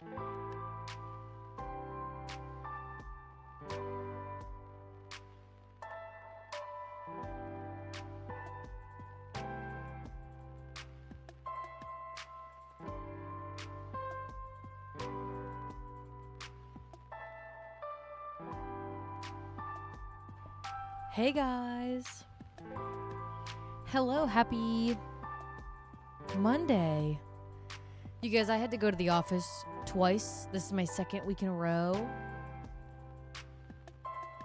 Hey guys. Hello, happy Monday. You guys, I had to go to the office twice. This is my second week in a row.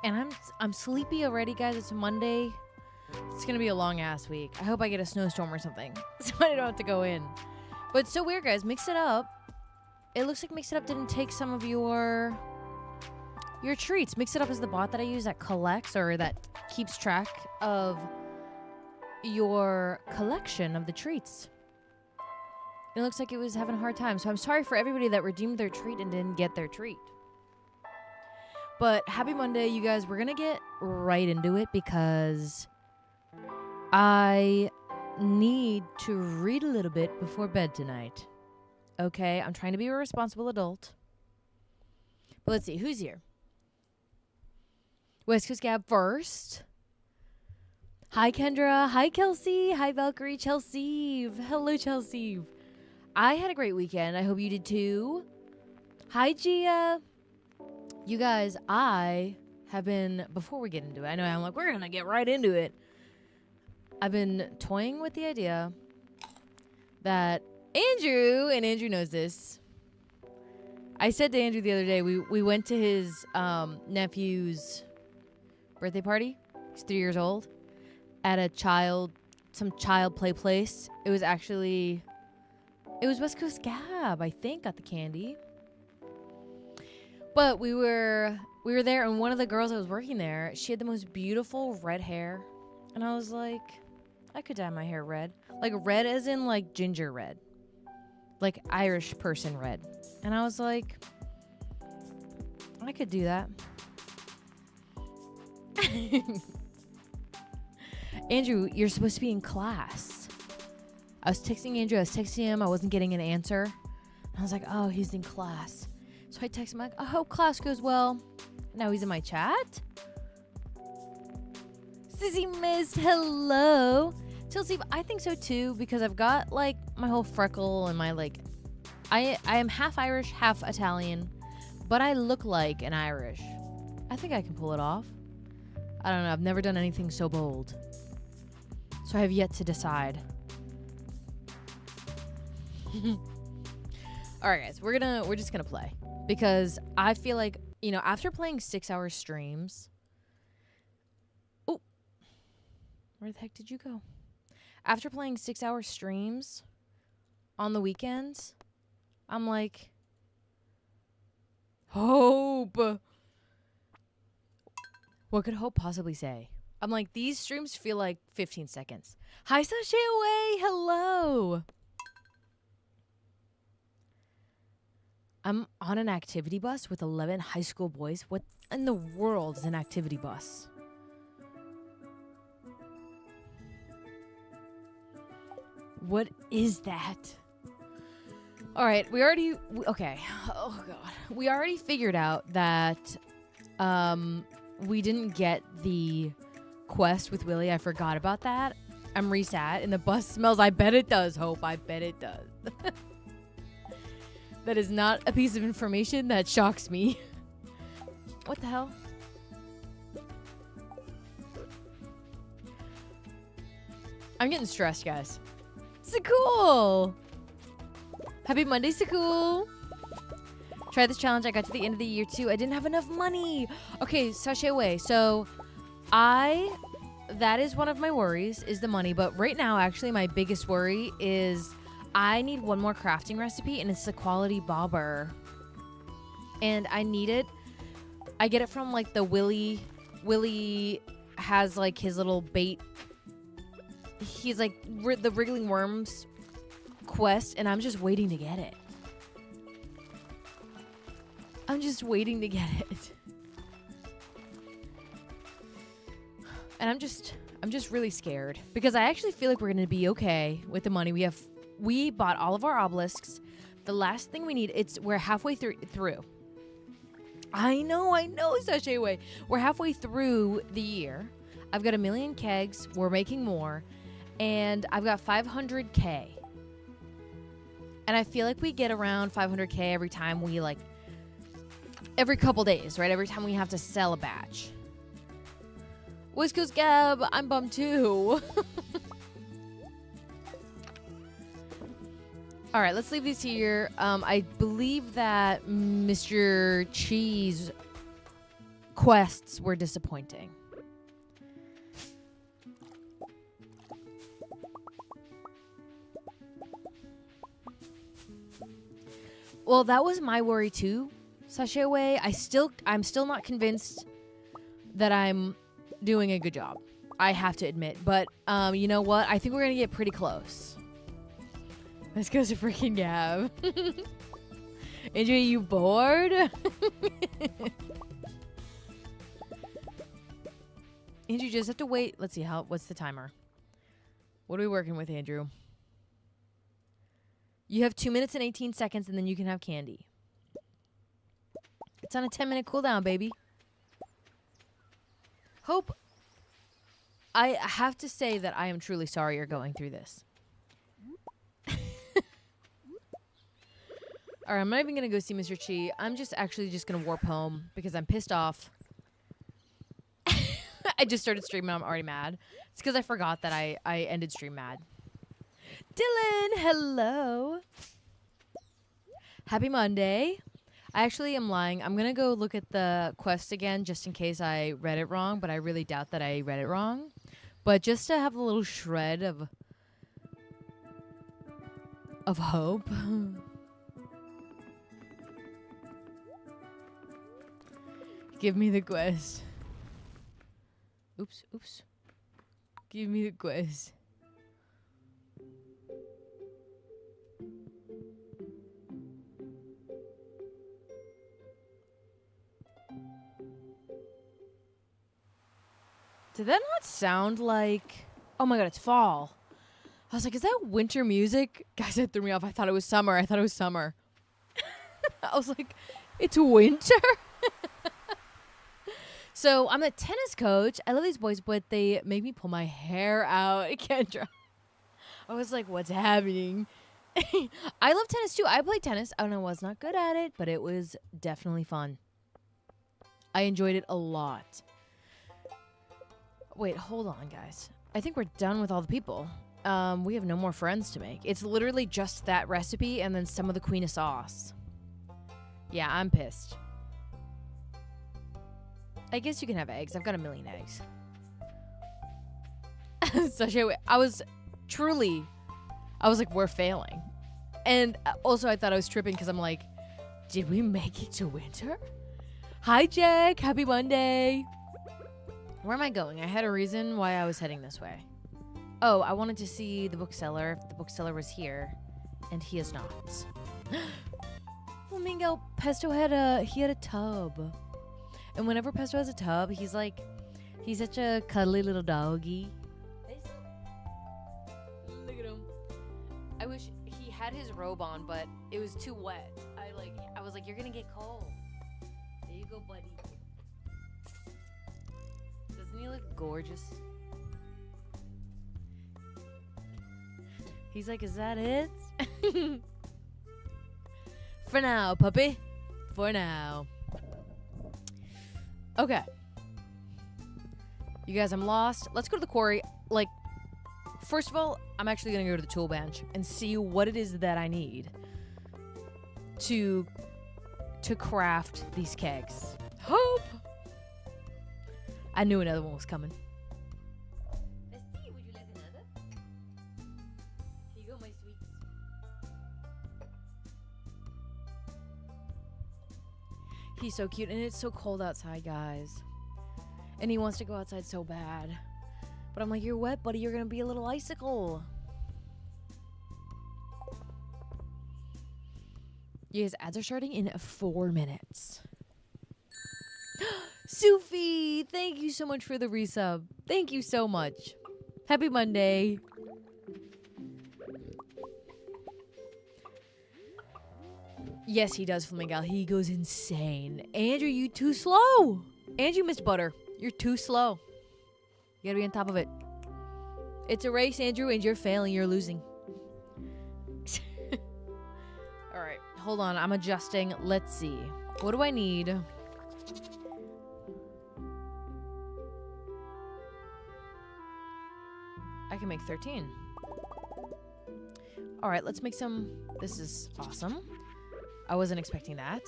And I'm sleepy already, guys. It's Monday. It's going to be a long ass week. I hope I get a snowstorm or something so I don't have to go in. But it's so weird, guys. Mix It Up. It looks like Mix It Up didn't take some of your treats. Mix It Up is the bot that I use that collects or that keeps track of your collection of the treats. It looks like it was having a hard time. So I'm sorry for everybody that redeemed their treat and didn't get their treat. But happy Monday, you guys. We're going to get right into it because I need to read a little bit before bed tonight. Okay? I'm trying to be a responsible adult. But let's see. Who's here? West Coast Gab first. Hi, Kendra. Hi, Kelsey. Hi, Valkyrie. Chelsea. Hello, Chelsea. I had a great weekend. I hope you did too. Hi, Gia. You guys, I have been, before we get into it, I know I'm like, we're going to get right into it. I've been toying with the idea that Andrew, and Andrew knows this. I said to Andrew the other day, we went to his nephew's birthday party. He's 3 years old. At some child play place. It was West Coast Gab, I think, got the candy. But we were there, and one of the girls that was working there, she had the most beautiful red hair. And I was like, I could dye my hair red. Like red as in like ginger red. Like Irish person red. And I was like, I could do that. Andrew, you're supposed to be in class. I was texting Andrew. I was texting him. I wasn't getting an answer. And I was like, oh, he's in class. So I text him like, I hope class goes well. Now he's in my chat. Sissy Mist, hello. Chelsea, I think so too because I've got like my whole freckle and my like, I am half Irish, half Italian, but I look like an Irish. I think I can pull it off. I don't know. I've never done anything so bold. So I have yet to decide. All right, guys. We're just going to play because I feel like, you know, after playing 6-hour streams. Oh. Where the heck did you go? After playing 6-hour streams on the weekends, I'm like, hope. What could hope possibly say? I'm like, these streams feel like 15 seconds. Hi, Sashay Away. Hello. I'm on an activity bus with 11 high school boys. What in the world is an activity bus? What is that? All right, okay. Oh, God. We already figured out that we didn't get the quest with Willie. I forgot about that. I'm resat, and the bus smells. I bet it does, Hope. I bet it does. That is not a piece of information that shocks me. What the hell? I'm getting stressed, guys. Sakul! Happy Monday, Sakul! Try this challenge. I got to the end of the year, too. I didn't have enough money. Okay, sashay away. So, that is one of my worries, is the money. But right now, actually, my biggest worry is I need one more crafting recipe, and it's the quality bobber. And I need it. I get it from, like, the Willie. Willie has, like, his little bait. He's, like, the Wriggling Worms quest, and I'm just waiting to get it. I'm just waiting to get it. And I'm just really scared because I actually feel like we're going to be okay with the money. We bought all of our obelisks, The last thing we need, we're halfway through. I know, Sachet Way. We're halfway through the year. I've got 1 million kegs. We're making more. And I've got 500K. And I feel like we get around 500K every time we, like, every couple days, right? Every time we have to sell a batch. West Coast Gab, I'm bummed too. All right, let's leave these here. I believe that Mr. Cheese quests were disappointing. Well, that was my worry too, Sachet Away. I'm still not convinced that I'm doing a good job. I have to admit, but you know what? I think we're gonna get pretty close. Let's go to freaking Gab. Andrew, you bored? Andrew, just have to wait. Let's see what's the timer? What are we working with, Andrew? You have 2 minutes and 18 seconds, and then you can have candy. It's on a 10-minute cooldown, baby. Hope. I have to say that I am truly sorry you're going through this. All right, I'm not even going to go see Mr. Chi. I'm actually just going to warp home because I'm pissed off. I just started streaming. I'm already mad. It's because I forgot that I ended stream mad. Dylan, hello. Happy Monday. I actually am lying. I'm going to go look at the quest again just in case I read it wrong, but I really doubt that I read it wrong. But just to have a little shred of hope. Give me the quest. Oops. Give me the quest. Did that not sound like... Oh my god, it's fall. I was like, is that winter music? Guys, that threw me off. I thought it was summer. I was like, it's winter? So I'm a tennis coach. I love these boys, but they make me pull my hair out. Kendra. I was like, what's happening? I love tennis too. I played tennis. I was not good at it, but it was definitely fun. I enjoyed it a lot. Wait, hold on, guys. I think we're done with all the people. We have no more friends to make. It's literally just that recipe and then some of the queen of sauce. Yeah, I'm pissed. I guess you can have eggs. I've got 1 million eggs. I was like, we're failing. And also I thought I was tripping because I'm like, did we make it to winter? Hi, Jack. Happy Monday. Where am I going? I had a reason why I was heading this way. Oh, I wanted to see the bookseller. If the bookseller was here. And he is not. Flamingo, Pesto had a tub. And whenever Pesto has a tub, he's such a cuddly little doggy. Look at him. I wish he had his robe on, but it was too wet. I was like, you're gonna get cold. There you go, buddy. Doesn't he look gorgeous? He's like, is that it? For now, puppy. For now. Okay. You guys, I'm lost. Let's go to the quarry. Like, first of all, I'm actually going to go to the tool bench and see what it is that I need to craft these kegs. Hope! I knew another one was coming. Bestie, would you like another? Here you go, my sweets. He's so cute, and it's so cold outside, guys. And he wants to go outside so bad. But I'm like, you're wet, buddy. You're going to be a little icicle. You guys, ads are starting in 4 minutes. Sufi, thank you so much for the resub. Thank you so much. Happy Monday. Yes, he does, Flamingo. He goes insane. Andrew, you too slow. And you missed butter. You're too slow. You gotta be on top of it. It's a race, Andrew, and you're failing. You're losing. All right. Hold on. I'm adjusting. Let's see. What do I need? I can make 13. All right. Let's make some. This is awesome. I wasn't expecting that.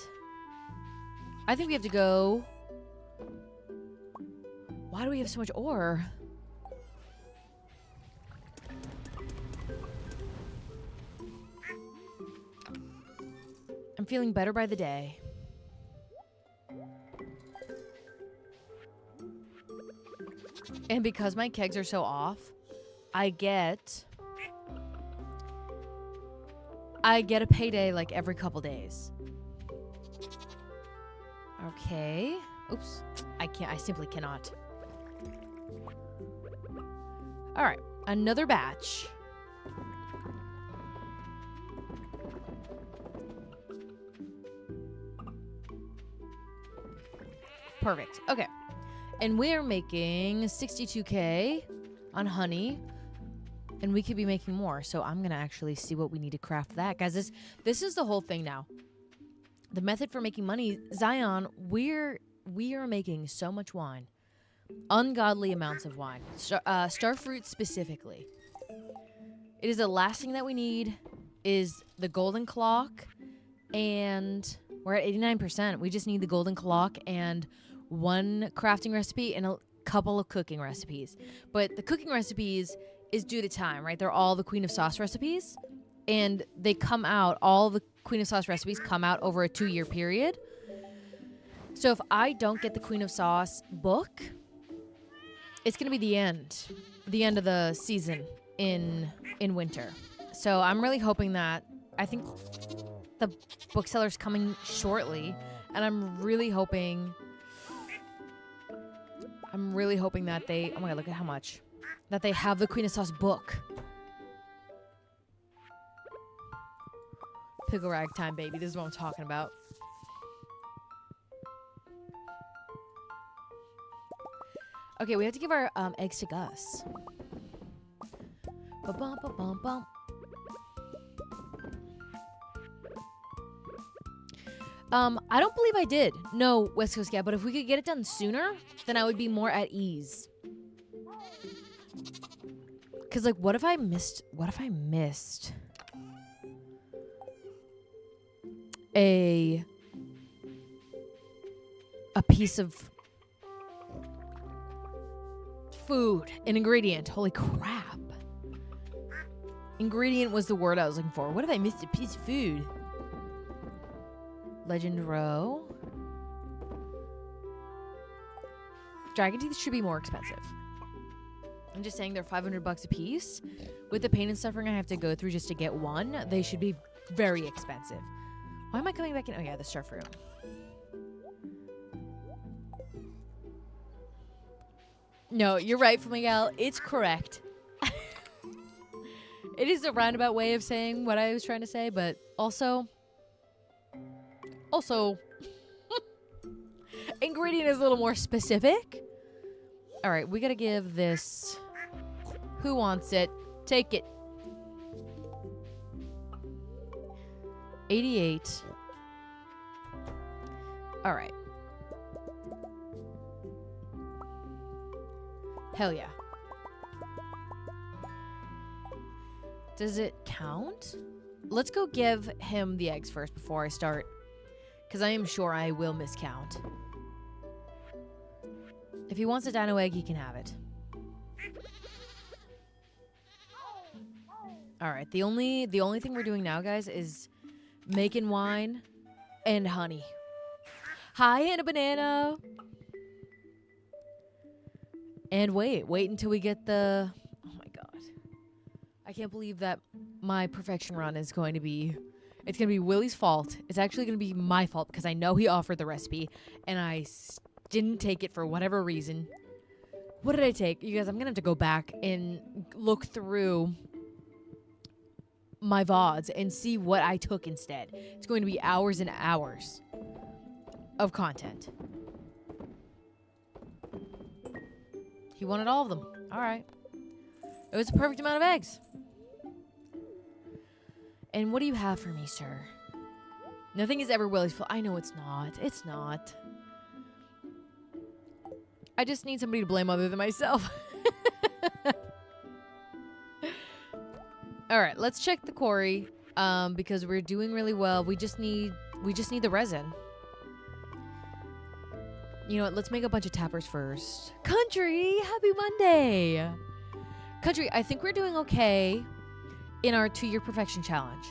I think we have to go. Why do we have so much ore? I'm feeling better by the day. And because my kegs are so off, I get a payday like every couple days. Okay. Oops. I simply cannot. All right. Another batch. Perfect. Okay. And we're making 62K on honey. And we could be making more. So I'm going to actually see what we need to craft that. Guys, this is the whole thing now. The method for making money, Zion, we are making so much wine. Ungodly amounts of wine. Starfruit specifically. It is the last thing that we need is the golden clock. And we're at 89%. We just need the golden clock and one crafting recipe and a couple of cooking recipes. But the cooking recipes is due to time, right? They're all the Queen of Sauce recipes. And they come out, all the Queen of Sauce recipes come out over a 2-year period. So if I don't get the Queen of Sauce book, it's going to be the end of the season in winter. So I'm really hoping that, I think the bookseller's coming shortly, and I'm really hoping that they, oh my God, look at how much, that they have the Queen of Sauce book. Pickle rag time, baby. This is what I'm talking about. Okay, we have to give our eggs to Gus. Ba-bum-ba-bum-bum. I don't believe I did. No, West Coast Cat, but if we could get it done sooner, then I would be more at ease. Cause like, what if I missed a piece of food, an ingredient? Holy crap. Ingredient was the word I was looking for. What if I missed a piece of food? Legend Row. Dragon teeth should be more expensive. I'm just saying they're $500 a piece. With the pain and suffering I have to go through just to get one, they should be very expensive. Why am I coming back in? Oh yeah, the starfruit. No, you're right, Miguel. It's correct. It is a roundabout way of saying what I was trying to say, but also, ingredient is a little more specific. All right, we gotta give this. Who wants it? Take it. 88. All right. Hell yeah. Does it count? Let's go give him the eggs first before I start, because I am sure I will miscount. If he wants a dino egg, he can have it. All right. The only thing we're doing now, guys, is making wine and honey. Hi, and a banana. And wait until we get the... Oh my God. I can't believe that my perfection run is going to be... It's going to be Willie's fault. It's actually going to be my fault because I know he offered the recipe and I didn't take it for whatever reason. What did I take? You guys, I'm going to have to go back and look through my VODs and see what I took instead. It's going to be hours and hours of content. He wanted all of them. All right. It was the perfect amount of eggs. And what do you have for me, sir? Nothing is ever Willie's fault. I know it's not. It's not. I just need somebody to blame other than myself. All right, let's check the quarry because we're doing really well. We just need the resin. You know what? Let's make a bunch of tappers first. Country, happy Monday. Country, I think we're doing okay in our 2-year perfection challenge.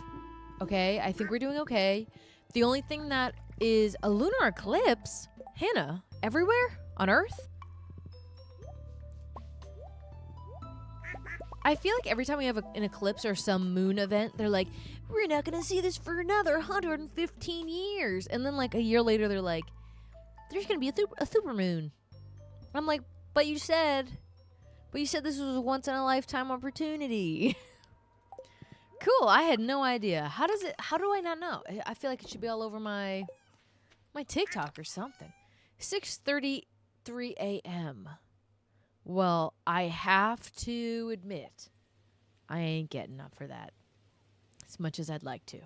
Okay, I think we're doing okay. The only thing that is a lunar eclipse, Hannah, everywhere on Earth. I feel like every time we have an eclipse or some moon event, they're like, we're not going to see this for another 115 years. And then like a year later, they're like, there's going to be a super moon. I'm like, but you said this was a once in a lifetime opportunity. Cool. I had no idea. How do I not know? I feel like it should be all over my TikTok or something. 6:33 a.m. Well, I have to admit, I ain't getting up for that as much as I'd like to.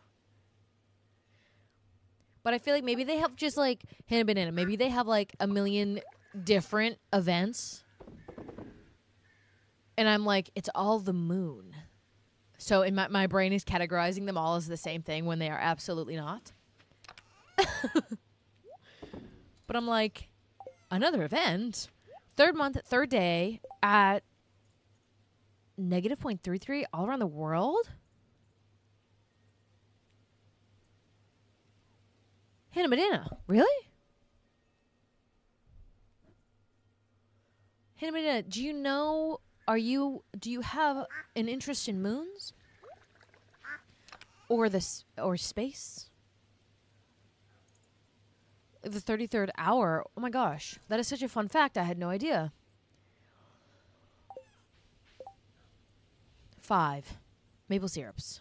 But I feel like maybe they have just like Hannah Banana. Maybe they have like a million different events. And I'm like, it's all the moon. So in my brain is categorizing them all as the same thing when they are absolutely not. But I'm like, another event? 3rd month, 3rd day at negative 0.33 all around the world? Hannah Banana, really? Hannah Banana, do you have an interest in moons? Or space? The 33rd hour. Oh my gosh. That is such a fun fact. I had no idea. 5. Maple syrups.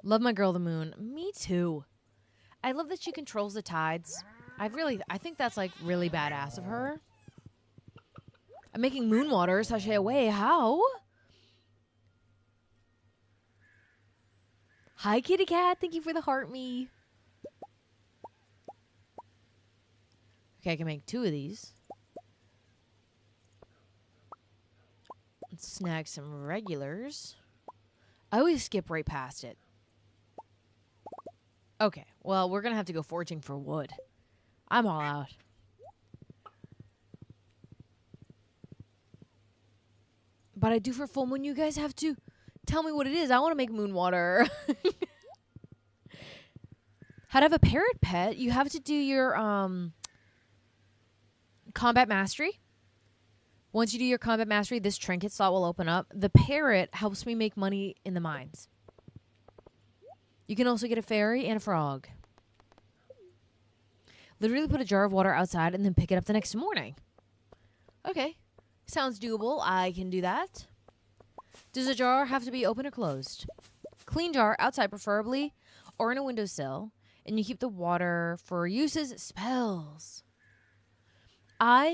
Love my girl the moon. Me too. I love that she controls the tides. I think that's like really badass of her. I'm making moon water, sachet away. How? Hi, kitty cat. Thank you for the heart me. Okay, I can make 2 of these. Let's snag some regulars. I always skip right past it. Okay, well, we're going to have to go foraging for wood. I'm all out. But I do for full moon. You guys have to tell me what it is. I want to make moon water. How to have a parrot pet? You have to do your combat mastery. Once you do your combat mastery, this trinket slot will open up. The parrot helps me make money in the mines. You can also get a fairy and a frog. Literally put a jar of water outside and then pick it up the next morning. Okay. Sounds doable. I can do that. Does a jar have to be open or closed? Clean jar, outside preferably, or in a windowsill. And you keep the water for uses, spells.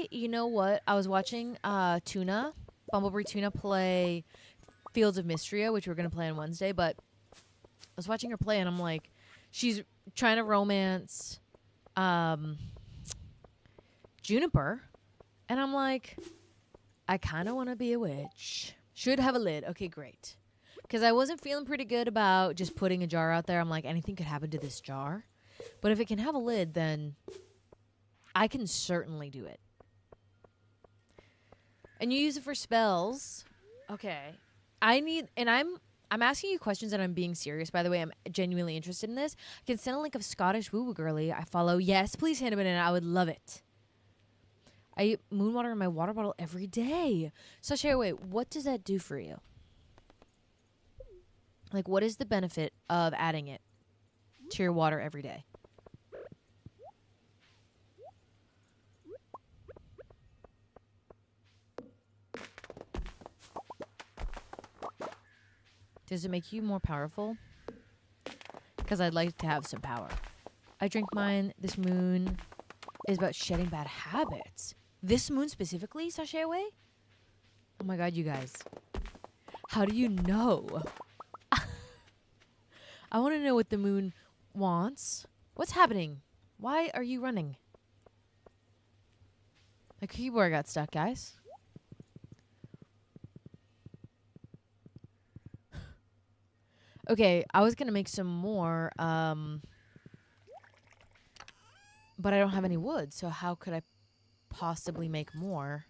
You know what? I was watching Bumblebee Tuna play Fields of Mystria, which we're going to play on Wednesday, but I was watching her play, and I'm like, she's trying to romance Juniper, and I'm like, I kind of want to be a witch. Should have a lid. Okay, great. Because I wasn't feeling pretty good about just putting a jar out there. I'm like, anything could happen to this jar. But if it can have a lid, then I can certainly do it. And you use it for spells. Okay. I'm asking you questions and I'm being serious. By the way, I'm genuinely interested in this. I can send a link of Scottish woo-woo girly I follow. Yes, please, Hannah Banana. I would love it. I eat moon water in my water bottle every day. Sasha, wait, what does that do for you? Like, what is the benefit of adding it to your water every day? Does it make you more powerful? Because I'd like to have some power. I drink mine. This moon is about shedding bad habits. This moon specifically, sachet away? Oh my god, you guys. How do you know? I want to know what the moon wants. What's happening? Why are you running? My keyboard got stuck, guys. Okay, I was going to make some more, but I don't have any wood, so how could I possibly make more?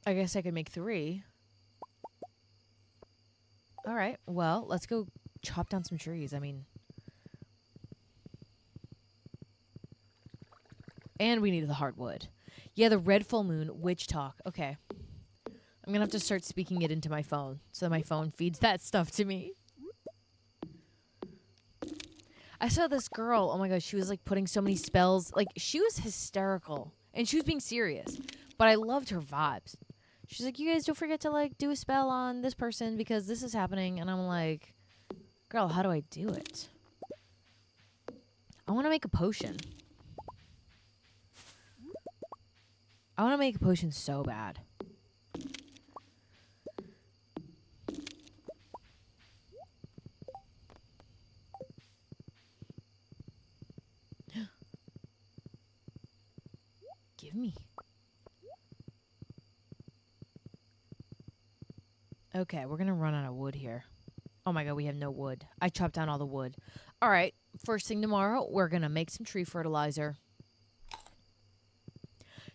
I guess I could make 3. All right, well, let's go chop down some trees. I mean, and we need the hardwood. Yeah, the red full moon, witch talk. Okay. I'm going to have to start speaking it into my phone so my phone feeds that stuff to me. I saw this girl. Oh my gosh, she was like putting so many spells. Like, she was hysterical and she was being serious, but I loved her vibes. She's like, you guys don't forget to like do a spell on this person because this is happening. And I'm like, girl, how do I do it? I want to make a potion. I want to make a potion so bad. Give me. Okay, we're going to run out of wood here. Oh my god, we have no wood. I chopped down all the wood. All right, first thing tomorrow, we're going to make some tree fertilizer.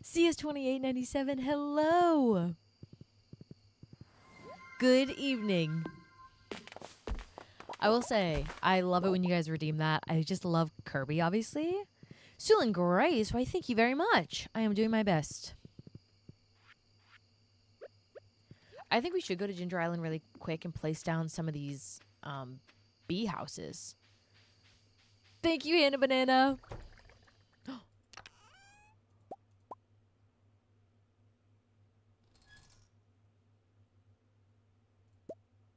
CS2897, hello. Good evening. I will say, I love it when you guys redeem that. I just love Kirby, obviously. Sulin Grace, why thank you very much. I am doing my best. I think we should go to Ginger Island really quick and place down some of these bee houses. Thank you, Hannah Banana.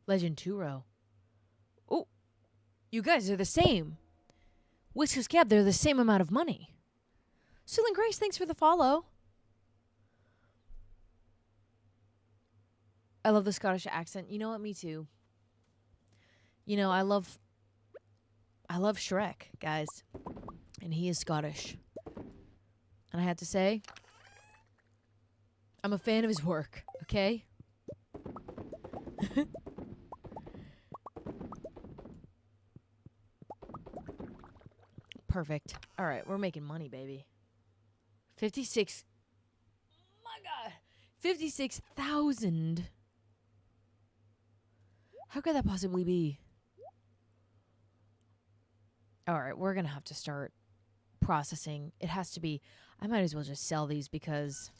Legend Turo. Oh, you guys are the same. Whiskers Cab, they're the same amount of money. Sulin Grace, thanks for the follow. I love the Scottish accent. You know what? Me too. You know, I love Shrek, guys. And he is Scottish. And I have to say, I'm a fan of his work, okay? Perfect. All right, we're making money, baby. 56. My God. 56,000. How could that possibly be? All right, we're going to have to start processing. It has to be. I might as well just sell these because,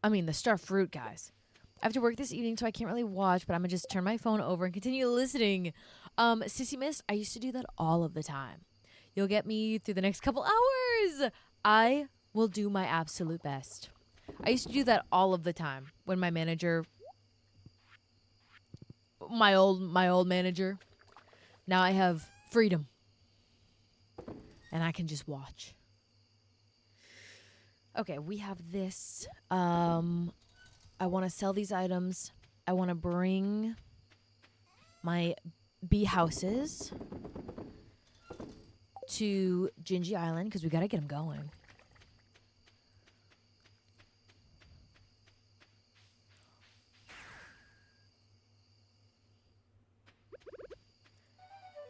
I mean, the star fruit, guys. I have to work this evening, so I can't really watch, but I'm going to just turn my phone over and continue listening. Sissy Miss, I used to do that all of the time. You'll get me through the next couple hours. I will do my absolute best. I used to do that all of the time when my manager, my old manager. Now I have freedom. And I can just watch. Okay, we have this. I want to sell these items. I want to bring my bee houses to Gingy Island because we got to get them going.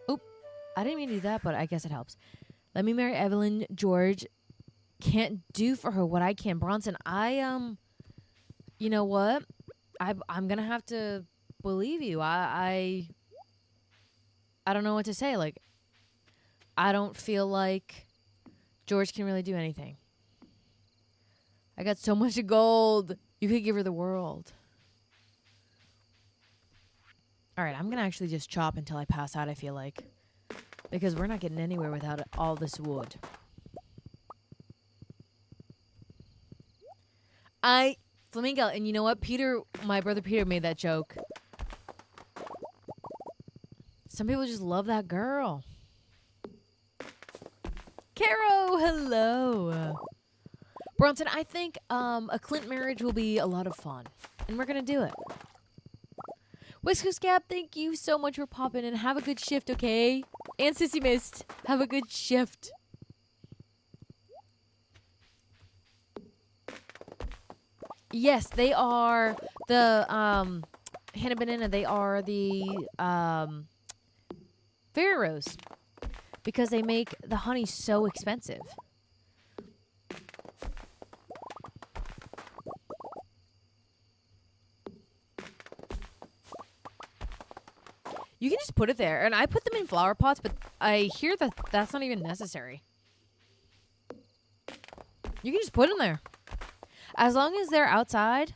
Oop. I didn't mean to do that, but I guess it helps. Let me marry Evelyn. George can't do for her what I can. Bronson, you know what? I'm going to have to believe you. I don't know what to say. Like, I don't feel like George can really do anything. I got so much gold. You could give her the world. All right, I'm going to actually just chop until I pass out, I feel like. Because we're not getting anywhere without all this wood. Flamingo. And you know what? Peter, my brother Peter made that joke. Some people just love that girl. Caro, hello. Bronson, I think a Clint marriage will be a lot of fun. And we're going to do it. Whiskers Gap, thank you so much for popping in. Have a good shift, okay? And Sissy Mist, have a good shift. Yes, they are the Hannah Banana. They are the Fairy Rose because they make the honey so expensive. You can just put it there, and I put them in flower pots, but I hear that that's not even necessary. You can just put them there. As long as they're outside,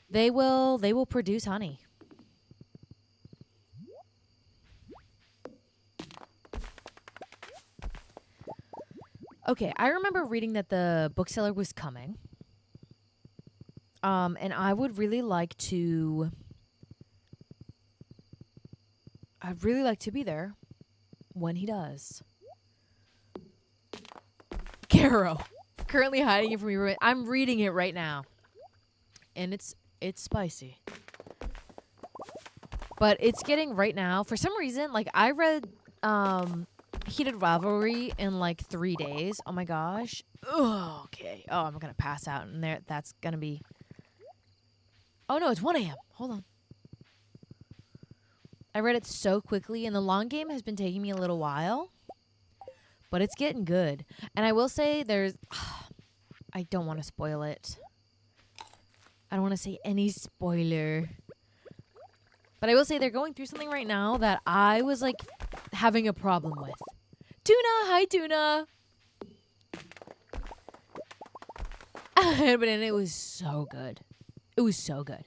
they will produce honey. Okay, I remember reading that the bookseller was coming. And I would really like to be there when he does. Caro. Currently hiding it from me. I'm reading it right now. And it's spicy. But it's getting right now. For some reason, like I read Heated Rivalry in like 3 days. Oh my gosh. Ugh, okay. Oh, I'm gonna pass out in there. That's gonna be. Oh no, it's 1 a.m. Hold on. I read it so quickly, and the long game has been taking me a little while. But it's getting good. And I will say there's... I don't want to spoil it. I don't want to say any spoiler. But I will say they're going through something right now that I was, like, having a problem with. Tuna! Hi, Tuna! But it was so good. It was so good.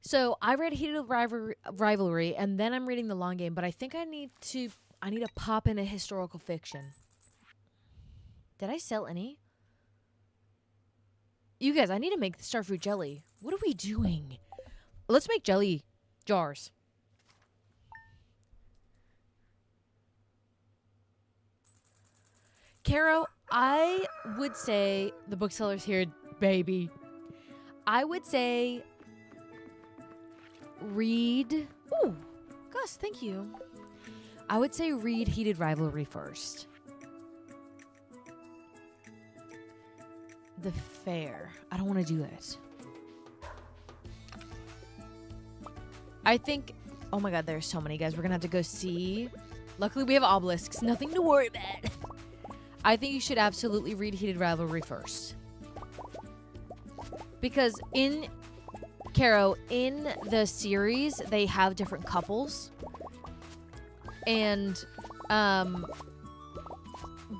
So I read Heated Rivalry, and then I'm reading the long game. But I think I need to pop in a historical fiction. Did I sell any? You guys, I need to make starfruit jelly. What are we doing? Let's make jelly jars. Caro, I would say the bookseller's here, baby. I would say read. Ooh, Gus, thank you. I would say read Heated Rivalry first. The fair. I don't want to do it. I think. Oh my god, there's so many guys. We're gonna have to go see. Luckily, we have obelisks. Nothing to worry about. I think you should absolutely read Heated Rivalry first. Because in Caro, in the series, they have different couples. And,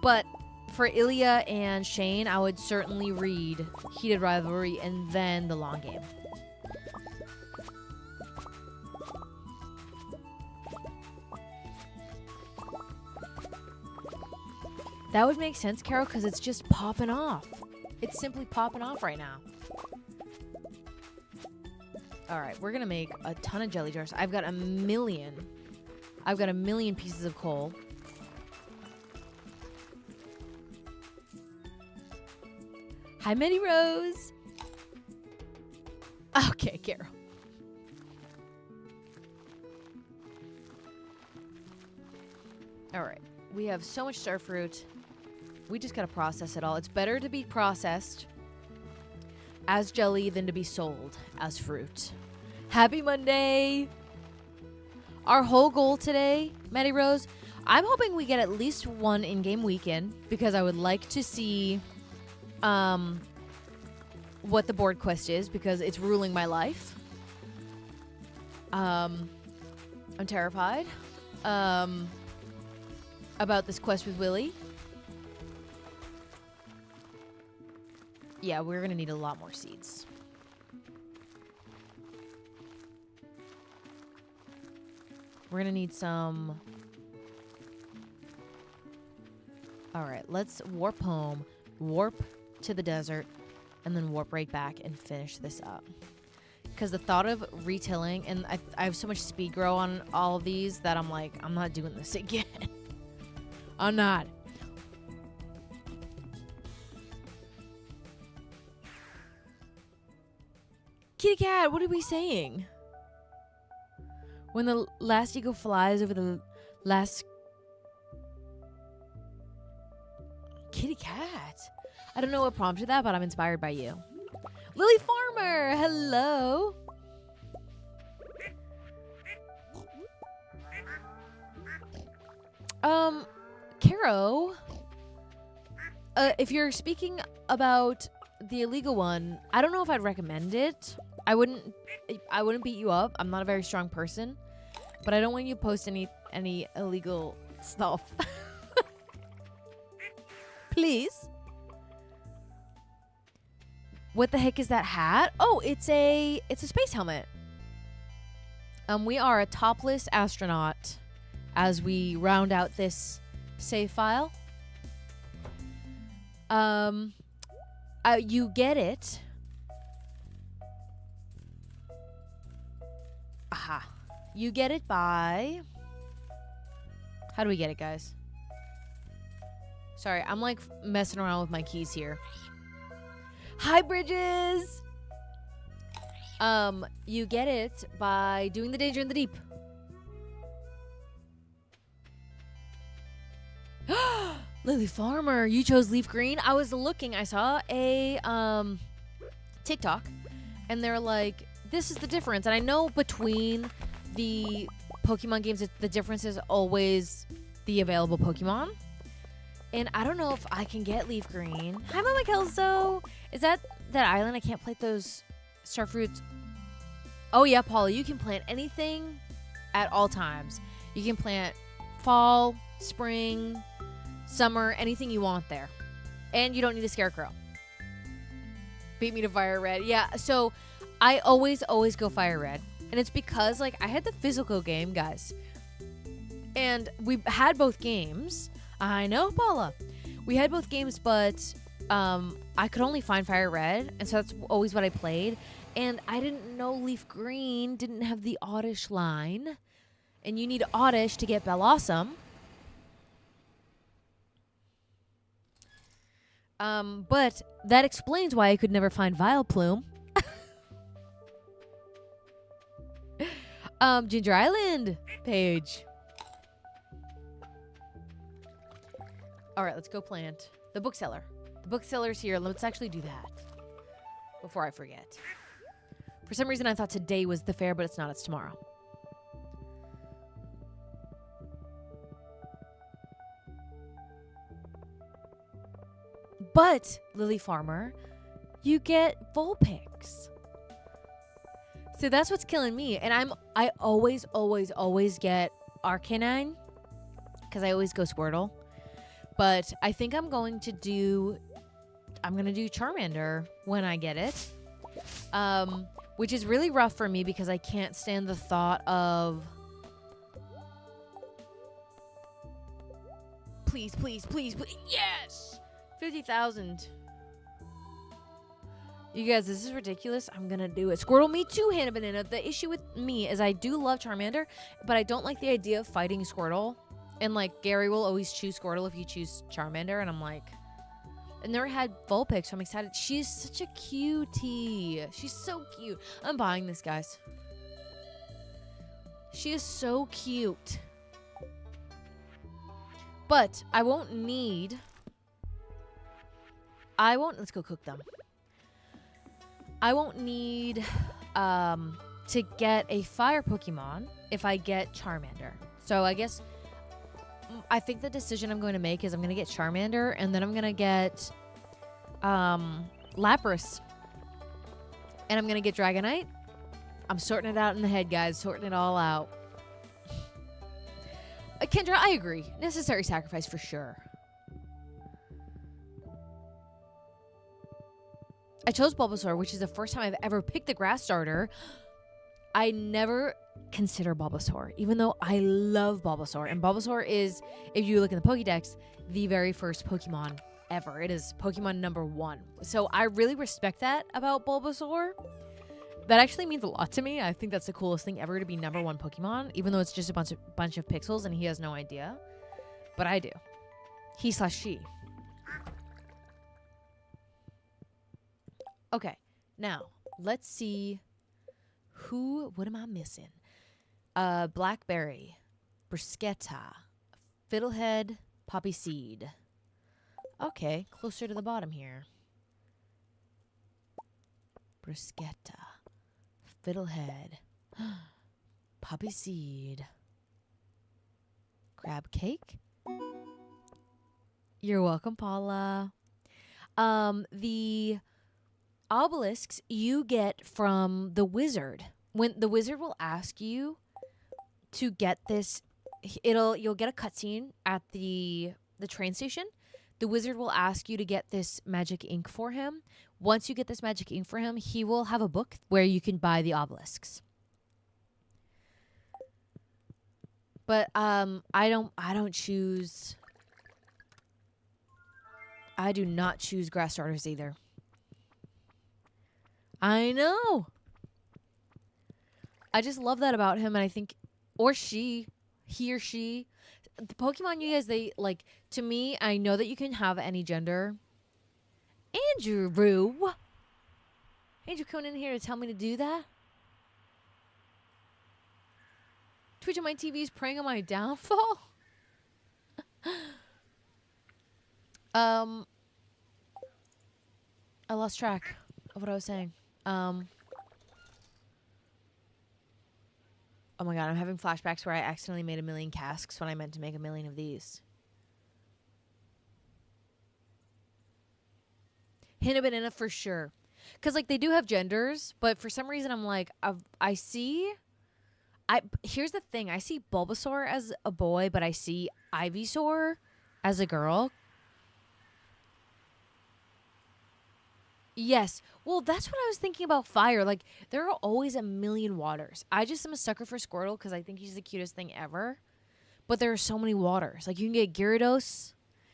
but for Ilya and Shane, I would certainly read Heated Rivalry and then the long game. That would make sense, Caro, because it's just popping off. It's simply popping off right now. All right, we're going to make a ton of jelly jars. I've got a million pieces of coal. Hi, Minnie Rose. Okay, Caro. All right, we have so much starfruit. We just got to process it all. It's better to be processed as jelly than to be sold as fruit. Happy Monday! Our whole goal today, Maddie Rose, I'm hoping we get at least one in-game weekend because I would like to see what the board quest is because it's ruling my life. I'm terrified about this quest with Willie. Yeah, we're going to need a lot more seeds. We're going to need some All right, let's warp home, warp to the desert, and then warp right back and finish this up. Because the thought of retilling, and I have so much speed grow on all of these that I'm like, I'm not doing this again. I'm not. Kitty cat, what are we saying? When the last eagle flies over the last... Kitty cat. I don't know what prompted that, but I'm inspired by you. Lily Farmer, hello. Caro, if you're speaking about the illegal one, I don't know if I'd recommend it. I wouldn't beat you up. I'm not a very strong person, but I don't want you to post any illegal stuff. Please. What the heck is that hat? Oh, it's a space helmet. We are a topless astronaut as we round out this save file. You get it. Aha. You get it by... How do we get it, guys? Sorry, I'm like messing around with my keys here. Hi, Bridges! You get it by doing the danger in the deep. Lily Farmer, you chose leaf green. I was looking, I saw a TikTok, and they're like, this is the difference. And I know between the Pokemon games, the difference is always the available Pokemon. And I don't know if I can get leaf green. Hi, Mama Kelso. Is that island? I can't plant those star fruits. Oh, yeah, Paula, you can plant anything at all times. You can plant fall, spring, summer, anything you want there. And you don't need a scarecrow. Beat me to fire red. Yeah, so I always go fire red. And it's because, like, I had the physical game, guys. And we had both games. I know, Paula. We had both games, but I could only find fire red. And so that's always what I played. And I didn't know leaf green didn't have the Oddish line. And you need Oddish to get Bellossom. But that explains why I could never find Vileplume. Ginger Island page. All right, let's go plant the bookseller. The bookseller's here. Let's actually do that before I forget. For some reason, I thought today was the fair, but it's not. It's tomorrow. But, Lily Farmer, you get Vulpix. So that's what's killing me. And I always get Arcanine because I always go Squirtle. But I think I'm going to do Charmander when I get it. Which is really rough for me because I can't stand the thought of... Please. Yes! 50,000. You guys, this is ridiculous. I'm gonna do it. Squirtle, me too, Hannah Banana. The issue with me is I do love Charmander, but I don't like the idea of fighting Squirtle. And, like, Gary will always choose Squirtle if you choose Charmander, and I'm like... I never had Vulpix, so I'm excited. She's such a cutie. She's so cute. I'm buying this, guys. She is so cute. But I won't need... Let's go cook them. I won't need to get a fire Pokemon if I get Charmander. So I guess... I think the decision I'm going to make is I'm going to get Charmander, and then I'm going to get Lapras. And I'm going to get Dragonite. I'm sorting it out in the head, guys. Sorting it all out. Kendra, I agree. Necessary sacrifice for sure. I chose Bulbasaur, which is the first time I've ever picked the grass starter. I never consider Bulbasaur, even though I love Bulbasaur. And Bulbasaur is, if you look in the Pokédex, the very first Pokemon ever. It is Pokemon number 1. So I really respect that about Bulbasaur. That actually means a lot to me. I think that's the coolest thing ever, to be number 1 Pokemon, even though it's just a bunch of pixels and he has no idea. But I do. He/she. Okay, now let's see what am I missing? Blackberry, bruschetta, fiddlehead, poppy seed. Okay, closer to the bottom here. Bruschetta, fiddlehead, poppy seed, crab cake. You're welcome, Paula. The obelisks you get from the wizard. When the wizard will ask you to get this, you'll get a cutscene at the train station. The wizard will ask you to get this magic ink for him. Once you get this magic ink for him, he will have a book where you can buy the obelisks. But I do not choose grass starters either. I know. I just love that about him, and I think, or he or she, the Pokemon you guys, they, like, to me, I know that you can have any gender. Andrew coming in here to tell me to do that? Twitch on my TV is preying on my downfall? I lost track of what I was saying. Oh my god, I'm having flashbacks where I accidentally made 1,000,000 casks when I meant to make 1,000,000 of these. Hint of banana for sure. Because, like, they do have genders, but for some reason I'm like, here's the thing. I see Bulbasaur as a boy, but I see Ivysaur as a girl. Yes. Well, that's what I was thinking about fire. Like, there are always 1,000,000 waters. I just am a sucker for Squirtle because I think he's the cutest thing ever. But there are so many waters. Like, you can get Gyarados,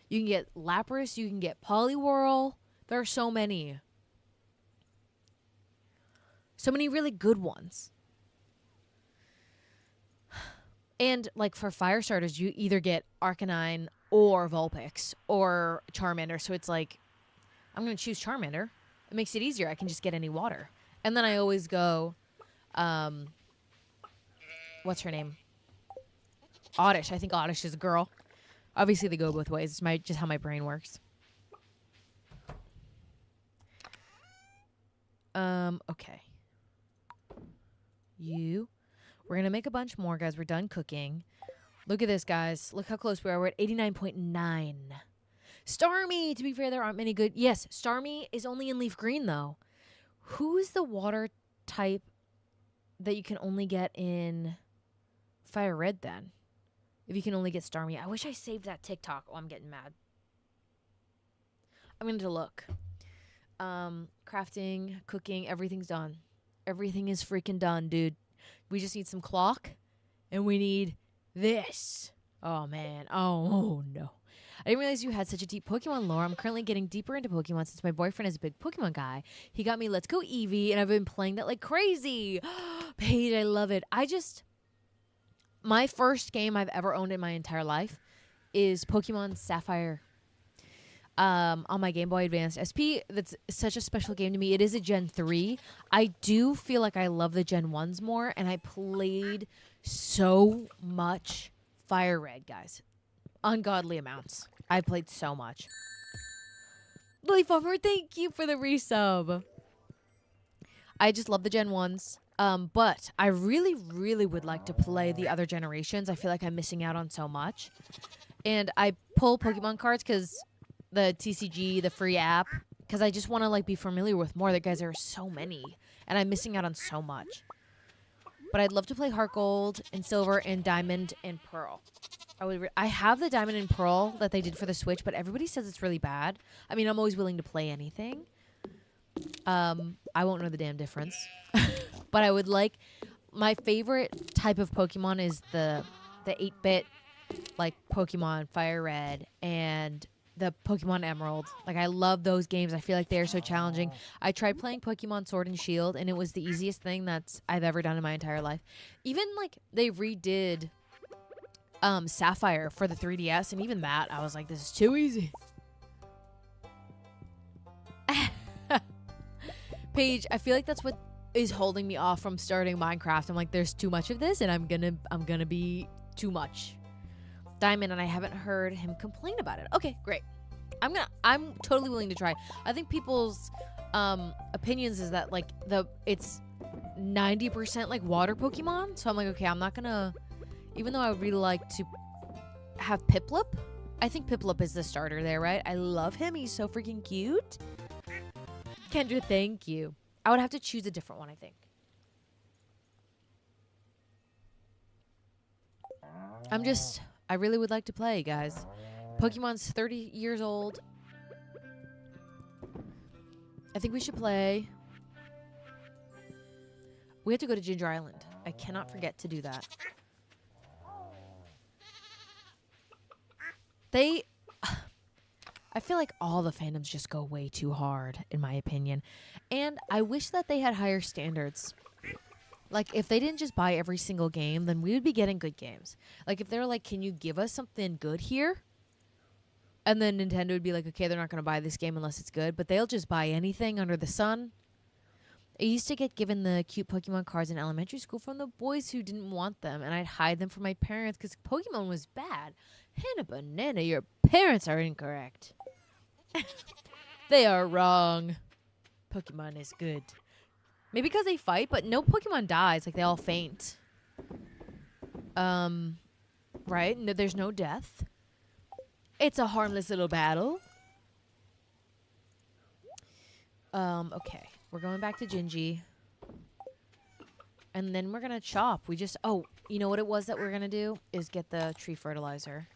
you can get Lapras, you can get Poliwhirl. There are so many. So many really good ones. And, like, for fire starters, you either get Arcanine or Vulpix or Charmander. So it's like, I'm going to choose Charmander. It makes it easier. I can just get any water. And then I always go, what's her name? Oddish. I think Oddish is a girl. Obviously, they go both ways. It's just how my brain works. Okay. We're going to make a bunch more, guys. We're done cooking. Look at this, guys. Look how close we are. We're at 89.9. Starmie! To be fair, there aren't many good... Yes, Starmie is only in Leaf Green, though. Who is the water type that you can only get in Fire Red, then? If you can only get Starmie. I wish I saved that TikTok. Oh, I'm getting mad. I'm going to look. Crafting, cooking, everything's done. Everything is freaking done, dude. We just need some clock, and we need this. Oh, man. Oh, no. I didn't realize you had such a deep Pokemon lore. I'm currently getting deeper into Pokemon since my boyfriend is a big Pokemon guy. He got me Let's Go Eevee, and I've been playing that like crazy. Paige, I love it. My first game I've ever owned in my entire life is Pokemon Sapphire on my Game Boy Advance SP. That's such a special game to me. It is a Gen 3. I do feel like I love the Gen 1s more, and I played so much Fire Red, guys. Ungodly amounts. I played so much. Lily Farmer, thank you for the resub. I just love the Gen 1s. But I really, really would like to play the other generations. I feel like I'm missing out on so much. And I pull Pokemon cards because the TCG, the free app, because I just want to like be familiar with more. Guys, there are so many, and I'm missing out on so much. But I'd love to play Heart Gold and Silver and Diamond and Pearl. I have the Diamond and Pearl that they did for the Switch, but everybody says it's really bad. I mean, I'm always willing to play anything. I won't know the damn difference. But I would like my favorite type of Pokemon is the 8-bit, like Pokemon Fire Red and the Pokemon Emerald. Like, I love those games. I feel like they're so challenging. I tried playing Pokemon Sword and Shield, and it was the easiest thing I've ever done in my entire life. Even, like, they redid Sapphire for the 3DS, and even that, I was like, this is too easy. Paige, I feel like that's what is holding me off from starting Minecraft. I'm like, there's too much of this, and I'm gonna be too much. Diamond, and I haven't heard him complain about it. Okay, great. I'm totally willing to try. I think people's opinions is that like it's 90% like water Pokemon. So I'm like, okay, I'm not gonna, even though I would really like to have Piplup. I think Piplup is the starter there, right? I love him. He's so freaking cute. Kendra, thank you. I would have to choose a different one, I think. I really would like to play, guys. Pokemon's 30 years old. I think we should play. We have to go to Ginger Island. I cannot forget to do that. I feel like all the fandoms just go way too hard, in my opinion. And I wish that they had higher standards. Like, if they didn't just buy every single game, then we would be getting good games. Like, if they're like, can you give us something good here? And then Nintendo would be like, okay, they're not going to buy this game unless it's good. But they'll just buy anything under the sun. I used to get given the cute Pokemon cards in elementary school from the boys who didn't want them. And I'd hide them from my parents because Pokemon was bad. Hannah Banana, your parents are incorrect. They are wrong. Pokemon is good. Maybe because they fight, but no Pokemon dies. Like, they all faint. Right? No, there's no death. It's a harmless little battle. Okay. We're going back to Gingy. And then we're going to chop. Oh, you know what it was that we're going to do? Is get the tree fertilizer.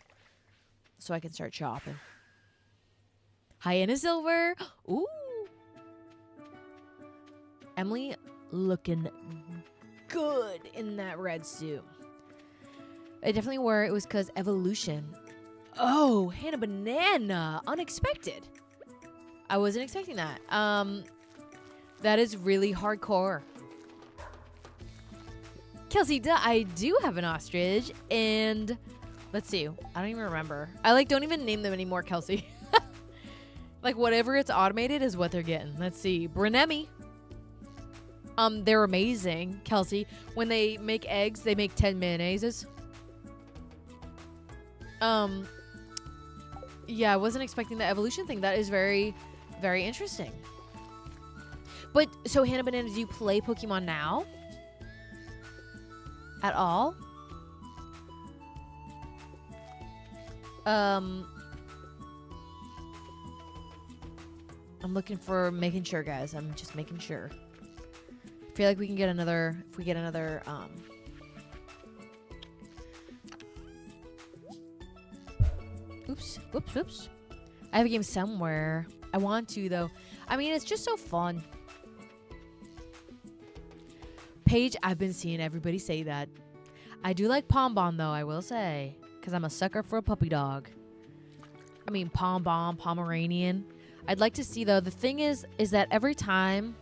So I can start chopping. Hyena Silver. Ooh. Emily looking good in that red suit. I definitely were. It was because evolution. Oh, Hannah Banana. Unexpected. I wasn't expecting that. That is really hardcore. Kelsey, I do have an ostrich. And let's see. I don't even remember. I don't even name them anymore, Kelsey. Like, whatever it's automated is what they're getting. Let's see. Brenemi. They're amazing, Kelsey. When they make eggs, they make 10 mayonnaises. Yeah, I wasn't expecting the evolution thing. That is very, very interesting. But, so Hannah Banana, do you play Pokemon now? At all? I'm making sure, guys. I'm just making sure. I feel like we can get another, if we get another, whoops. I have a game somewhere. I want to, though. I mean, it's just so fun. Paige, I've been seeing everybody say that. I do like Pom-Bom, though, I will say. Because I'm a sucker for a puppy dog. I mean, Pom-Bom, Pomeranian. I'd like to see, though, the thing is that every time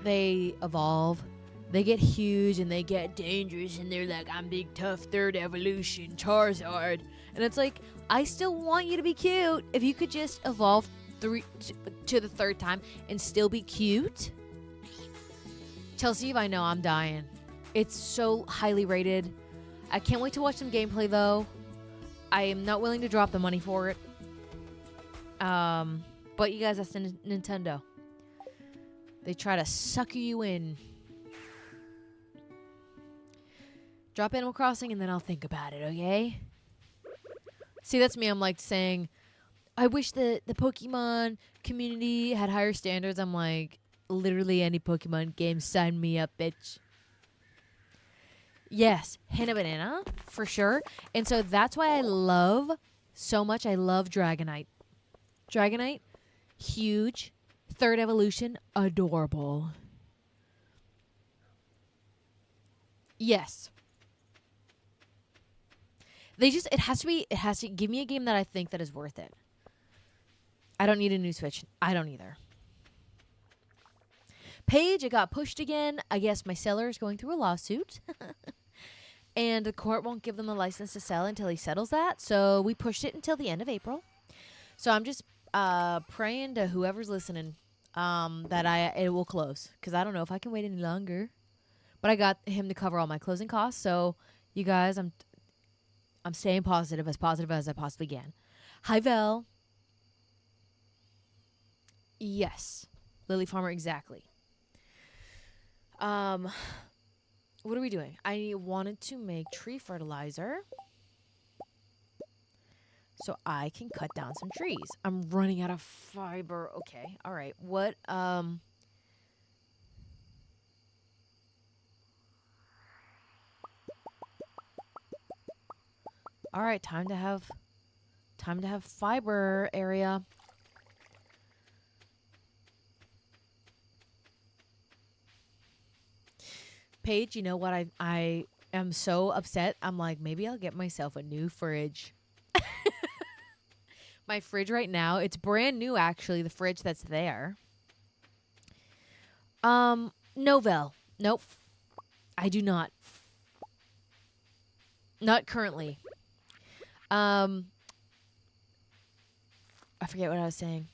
they evolve, they get huge and they get dangerous and they're like, I'm big, tough, third evolution, Charizard. And it's like, I still want you to be cute. If you could just evolve to the third time and still be cute. Chelsea, I know, I'm dying. It's so highly rated. I can't wait to watch some gameplay, though. I am not willing to drop the money for it. But you guys, that's Nintendo. They try to sucker you in. Drop Animal Crossing and then I'll think about it, okay? See, that's me. I'm like saying, I wish the Pokemon community had higher standards. I'm like, literally any Pokemon game, sign me up, bitch. Yes, Hannah Banana, for sure. And so that's why I love Dragonite. Dragonite, huge. Third evolution, adorable. Yes. It has to give me a game that I think that is worth it. I don't need a new Switch. I don't either. Paige, it got pushed again. I guess my seller is going through a lawsuit. And the court won't give them a license to sell until he settles that. So we pushed it until the end of April. So I'm just praying to whoever's listening that it will close. Because I don't know if I can wait any longer. But I got him to cover all my closing costs. So you guys, I'm staying positive as I possibly can. Hi, Vel. Yes. Lily Farmer, exactly. What are we doing? I wanted to make tree fertilizer so I can cut down some trees. I'm running out of fiber. Okay. All right. What all right, time to have fiber area. Paige, you know what? I am so upset. I'm like, maybe I'll get myself a new fridge. My fridge right now, it's brand new actually, the fridge that's there. No, Vel. Nope. I do not. Not currently. I forget what I was saying.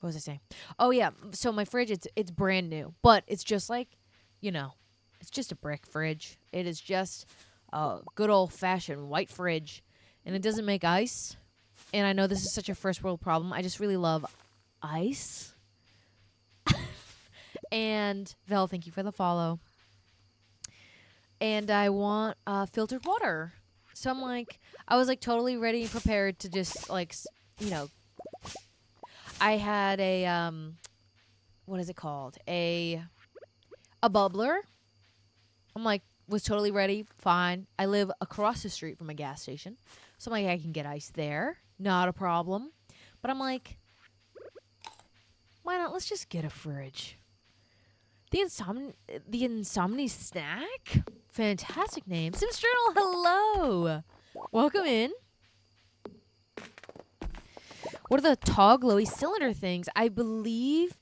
What was I saying? Oh yeah, so my fridge it's brand new, but it's just like, it's just a brick fridge. It is just a good old-fashioned white fridge, and it doesn't make ice. And I know this is such a first world problem. I just really love ice. And Vel, thank you for the follow. And I want filtered water. So I was like totally ready and prepared to just like, I had a what is it called? A bubbler. I'm like, was totally ready. Fine. I live across the street from a gas station. So I'm like, I can get ice there. Not a problem. But I'm like, why not? Let's just get a fridge. The Insomni Snack? Fantastic name. Sims Journal, hello. Welcome in. What are the tall, glowy cylinder things? I believe,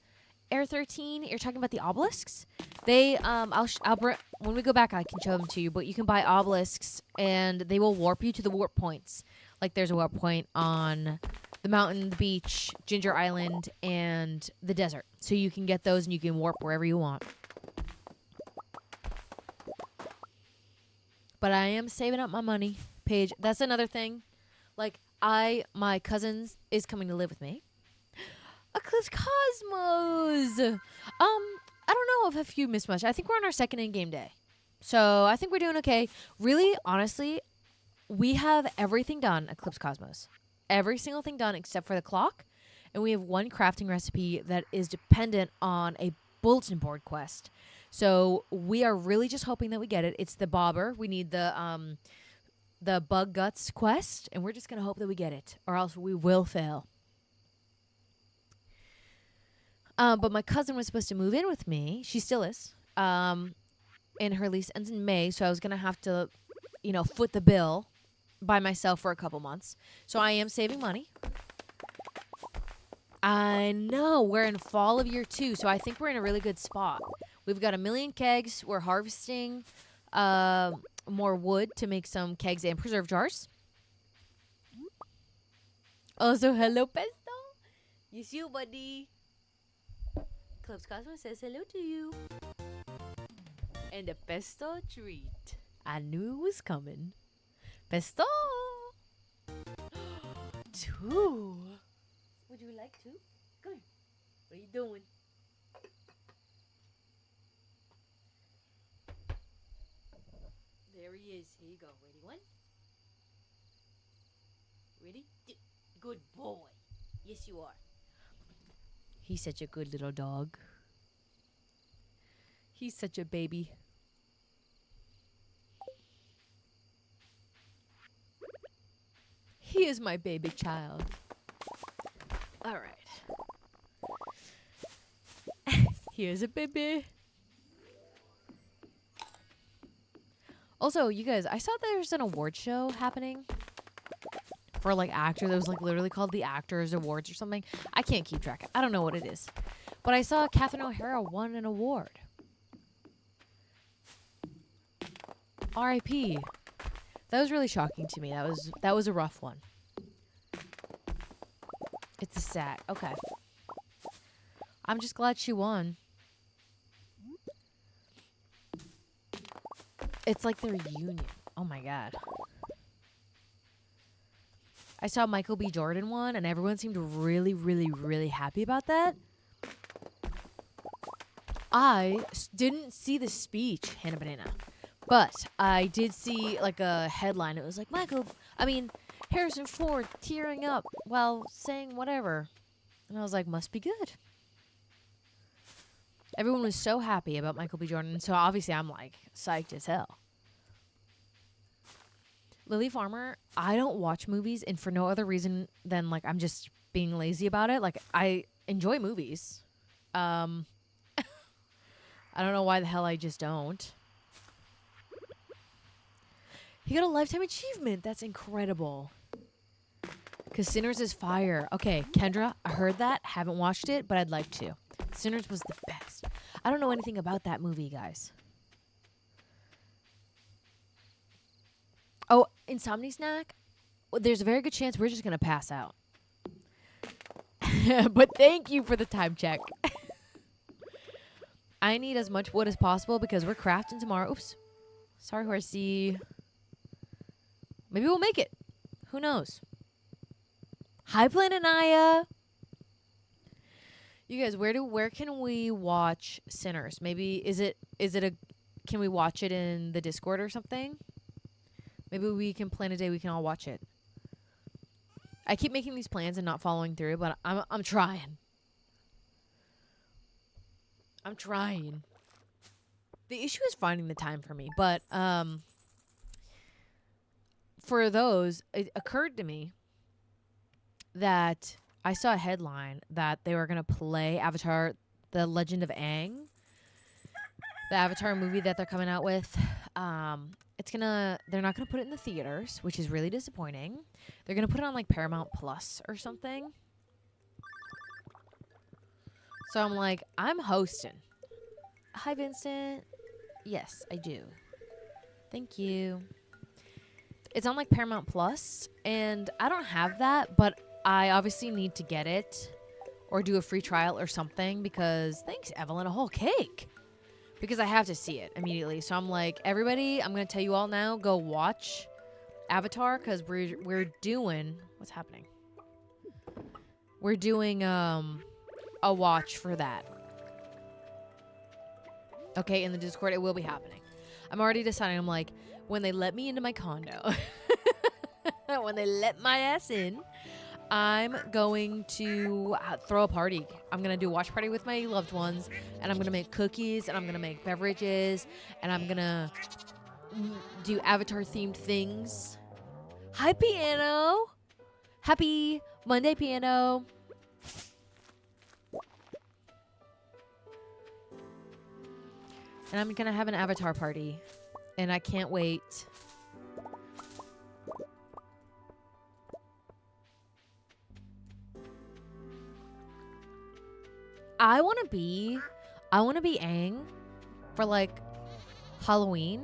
Air 13, you're talking about the obelisks? They, when we go back, I can show them to you, but you can buy obelisks, and they will warp you to the warp points. Like, there's a warp point on the mountain, the beach, Ginger Island, and the desert. So you can get those, and you can warp wherever you want. But I am saving up my money, Paige. That's another thing. Like, my cousin is coming to live with me. Eclipse Cosmos. I don't know if you missed much. I think we're on our second in-game day. So I think we're doing okay. Really, honestly, we have everything done, Eclipse Cosmos. Every single thing done except for the clock. And we have one crafting recipe that is dependent on a bulletin board quest. So we are really just hoping that we get it. It's the bobber. We need the bug guts quest. And we're just going to hope that we get it. Or else we will fail. But my cousin was supposed to move in with me. She still is. And her lease ends in May. So I was going to have to, foot the bill by myself for a couple months. So I am saving money. I know. We're in fall of year 2. So I think we're in a really good spot. We've got 1 million kegs. We're harvesting more wood to make some kegs and preserve jars. Also, hello, Pesto. Yes, you, buddy. Eclipse Cosmos says hello to you. And a pesto treat. I knew it was coming. Pesto! 2. Would you like 2? Come here. What are you doing? There he is. Here you go. Ready? 1. Ready? 2. Good boy. Yes, you are. He's such a good little dog. He's such a baby. He is my baby child. All right. Here's a baby. Also, you guys, I saw there's an award show happening for like actors. It was like literally called the Actors Awards or something. I can't keep track. I don't know what it is. But I saw Catherine O'Hara won an award. R.I.P. That was really shocking to me. That was a rough one. It's a sad. Okay. I'm just glad she won. It's like their union. Oh my god. I saw Michael B. Jordan won, and everyone seemed really, really, really happy about that. I didn't see the speech, Hannah Banana, but I did see like a headline. It was like Harrison Ford tearing up while saying whatever, and I was like, must be good. Everyone was so happy about Michael B. Jordan, and so obviously I'm like psyched as hell. Lily Farmer, I don't watch movies, and for no other reason than like I'm just being lazy about it. Like I enjoy movies. I don't know why the hell I just don't. He got a lifetime achievement. That's incredible. Because Sinners is fire. Okay, Kendra, I heard that. Haven't watched it, but I'd like to. Sinners was the best. I don't know anything about that movie, guys. Oh, Insomni Snack? Well, there's a very good chance we're just going to pass out. But thank you for the time check. I need as much wood as possible because we're crafting tomorrow. Oops. Sorry, horsey. Maybe we'll make it. Who knows? Hi, Planet Naya. You guys, where can we watch Sinners? Maybe can we watch it in the Discord or something? Maybe we can plan a day we can all watch it. I keep making these plans and not following through, but I'm trying. I'm trying. The issue is finding the time for me, but for those, it occurred to me that I saw a headline that they were going to play Avatar, The Legend of Aang, the Avatar movie that they're coming out with. They're not going to put it in the theaters, which is really disappointing. They're going to put it on like Paramount Plus or something. So I'm like, I'm hosting. Hi, Vincent. Yes, I do. Thank you. It's on like Paramount Plus, and I don't have that, but I obviously need to get it or do a free trial or something because thanks, Evelyn, a whole cake. Because I have to see it immediately. So I'm like, everybody, I'm going to tell you all now, go watch Avatar because we're doing, what's happening? We're doing a watch for that. Okay, in the Discord, it will be happening. I'm already deciding, I'm like, when they let me into my condo, when they let my ass in, I'm going to throw a party. I'm going to do a watch party with my loved ones, and I'm going to make cookies, and I'm going to make beverages, and I'm going to do Avatar-themed things. Hi, Piano. Happy Monday, Piano. And I'm going to have an Avatar party, and I can't wait. I want to be Aang for like Halloween,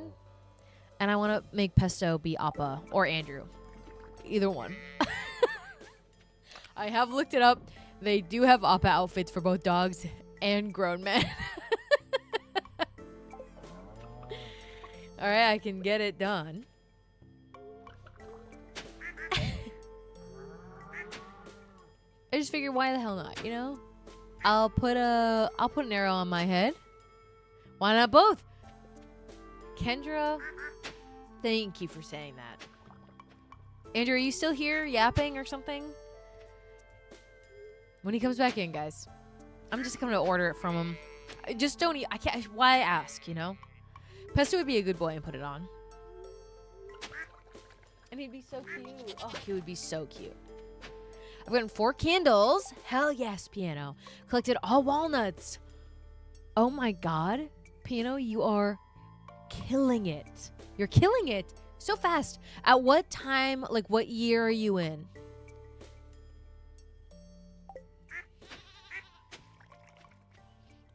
and I want to make Pesto be Appa or Andrew, either one. I have looked it up. They do have Appa outfits for both dogs and grown men. All right, I can get it done. I just figured, why the hell not? You know. I'll put an arrow on my head. Why not both? Kendra, thank you for saying that. Andrew, are you still here yapping or something? When he comes back in, guys. I'm just coming to order it from him. Just don't eat. I can't. Why ask, you know? Pesto would be a good boy and put it on. And he'd be so cute. Oh, he would be so cute. I've gotten 4 candles. Hell yes, Piano. Collected all walnuts. Oh my god. Piano, you are killing it. You're killing it so fast. At what time, like what year are you in?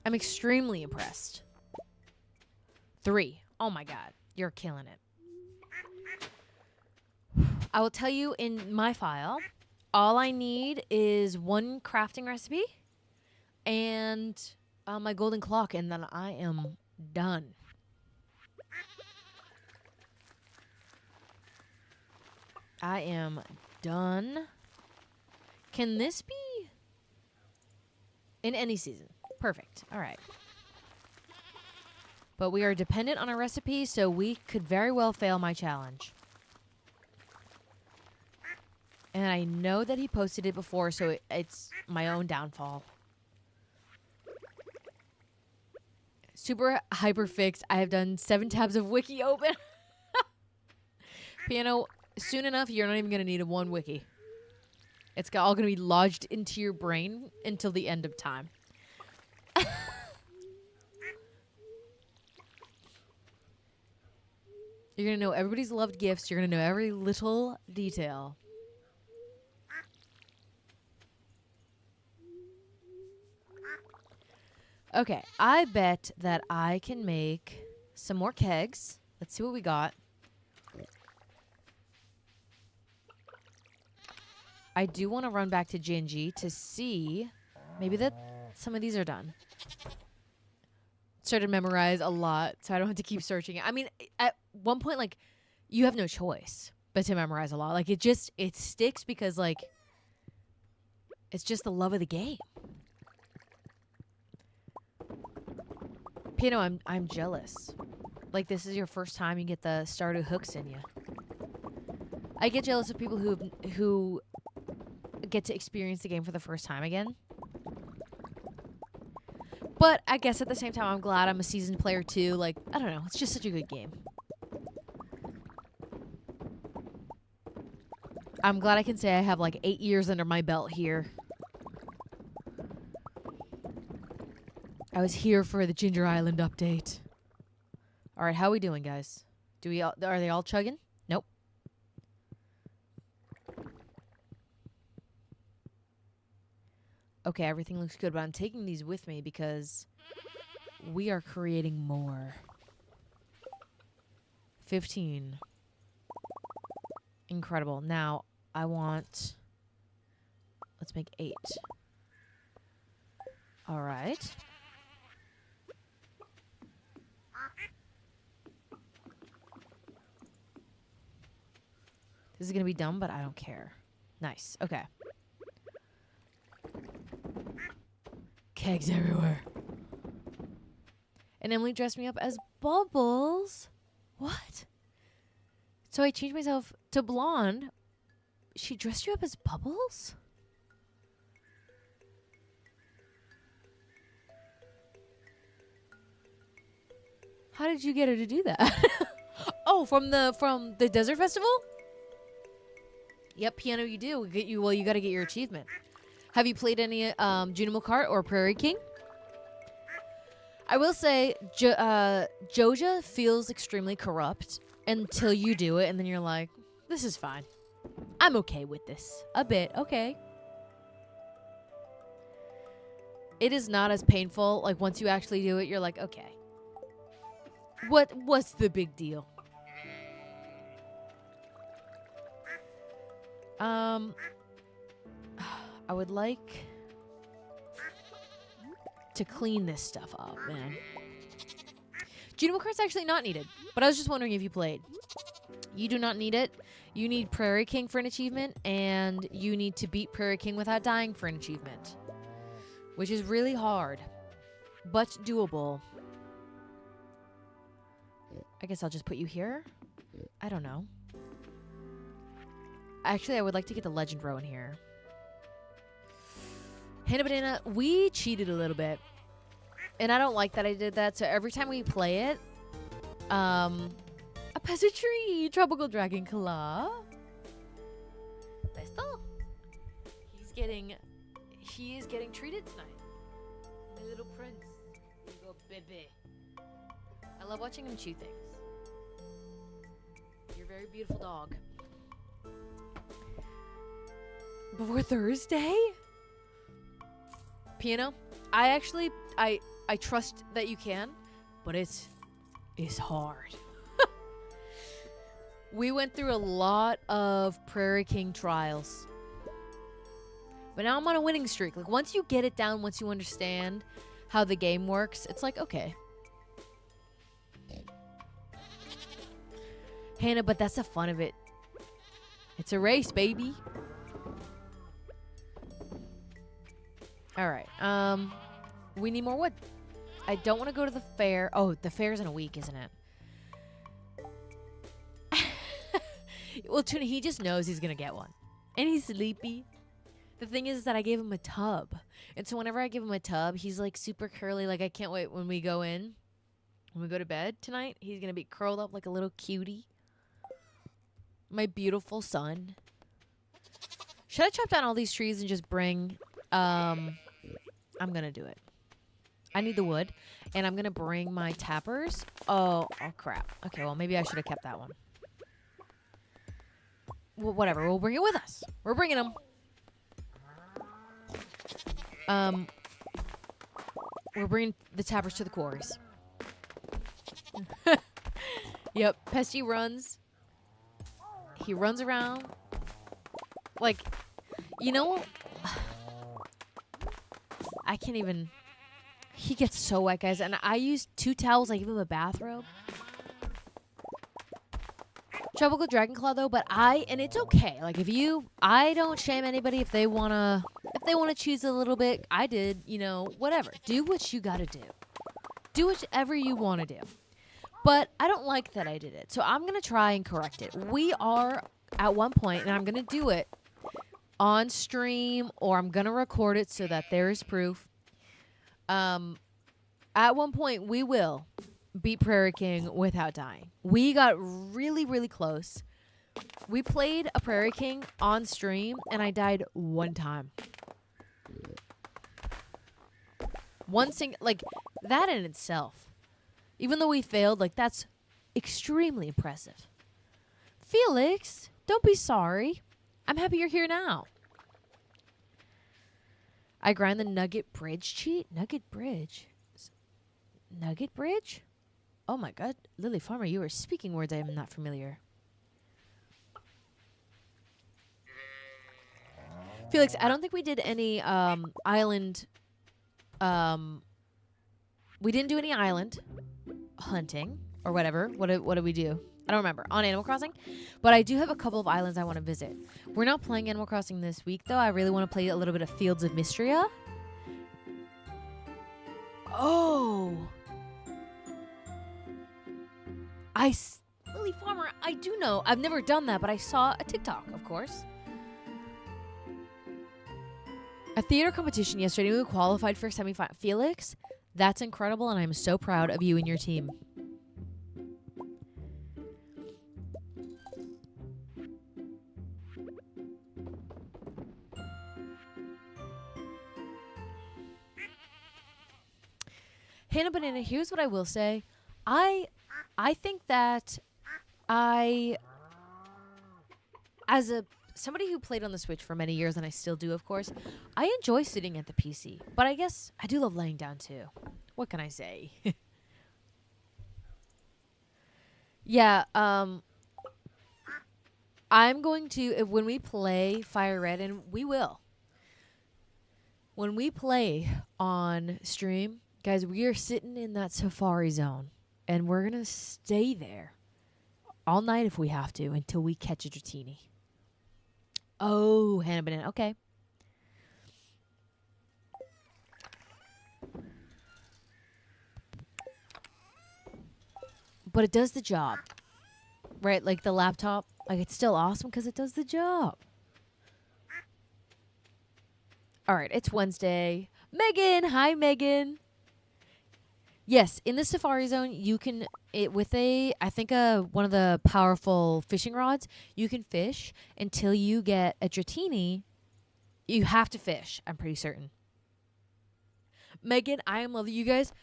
I'm extremely impressed. 3. Oh my god. You're killing it. I will tell you in my file, all I need is 1 crafting recipe and my golden clock, and then I am done. I am done. Can this be in any season? Perfect. All right. But we are dependent on a recipe, so we could very well fail my challenge. And I know that he posted it before, so it's my own downfall. Super hyper fixed. I have done 7 tabs of wiki open. Piano, soon enough, you're not even going to need 1 wiki. It's all going to be lodged into your brain until the end of time. You're going to know everybody's loved gifts. You're going to know every little detail. Okay, I bet that I can make some more kegs. Let's see what we got. I do want to run back to Gingy to see maybe that some of these are done. Started to memorize a lot, so I don't have to keep searching. I mean, at one point, like, you have no choice but to memorize a lot. Like, it sticks because, like, it's just the love of the game. Pino, I'm jealous. Like, this is your first time you get the Stardew hooks in you. I get jealous of people who get to experience the game for the first time again. But I guess at the same time, I'm glad I'm a seasoned player too. Like, I don't know. It's just such a good game. I'm glad I can say I have like 8 years under my belt here. I was here for the Ginger Island update. All right, how are we doing, guys? Are they all chugging? Nope. Okay, everything looks good, but I'm taking these with me because we are creating more. 15. Incredible. Now, let's make 8. All right. This is going to be dumb, but I don't care. Nice. Okay. Kegs everywhere. And Emily dressed me up as Bubbles. What? So I changed myself to blonde. She dressed you up as Bubbles? How did you get her to do that? Oh, from the Desert Festival? Yep, Piano, you do. You got to get your achievement. Have you played any Junimo Kart or Prairie King? I will say, Joja feels extremely corrupt until you do it, and then you're like, this is fine. I'm okay with this. A bit, okay. It is not as painful. Like, once you actually do it, you're like, okay. What's the big deal? I would like to clean this stuff up, man. Junimo Kart's actually not needed, but I was just wondering if you played. You do not need it. You need Prairie King for an achievement, and you need to beat Prairie King without dying for an achievement, which is really hard, but doable. I guess I'll just put you here. I don't know. Actually, I would like to get the Legend Row in here. Hannah Banana, we cheated a little bit. And I don't like that I did that. So every time we play it, a peasantry, Tropical Dragon Claw. Besto. He is getting treated tonight. My little prince. Here you go, baby. I love watching him chew things. very beautiful dog. Before Thursday? Piano? I trust that you can, but it's hard. We went through a lot of Prairie King trials. But now I'm on a winning streak. Like, once you get it down, once you understand how the game works, it's like, okay. Hannah, but that's the fun of it. It's a race, baby. Alright, we need more wood. I don't want to go to the fair. Oh, the fair's in a week, isn't it? Well, Tuna, he just knows he's going to get one. And he's sleepy. The thing is that I gave him a tub. And so whenever I give him a tub, he's like super curly. Like, I can't wait when we go in. When we go to bed tonight, he's going to be curled up like a little cutie. My beautiful son. Should I chop down all these trees and just bring... I'm going to do it. I need the wood. And I'm going to bring my tappers. Oh, crap. Okay, well, maybe I should have kept that one. Well, whatever. We'll bring it with us. We're bringing them. We're bringing the tappers to the quarries. Yep. Pesty runs. He runs around. Like, you know... I can't even... He gets so wet, guys. And I use 2 towels. I give him a bathrobe. Tropical Dragon Claw, though, but and it's okay. Like, I don't shame anybody if they wanna choose a little bit. I did, whatever. Do what you gotta do. Do whatever you want to do. But I don't like that I did it. So I'm gonna try and correct it. We are at one point, and I'm gonna do it on stream, or I'm gonna record it so that there is proof. At one point, we will beat Prairie King without dying. We got really, really close. We played a Prairie King on stream, and I died 1 time. Like, that in itself. Even though we failed, like, that's extremely impressive. Felix, don't be sorry. I'm happy you're here now. I grind the Nugget Bridge cheat? Nugget Bridge? Nugget Bridge? Oh my god. Lily Farmer, you are speaking words I am not familiar. Felix, I don't think we did any island... we didn't do any island hunting or whatever. What did we do? I don't remember. On Animal Crossing. But I do have a couple of islands I want to visit. We're not playing Animal Crossing this week, though. I really want to play a little bit of Fields of Mystria. Oh. Lily Farmer, I do know. I've never done that, but I saw a TikTok, of course. A theater competition yesterday. We qualified for semifinal. Felix, that's incredible, and I'm so proud of you and your team. Hannah Banana, here's what I will say. I think that as somebody who played on the Switch for many years, and I still do, of course, I enjoy sitting at the PC. But I guess I do love laying down, too. What can I say? Yeah, I'm going to, when we play Fire Red, and we will. When we play on stream, guys, we are sitting in that safari zone, and we're going to stay there all night if we have to until we catch a Dratini. Oh, Hannah Banana. Okay. But it does the job. Right? Like the laptop. Like, it's still awesome because it does the job. All right. It's Wednesday. Megan. Hi, Megan. Yes, in the Safari Zone, you can, I think one of the powerful fishing rods, you can fish until you get a Dratini. You have to fish, I'm pretty certain. Megan, I am loving you guys.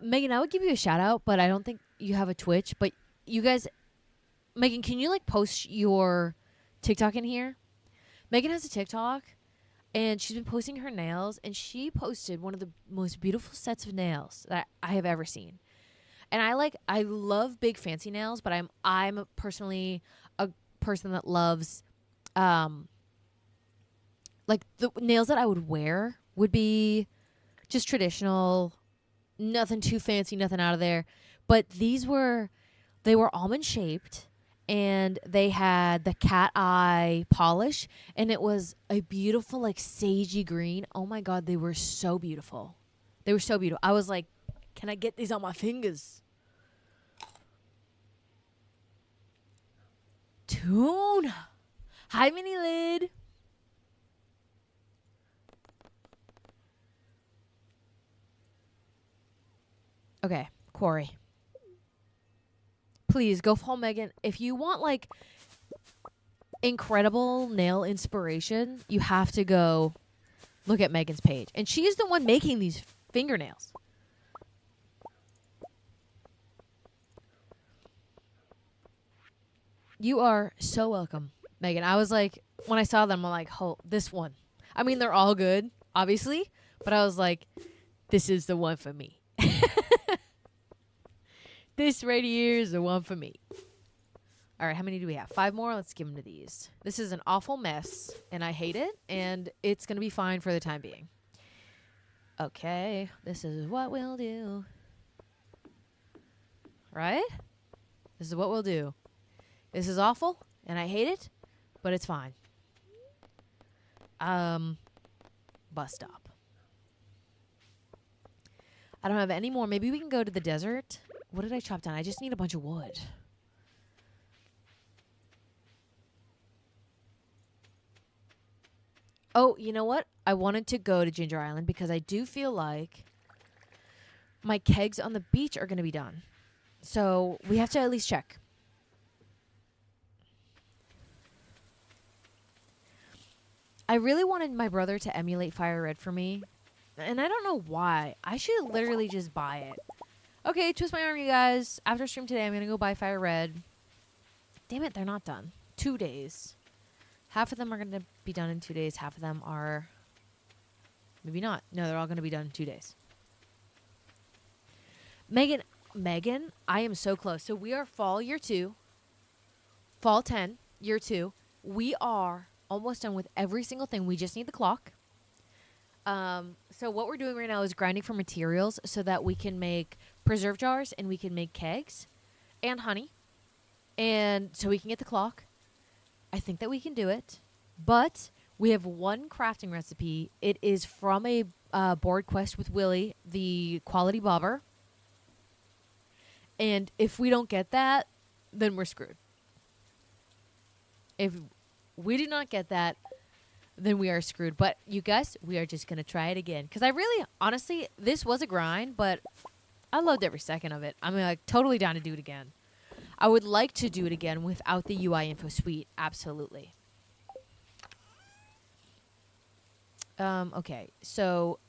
Megan, I would give you a shout out, but I don't think you have a Twitch. But you guys, Megan, can you like post your TikTok in here? Megan has a TikTok and she's been posting her nails, and she posted one of the most beautiful sets of nails that I have ever seen. And I love big fancy nails, but I'm personally a person that loves like the nails that I would wear would be just traditional, nothing too fancy, nothing out of there. But they were almond shaped, and they had the cat eye polish, and it was a beautiful like sagey green. Oh my god, they were so beautiful. They were so beautiful. I was like, can I get these on my fingers? Tune. Hi, Mini Lid. Okay, Corey. Please go follow Megan. If you want like incredible nail inspiration, you have to go look at Megan's page. And she is the one making these fingernails. You are so welcome, Megan. I was like, when I saw them, I'm like, oh, this one. I mean, they're all good, obviously. But I was like, this is the one for me. This right here is the one for me. All right, how many do we have? 5 more? Let's give them to these. This is an awful mess, and I hate it, and it's going to be fine for the time being. Okay, this is what we'll do. Right? This is what we'll do. This is awful, and I hate it, but it's fine. Bus stop. I don't have any more. Maybe we can go to the desert. What did I chop down? I just need a bunch of wood. Oh, you know what? I wanted to go to Ginger Island because I do feel like my kegs on the beach are going to be done. So we have to at least check. I really wanted my brother to emulate Fire Red for me. And I don't know why. I should literally just buy it. Okay, twist my arm, you guys. After stream today, I'm going to go buy Fire Red. Damn it, they're not done. 2 days. Half of them are going to be done in 2 days. Half of them are... maybe not. No, they're all going to be done in 2 days. Megan, I am so close. So we are fall year 2. Fall 10, year 2. We are almost done with every single thing. We just need the clock. So what we're doing right now is grinding for materials so that we can make preserve jars and we can make kegs and honey. And so we can get the clock. I think that we can do it. But we have one crafting recipe. It is from a board quest with Willie, the quality bobber. And if we don't get that, then we're screwed. If we do not get that, then we are screwed. But you guys, we are just going to try it again. Because I really, honestly, this was a grind, but I loved every second of it. I'm like totally down to do it again. I would like to do it again without the UI info suite. Absolutely. Okay, so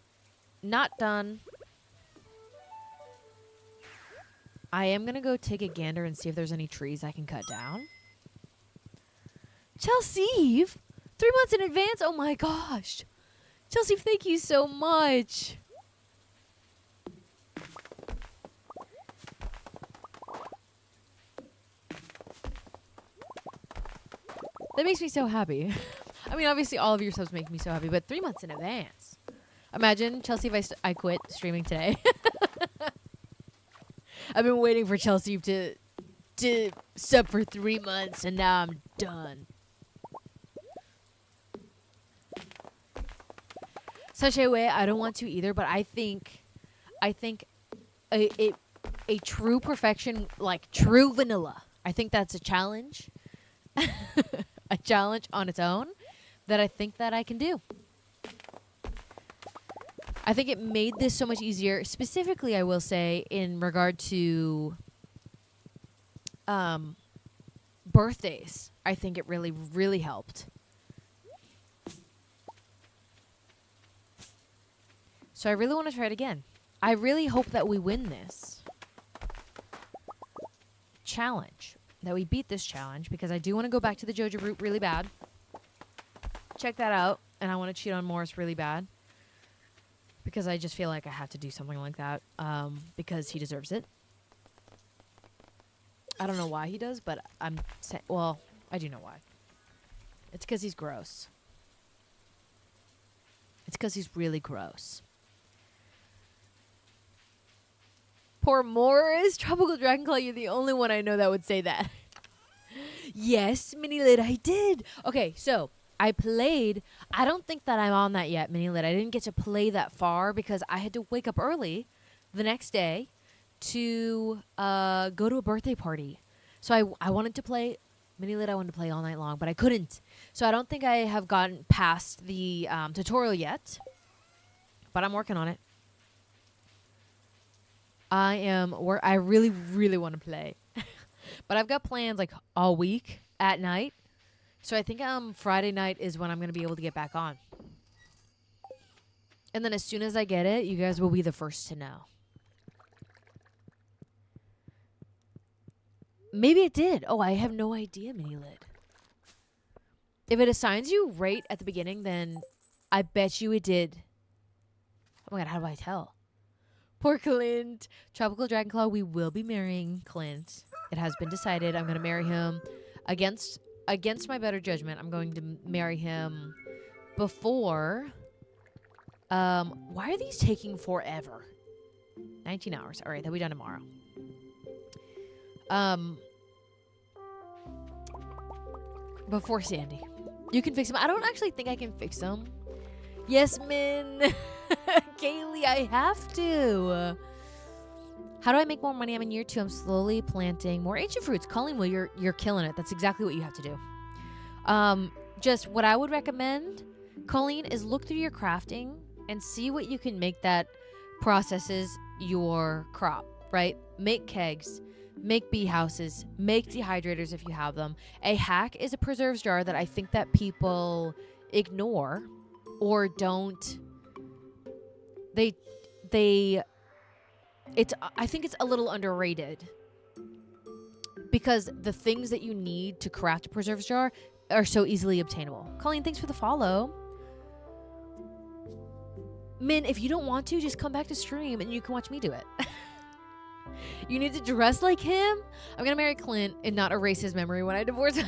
not done. I am going to go take a gander and see if there's any trees I can cut down. Chelsea! 3 months in advance? Oh my gosh. Chelsea, thank you so much. That makes me so happy. I mean, obviously all of your subs make me so happy, but 3 months in advance. Imagine, Chelsea, if I quit streaming today. I've been waiting for Chelsea to sub for 3 months, and now I'm done. Such a way, I don't want to either, but I think a true perfection, like true vanilla, I think that's a challenge. A challenge on its own that I think that I can do. I think it made this so much easier, specifically, I will say, in regard to birthdays. I think it really, really helped. So I really want to try it again. I really hope that we win this challenge. that we beat this challenge because I do want to go back to the Joja route really bad. Check that out. And I want to cheat on Morris really bad because I just feel like I have to do something like that because he deserves it. I don't know why he does, but I'm saying, well, I do know why. It's because he's gross. It's because he's really gross. Poor Morris. Tropical Dragonclaw, you're the only one I know that would say that. Yes, Mini Lid, I did. Okay, so I played. I don't think that I'm on that yet, Mini Lid. I didn't get to play that far because I had to wake up early the next day to go to a birthday party. So I wanted to play Mini Lid. I wanted to play all night long, but I couldn't. So I don't think I have gotten past the tutorial yet, but I'm working on it. I really, really want to play. But I've got plans like all week at night. So I think Friday night is when I'm going to be able to get back on. And then as soon as I get it, you guys will be the first to know. Maybe it did. Oh, I have no idea, Mini Lid. If it assigns you right at the beginning, then I bet you it did. Oh my god, how do I tell? Poor Clint. Tropical Dragonclaw, we will be marrying Clint. It has been decided. I'm going to marry him against my better judgment. I'm going to marry him before... why are these taking forever? 19 hours. All right, they'll be done tomorrow. Before Sandy. You can fix him. I don't actually think I can fix him. Yes, Min. Kaylee, I have to. How do I make more money? I'm in year 2. I'm slowly planting more ancient fruits. Colleen, well, you're killing it. That's exactly what you have to do. Just what I would recommend, Colleen, is look through your crafting and see what you can make that processes your crop, right? Make kegs, make bee houses, make dehydrators if you have them. A hack is a preserves jar that I think that people ignore or don't. I think it's a little underrated because the things that you need to craft a preserves jar are so easily obtainable. Colleen, thanks for the follow. Min, if you don't want to, just come back to stream and you can watch me do it. You need to dress like him. I'm gonna marry Clint and not erase his memory when I divorce him.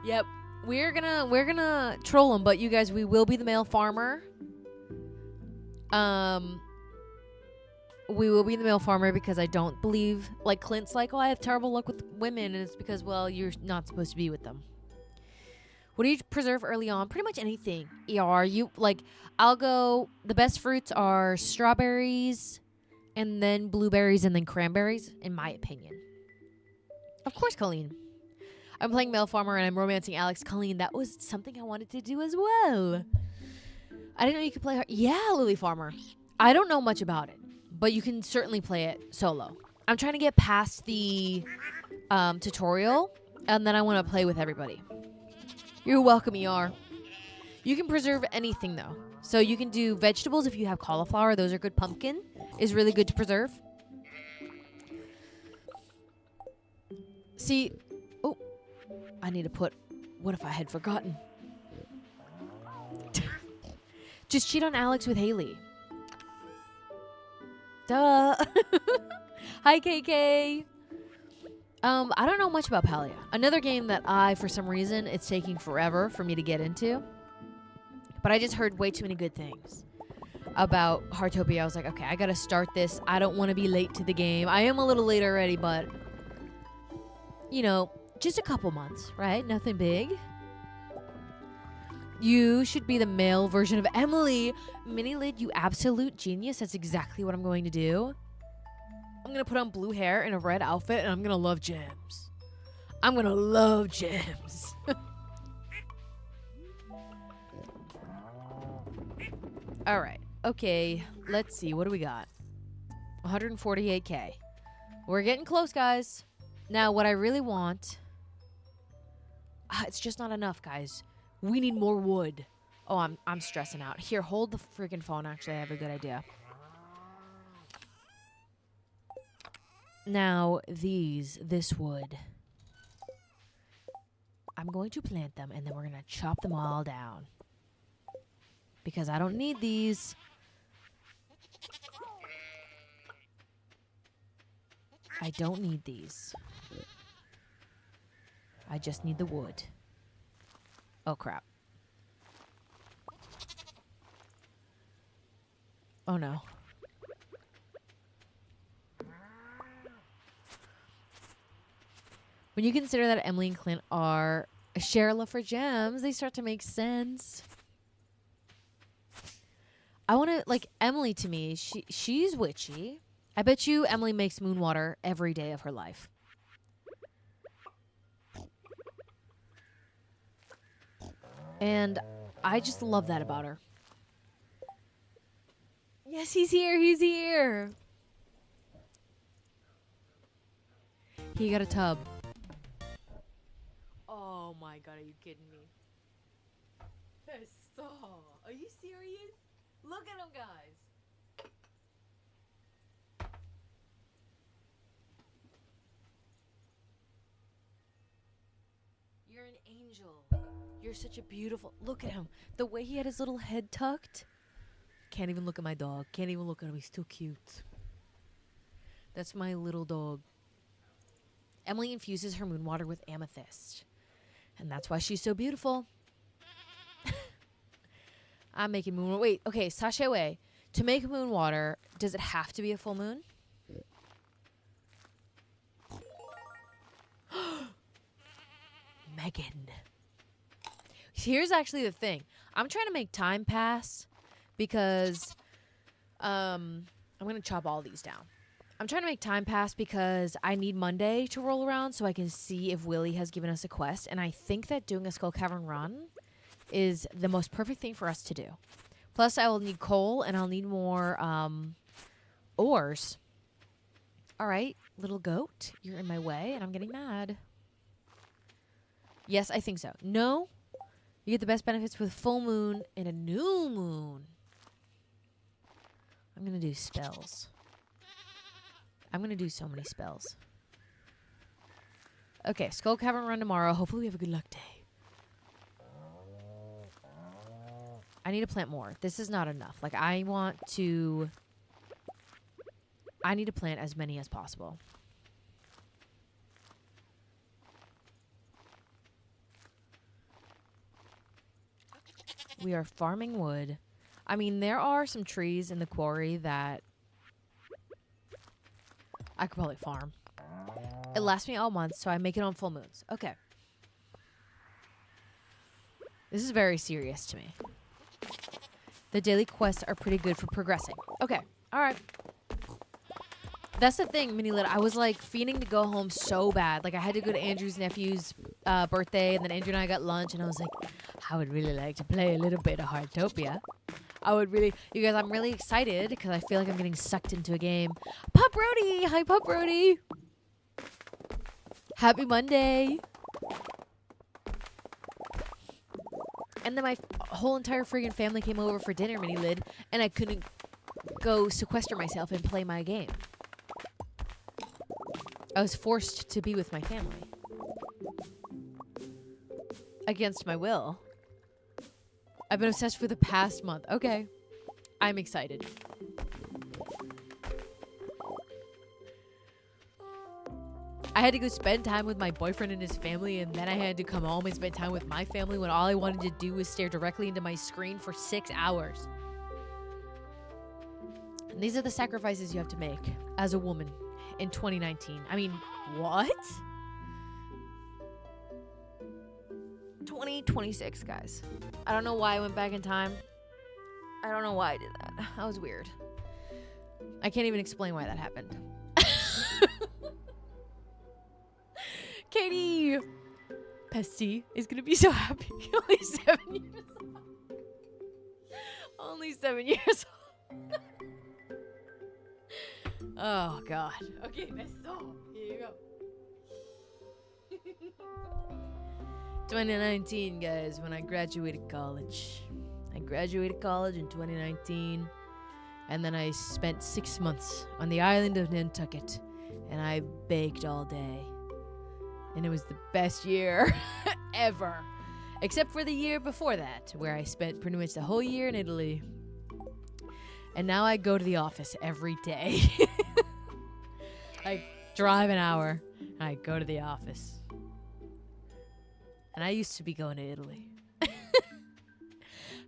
Yep, we're gonna troll him, but you guys, we will be the male farmer. We will be the male farmer because I don't believe, like, Clint's like, oh, I have terrible luck with women, and it's because, well, you're not supposed to be with them. What do you preserve early on? Pretty much anything. I'll go, the best fruits are strawberries, and then blueberries, and then cranberries, in my opinion. Of course, Colleen. I'm playing male farmer, and I'm romancing Alex. Colleen, that was something I wanted to do as well. I didn't know you could play her. Yeah, Lily Farmer. I don't know much about it, but you can certainly play it solo. I'm trying to get past the tutorial, and then I want to play with everybody. You're welcome, ER. You can preserve anything, though. So you can do vegetables if you have cauliflower. Those are good. Pumpkin is really good to preserve. See, oh, I need to put, what if I had forgotten? Just cheat on Alex with Haley. Duh. Hi, KK. I don't know much about Palia. Another game that for some reason, it's taking forever for me to get into. But I just heard way too many good things about Heartopia. I was like, okay, I gotta start this. I don't want to be late to the game. I am a little late already, but, you know, just a couple months, right? Nothing big. You should be the male version of Emily. Mini Lid, you absolute genius. That's exactly what I'm going to do. I'm going to put on blue hair and a red outfit, and I'm going to love gems. I'm going to love gems. All right. Okay. Let's see. What do we got? 148K. We're getting close, guys. Now, what I really want... it's just not enough, guys. We need more wood. Oh, I'm stressing out. Here, hold the freaking phone. Actually, I have a good idea. Now, this wood, I'm going to plant them, and then we're going to chop them all down. Because I don't need these. I don't need these. I just need the wood. Oh, crap. Oh, no. When you consider that Emily and Clint are share a love for gems, they start to make sense. I want to, like, Emily to me, she's witchy. I bet you Emily makes moon water every day of her life. And I just love that about her. Yes, he's here. He's here. He got a tub. Oh my god, are you kidding me? Stop. Are you serious? Look at him, guys. You're an angel. You're such a beautiful... Look at him. The way he had his little head tucked. Can't even look at my dog. Can't even look at him. He's too cute. That's my little dog. Emily infuses her moon water with amethyst. And that's why she's so beautiful. I'm making moon water. Wait, okay, sashay away. To make moon water, does it have to be a full moon? Megan. Here's actually the thing. I'm trying to make time pass because I'm going to chop all these down. I'm trying to make time pass because I need Monday to roll around so I can see if Willie has given us a quest. And I think that doing a Skull Cavern run is the most perfect thing for us to do. Plus, I will need coal and I'll need more ores. All right, little goat, you're in my way and I'm getting mad. Yes, I think so. No, you get the best benefits with full moon and a new moon. I'm going to do spells. I'm going to do so many spells. Okay, Skull Cavern run tomorrow. Hopefully we have a good luck day. I need to plant more. This is not enough. Like, I need to plant as many as possible. We are farming wood. I mean, there are some trees in the quarry that I could probably farm. It lasts me all month, so I make it on full moons. Okay. This is very serious to me. The daily quests are pretty good for progressing. Okay. All right. That's the thing, Mini-Lit. I was, like, fiending to go home so bad. Like, I had to go to Andrew's nephew's birthday, and then Andrew and I got lunch, and I was like, I would really like to play a little bit of Heartopia. I would really... You guys, I'm really excited, because I feel like I'm getting sucked into a game. Pup Brody! Hi, Pup Brody! Happy Monday! And then my whole entire friggin' family came over for dinner, Mini-Lid, and I couldn't go sequester myself and play my game. I was forced to be with my family. Against my will. I've been obsessed for the past month. Okay. I'm excited. I had to go spend time with my boyfriend and his family, and then I had to come home and spend time with my family when all I wanted to do was stare directly into my screen for 6 hours. And these are the sacrifices you have to make as a woman in 2019. I mean, what? 2026, guys. I don't know why I went back in time. I don't know why I did that. That was weird. I can't even explain why that happened. Katie! Pesty is gonna be so happy. Only 7 years old. Only 7 years old. Oh, God. Okay, Besto. Here you go. 2019, guys, when I graduated college. I graduated college in 2019, and then I spent 6 months on the island of Nantucket, and I baked all day. And it was the best year ever. Except for the year before that, where I spent pretty much the whole year in Italy. And now I go to the office every day. I drive an hour, and I go to the office. And I used to be going to Italy.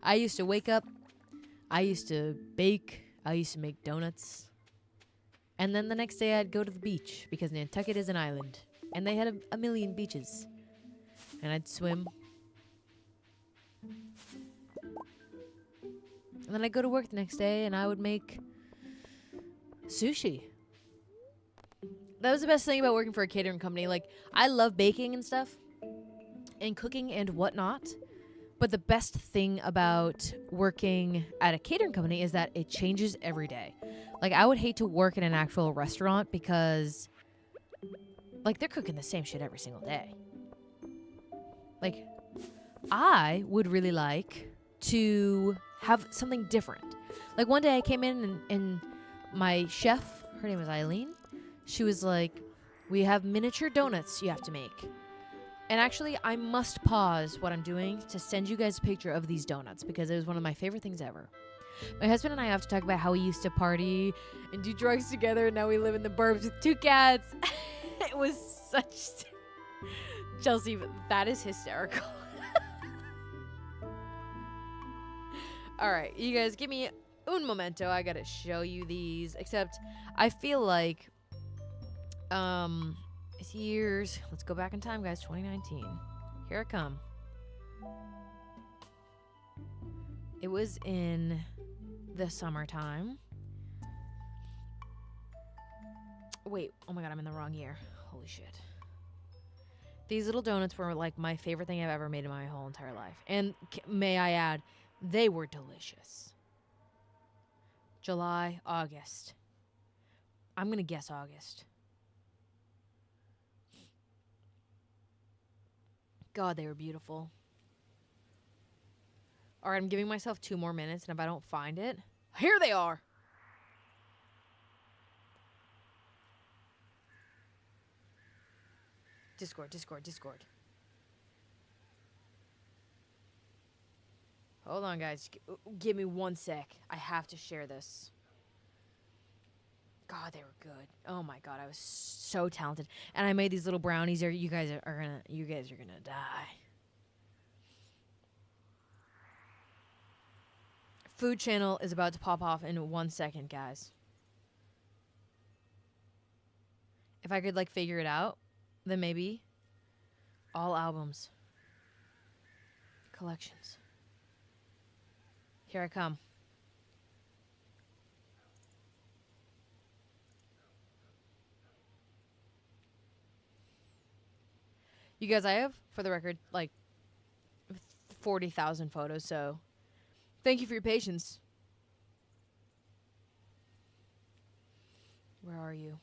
I used to wake up. I used to bake. I used to make donuts. And then the next day I'd go to the beach, because Nantucket is an island. And they had a million beaches. And I'd swim. And then I'd go to work the next day, and I would make sushi. That was the best thing about working for a catering company. Like, I love baking and stuff, and cooking and whatnot. But the best thing about working at a catering company is that it changes every day. Like, I would hate to work in an actual restaurant because, like, they're cooking the same shit every single day. Like, I would really like to have something different. Like, one day I came in and my chef, her name was Eileen, she was like, we have miniature donuts you have to make. And actually, I must pause what I'm doing to send you guys a picture of these donuts, because it was one of my favorite things ever. My husband and I have to talk about how we used to party and do drugs together, and now we live in the burbs with 2 cats. It was such... Chelsea, that is hysterical. All right, you guys, give me un momento. I gotta show you these. Except, I feel like, it's years. Let's go back in time, guys. 2019. Here I come. It was in the summertime. Wait, oh my god, I'm in the wrong year. Holy shit. These little donuts were like my favorite thing I've ever made in my whole entire life. And may I add, they were delicious. July, August. I'm going to guess August. God, they were beautiful. All right, I'm giving myself 2 more minutes, and if I don't find it, here they are. Discord. Hold on, guys. Give me 1 sec. I have to share this. God, they were good. Oh my god, I was so talented. And I made these little brownies. You guys are gonna die. Food Channel is about to pop off in 1 second, guys. If I could, like, figure it out, then maybe all albums. Collections. Here I come. You guys, I have, for the record, like 40,000 photos, so thank you for your patience. Where are you?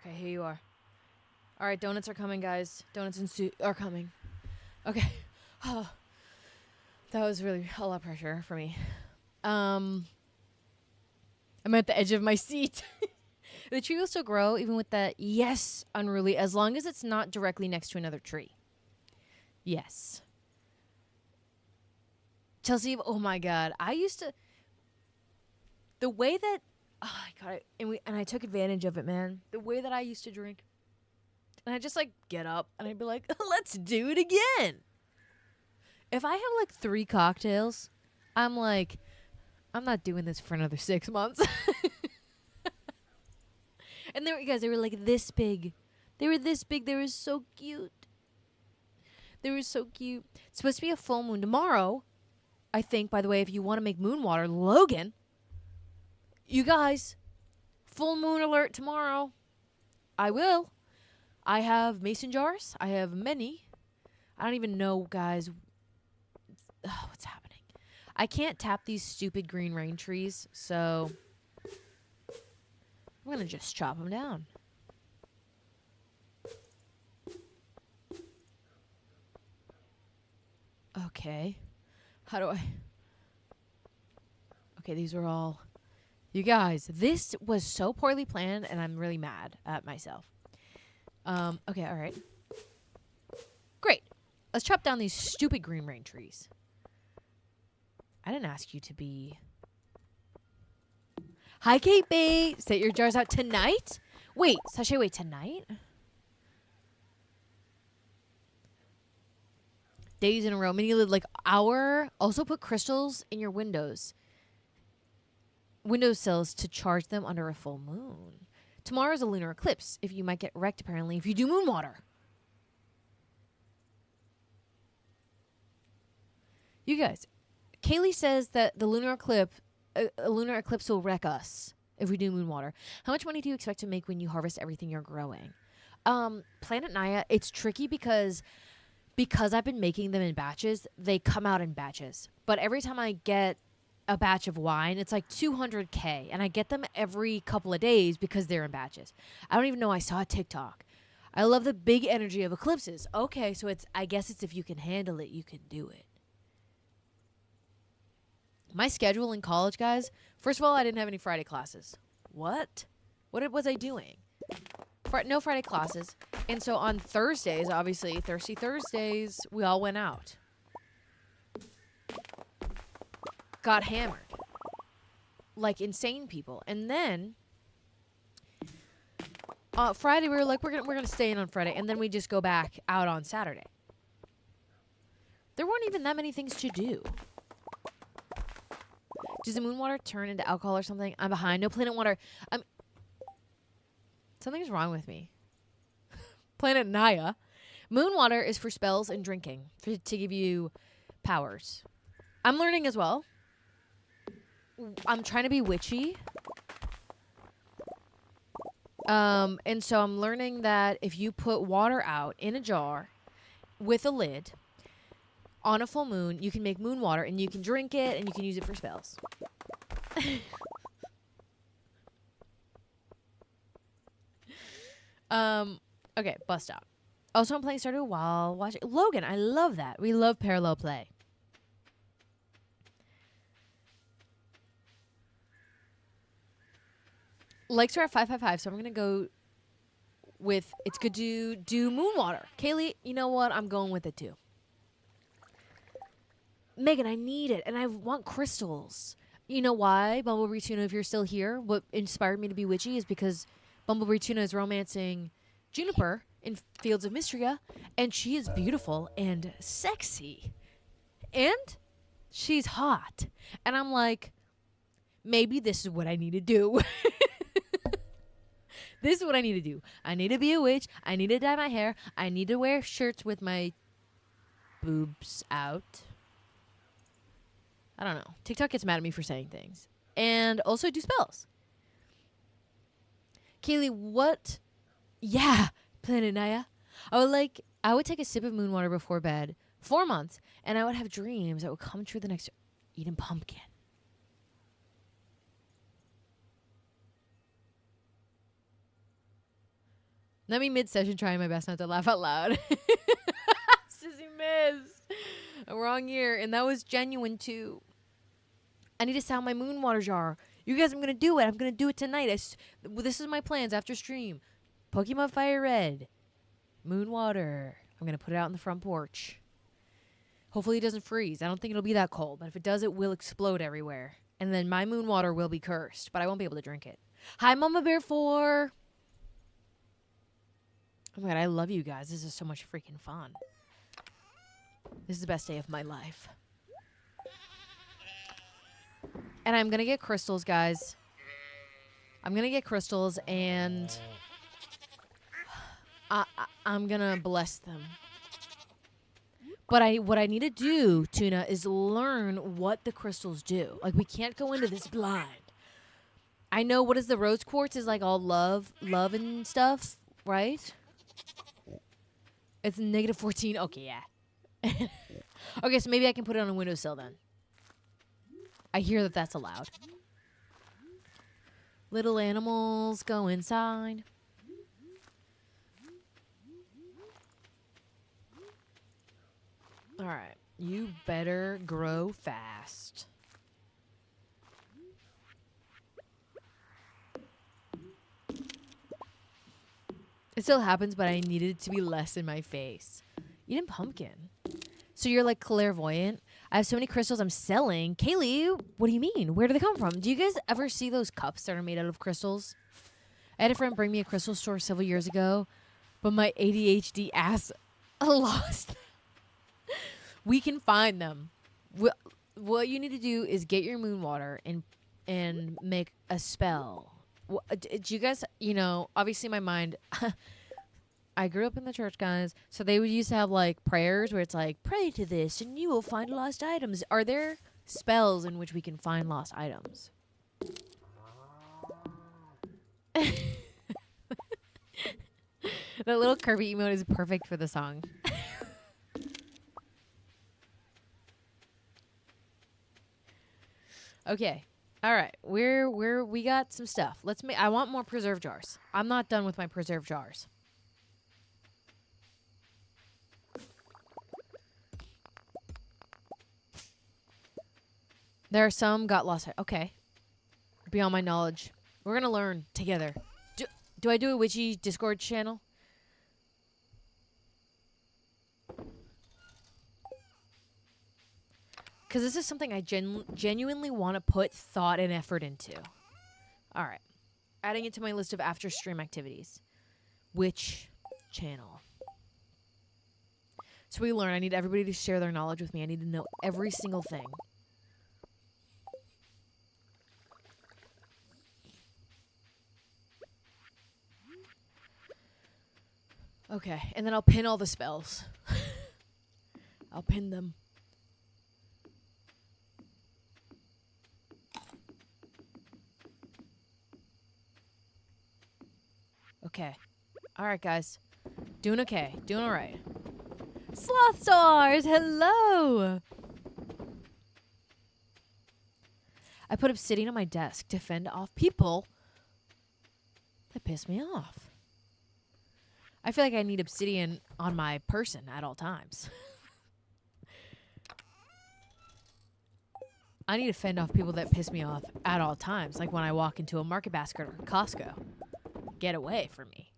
Okay, here you are. All right, donuts are coming, guys. Donuts and soup are coming. Okay. Oh, that was really a lot of pressure for me. I'm at the edge of my seat. The tree will still grow even with that, yes, unruly, as long as it's not directly next to another tree. Yes. Chelsea, oh my god. I used to... The way that... Oh my god. And I took advantage of it, man. The way that I used to drink. And I'd just, like, get up. And I'd be like, let's do it again. If I have, like, 3 cocktails, I'm like... I'm not doing this for another 6 months. And they were like this big. They were this big. They were so cute. They were so cute. It's supposed to be a full moon tomorrow. I think, by the way, if you want to make moon water, Logan, you guys, full moon alert tomorrow. I will. I have mason jars. I have many. I don't even know, guys. What's happening? I can't tap these stupid green rain trees, so I'm going to just chop them down. Okay. How do I... Okay, these were all... You guys, this was so poorly planned, and I'm really mad at myself. Okay, all right. Great. Let's chop down these stupid green rain trees. I didn't ask you to be... Hi, Kate Bay. Set your jars out tonight? Wait, Sashay, wait, tonight? Days in a row. Mini lid, like, hour. Also put crystals in your windows. Windowsills to charge them under a full moon. Tomorrow's a lunar eclipse. If you might get wrecked, apparently, if you do moon water. You guys, Kaylee says that the lunar eclipse, a lunar eclipse will wreck us if we do moon water. How much money do you expect to make when you harvest everything you're growing? Planet Naya, it's tricky because I've been making them in batches, they come out in batches. But every time I get a batch of wine, it's like 200K, and I get them every couple of days because they're in batches. I don't even know I saw a TikTok. I love the big energy of eclipses. Okay, so I guess it's if you can handle it, you can do it. My schedule in college, guys, first of all, I didn't have any Friday classes. What was I doing? No Friday classes. And so on Thursdays, obviously, Thirsty Thursdays, we all went out. Got hammered. Like insane people. And then Friday, we were like, we're gonna stay in on Friday. And then we just go back out on Saturday. There weren't even that many things to do. Does the moon water turn into alcohol or something? I'm behind. No planet water. Something's wrong with me. Planet Naya. Moon water is for spells and drinking to give you powers. I'm learning as well. I'm trying to be witchy. And so I'm learning that if you put water out in a jar with a lid on a full moon, you can make moon water and you can drink it and you can use it for spells. Okay, bus stop. Also, I'm playing Stardew while watching Logan. I love that. We love parallel play. Likes are at 555, so I'm gonna go with it's good to do moon water. Kaylee, you know what? I'm going with it too. Megan, I need it, and I want crystals. You know why, Bumblebee Tuna, if you're still here, what inspired me to be witchy is because Bumblebee Tuna is romancing Juniper in Fields of Mystria, and she is beautiful and sexy. And she's hot. And I'm like, maybe this is what I need to do. This is what I need to do. I need to be a witch. I need to dye my hair. I need to wear shirts with my boobs out. I don't know. TikTok gets mad at me for saying things. And also do spells. Kaylee, what? Yeah, Planet Naya. I would take a sip of moon water before bed, 4 months, and I would have dreams that would come true the next eating pumpkin. Let me mid-session trying my best not to laugh out loud. Sissy missed. A wrong year, and that was genuine too. I need to sound my moon water jar. You guys, I'm going to do it. I'm going to do it tonight. This is my plans after stream. Pokemon Fire Red. Moon water. I'm going to put it out on the front porch. Hopefully it doesn't freeze. I don't think it'll be that cold, but if it does, it will explode everywhere. And then my moon water will be cursed, but I won't be able to drink it. Hi, Mama Bear 4. Oh my god, I love you guys. This is so much freaking fun. This is the best day of my life. And I'm going to get crystals, guys. I'm going to get crystals, and I'm going to bless them. But what I need to do, Tuna, is learn what the crystals do. Like, we can't go into this blind. I know, what is the rose quartz is like all love and stuff, right? It's -14. Okay, yeah. Okay, so maybe I can put it on a windowsill then. I hear that that's allowed. Little animals go inside. All right. You better grow fast. It still happens, but I needed it to be less in my face. Eating pumpkin. So you're like clairvoyant. I have so many crystals I'm selling. Kaylee, what do you mean? Where do they come from? Do you guys ever see those cups that are made out of crystals? I had a friend bring me a crystal store several years ago, but my ADHD ass lost. We can find them. What you need to do is get your moon water and make a spell. Do you guys, obviously my mind, I grew up in the church, guys, so they would used to have like prayers where it's like, pray to this and you will find lost items. Are there spells in which we can find lost items? That little Kirby emote is perfect for the song. Okay. All right. We got some stuff. I want more preserve jars. I'm not done with my preserve jars. There are some got lost. Okay. Beyond my knowledge. We're going to learn together. Do I do a witchy Discord channel? Because this is something I genuinely want to put thought and effort into. All right. Adding it to my list of after stream activities. Which channel? So we learn. I need everybody to share their knowledge with me. I need to know every single thing. Okay. And then I'll pin all the spells. I'll pin them. Okay. All right, guys. Doing okay. Doing all right. Sloth Stars, hello. I put obsidian on my desk to fend off people that piss me off. I feel like I need obsidian on my person at all times. I need to fend off people that piss me off at all times, like when I walk into a market basket or Costco. Get away from me.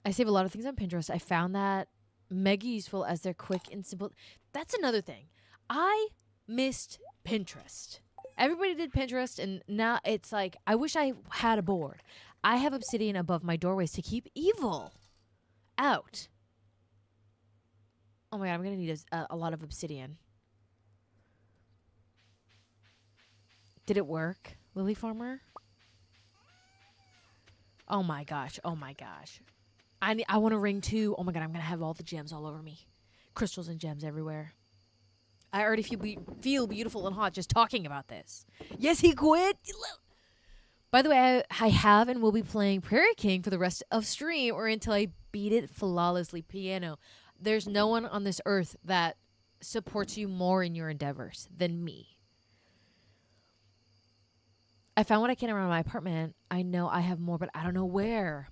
I save a lot of things on Pinterest. I found that mega useful as they're quick and simple. That's another thing. I missed Pinterest. Everybody did Pinterest, and now it's like, I wish I had a board. I have obsidian above my doorways to keep evil out. Oh my god, I'm going to need a lot of obsidian. Did it work, Lily Farmer? Oh my gosh. Oh my gosh. I want a ring too. Oh my god, I'm going to have all the gems all over me. Crystals and gems everywhere. I already feel beautiful and hot just talking about this. Yes, he quit. By the way, I have and will be playing Prairie King for the rest of stream or until I beat it flawlessly piano. There's no one on this earth that supports you more in your endeavors than me. I found what I can around my apartment. I know I have more, but I don't know where.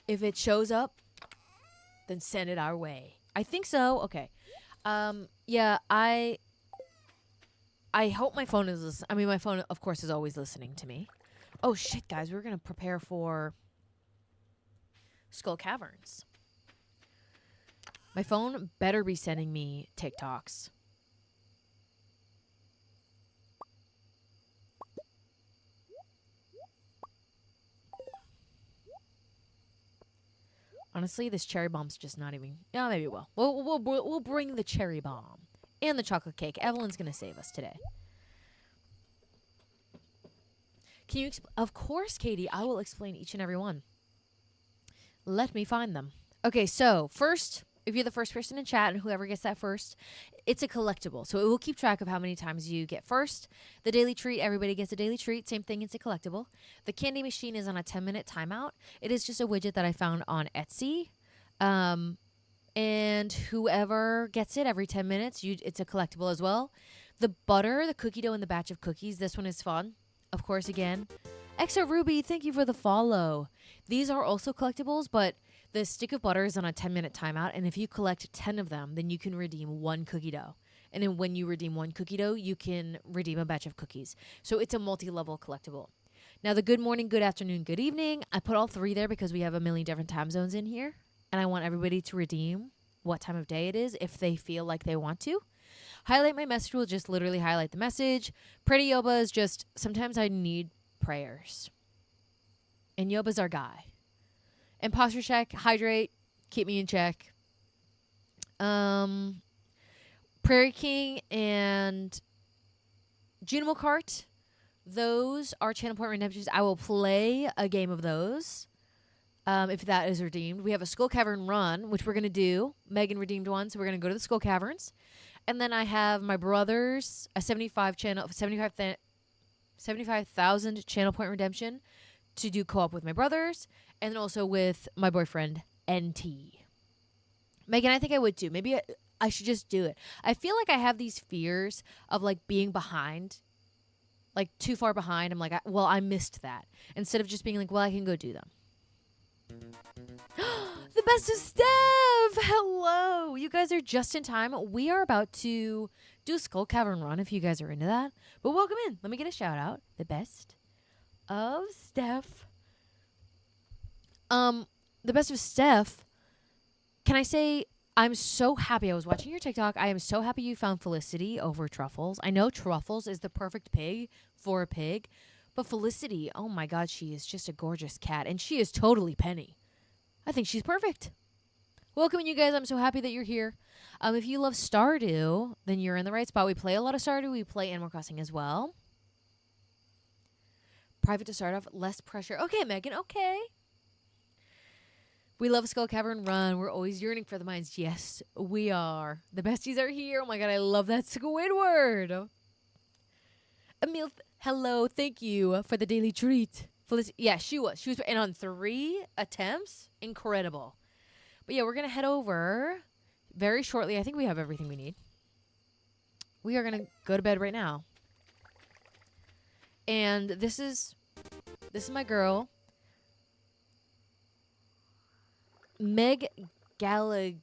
If it shows up, then send it our way. I think so. Okay. Yeah, I hope my phone is listening. I mean, my phone, of course, is always listening to me. Oh, shit, guys. We're going to prepare for Skull Caverns. My phone better be sending me TikToks. Honestly, this cherry bomb's just not even... No, maybe it will. We'll bring the cherry bomb. And the chocolate cake. Evelyn's going to save us today. Can you... Of course, Katie. I will explain each and every one. Let me find them. Okay, so first... If you're the first person in chat and whoever gets that first, it's a collectible. So it will keep track of how many times you get first. The daily treat, everybody gets a daily treat. Same thing, it's a collectible. The candy machine is on a 10-minute timeout. It is just a widget that I found on Etsy. And whoever gets it every 10 minutes, it's a collectible as well. The butter, the cookie dough, and the batch of cookies. This one is fun. Of course, again. Exo Ruby, thank you for the follow. These are also collectibles, but... The stick of butter is on a 10-minute timeout, and if you collect 10 of them, then you can redeem one cookie dough. And then when you redeem one cookie dough, you can redeem a batch of cookies. So it's a multi-level collectible. Now, the good morning, good afternoon, good evening, I put all 3 there because we have a million different time zones in here. And I want everybody to redeem what time of day it is if they feel like they want to. Highlight my message will just literally highlight the message. Pretty Yoba is just, sometimes I need prayers. And Yoba's our guy. And posture check, hydrate, keep me in check. Prairie King and Junimo Kart, those are channel point redemptions. I will play a game of those if that is redeemed. We have a Skull Cavern run, which we're going to do. Megan redeemed one, so we're going to go to the Skull Caverns. And then I have my brother's a 75,000 channel point redemption to do co-op with my brothers, and then also with my boyfriend, NT. Megan, I think I would too. Maybe I should just do it. I feel like I have these fears of like being behind, like too far behind. I'm like, well, I missed that. Instead of just being like, well, I can go do them. The best of Steph! Hello! You guys are just in time. We are about to do a Skull Cavern run if you guys are into that. But welcome in. Let me get a shout out. The best of Steph. The best of Steph. Can I say I'm so happy. I was watching your TikTok. I am so happy you found Felicity over Truffles. I know Truffles is the perfect pig for a pig, but Felicity, oh my God, she is just a gorgeous cat, and she is totally Penny. I think she's perfect. Welcome, you guys. I'm so happy that you're here. If you love Stardew, then you're in the right spot. We play a lot of Stardew. We play Animal Crossing as well. Private to start off, less pressure. Okay, Megan, okay. We love Skull Cavern Run. We're always yearning for the mines. Yes, we are. The besties are here. Oh my God, I love that Squidward. Emil, hello. Thank you for the daily treat. Yeah, she was. And on 3 attempts, incredible. But yeah, we're going to head over very shortly. I think we have everything we need. We are going to go to bed right now. And this is my girl, Meg Gallagher.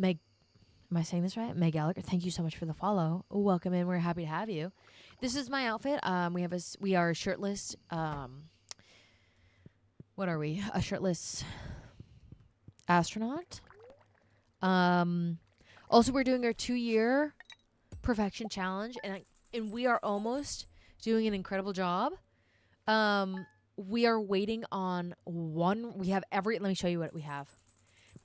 Am I saying this right? Meg Gallagher. Thank you so much for the follow. Welcome in. We're happy to have you. This is my outfit. We are shirtless. What are we? A shirtless astronaut. Also, we're doing our 2-year perfection challenge, and we are almost doing an incredible job. We are waiting on one. Let me show you what we have.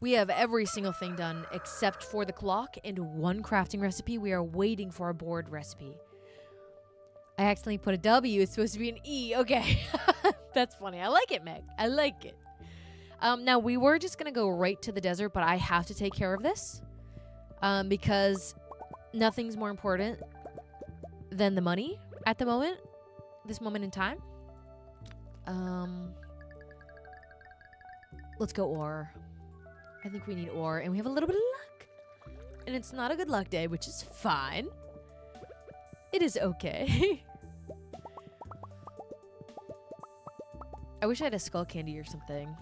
We have every single thing done except for the clock and one crafting recipe. We are waiting for a board recipe. I accidentally put a W. It's supposed to be an E. Okay. That's funny. I like it, Meg. I like it. Now, we were just going to go right to the desert, but I have to take care of this because nothing's more important than the money at the moment, this moment in time. Let's go ore. I think we need ore, and we have a little bit of luck. And it's not a good luck day, which is fine. It is okay. I wish I had a skull candy or something.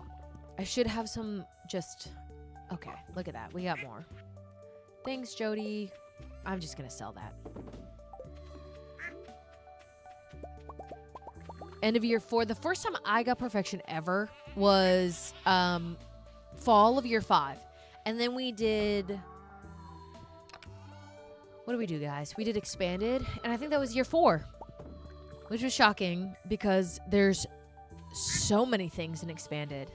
I should have some okay, look at that. We got more. Thanks, Jody. I'm just going to sell that. End of year 4. The first time I got perfection ever was fall of year 5. And then we did... What did we do, guys? We did expanded. And I think that was year 4. Which was shocking because there's so many things in expanded.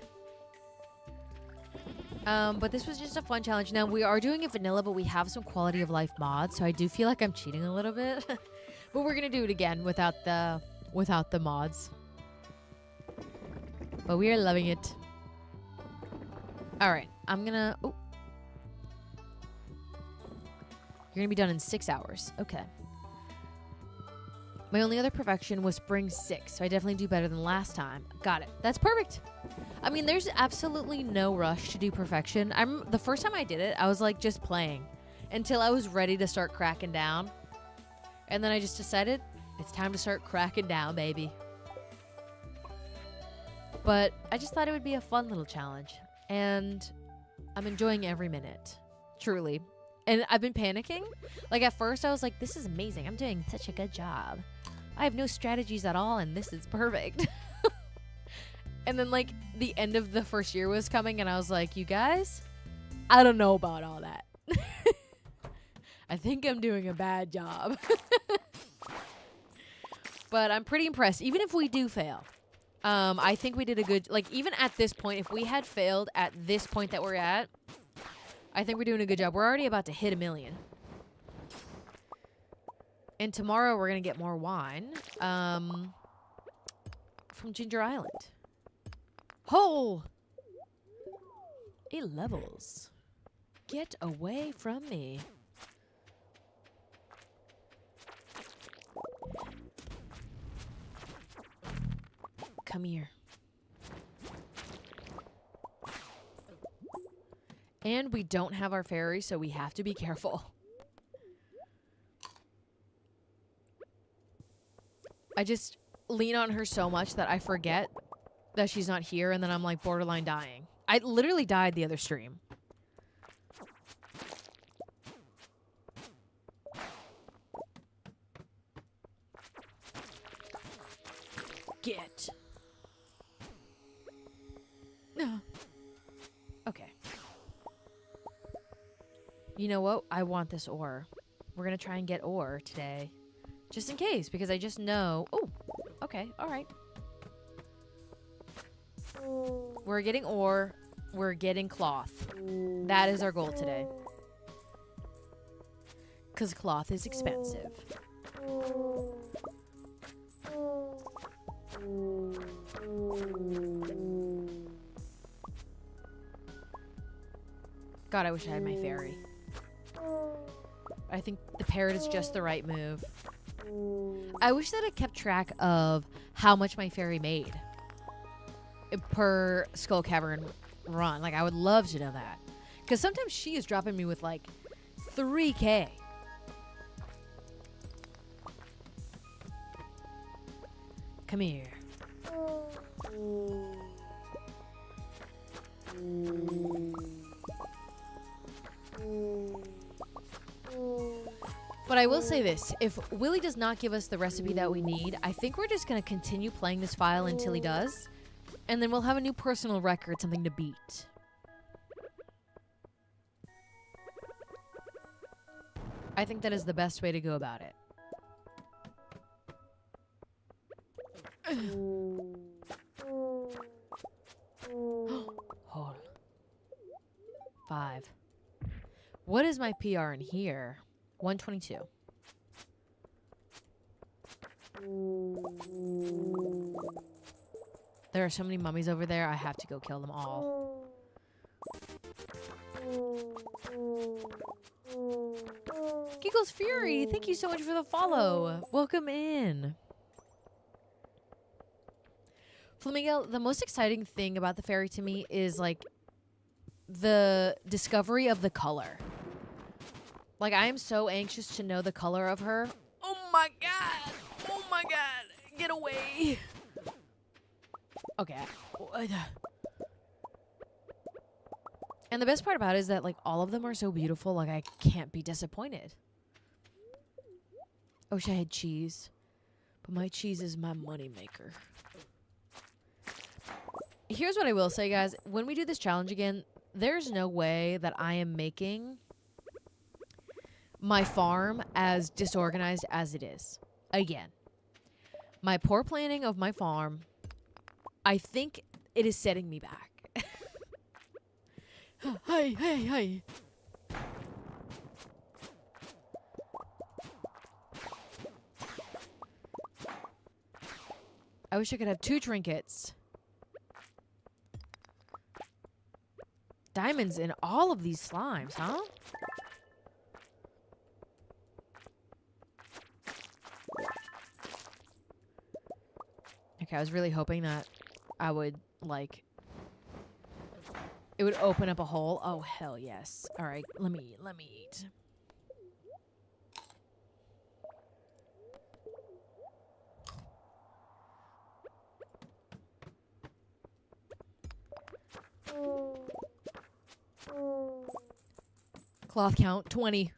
But this was just a fun challenge. Now, we are doing it vanilla, but we have some quality of life mods. So I do feel like I'm cheating a little bit. But we're going to do it again without the mods. But we are loving it. All right. I'm going to... Oh. You're going to be done in 6 hours. Okay. My only other perfection was spring 6, so I definitely do better than last time. Got it. That's perfect. I mean, there's absolutely no rush to do perfection. The first time I did it, I was like just playing until I was ready to start cracking down. And then I just decided it's time to start cracking down, baby. But I just thought it would be a fun little challenge. And I'm enjoying every minute. Truly. And I've been panicking. Like, at first, I was like, this is amazing. I'm doing such a good job. I have no strategies at all, and this is perfect. And then, like, the end of the first year was coming, and I was like, you guys, I don't know about all that. I think I'm doing a bad job. But I'm pretty impressed. Even if we do fail, I think we did a good... Like, even at this point, if we had failed at this point that we're at, I think we're doing a good job. We're already about to hit 1 million. And tomorrow we're going to get more wine from Ginger Island. Oh! 8 levels. Get away from me. Come here. And we don't have our fairy, so we have to be careful. I just lean on her so much that I forget that she's not here, and then I'm like borderline dying. I literally died the other stream. Get. No. Okay. You know what? I want this ore. We're gonna try and get ore today. Just in case, because I just know... Oh, okay, alright. We're getting ore. We're getting cloth. That is our goal today. Because cloth is expensive. God, I wish I had my fairy. I think the parrot is just the right move. I wish that I kept track of how much my fairy made per Skull Cavern run. Like, I would love to know that. Because sometimes she is dropping me with, like, 3K. Come here. But I will say this, if Willie does not give us the recipe that we need, I think we're just going to continue playing this file until he does, and then we'll have a new personal record, something to beat. I think that is the best way to go about it. Hold. 5. What is my PR in here? 122. There are so many mummies over there, I have to go kill them all. Giggles Fury, thank you so much for the follow. Welcome in. Flamingo, the most exciting thing about the fairy to me is, like, the discovery of the color. Like, I am so anxious to know the color of her. Oh my god! Oh my god! Get away! Okay. And the best part about it is that, like, all of them are so beautiful, like, I can't be disappointed. I wish I had cheese. But my cheese is my moneymaker. Here's what I will say, guys. When we do this challenge again, there's no way that I am making my farm as disorganized as it is. Again, my poor planning of my farm, I think it is setting me back. Hey. I wish I could have 2 trinkets. Diamonds in all of these slimes, huh? Okay, I was really hoping that I would, like, it would open up a hole. Oh, hell yes. All right, let me eat. Cloth count, 20.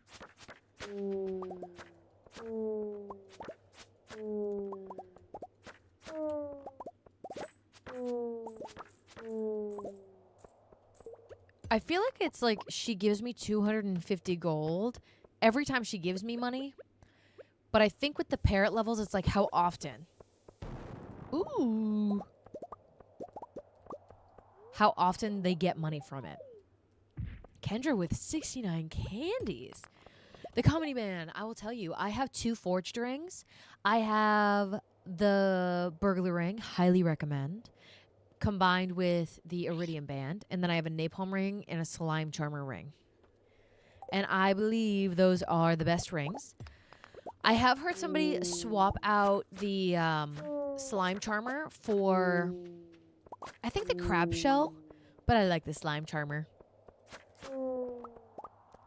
I feel like it's like she gives me 250 gold every time she gives me money. But I think with the parrot levels, it's like how often. Ooh. How often they get money from it. Kendra with 69 candies. The comedy man, I will tell you, I have 2 forged rings. I have the burglar ring, highly recommend, combined with the iridium band. And then I have a napalm ring and a slime charmer ring. And I believe those are the best rings. I have heard somebody swap out the slime charmer for, I think, the crab shell. But I like the slime charmer.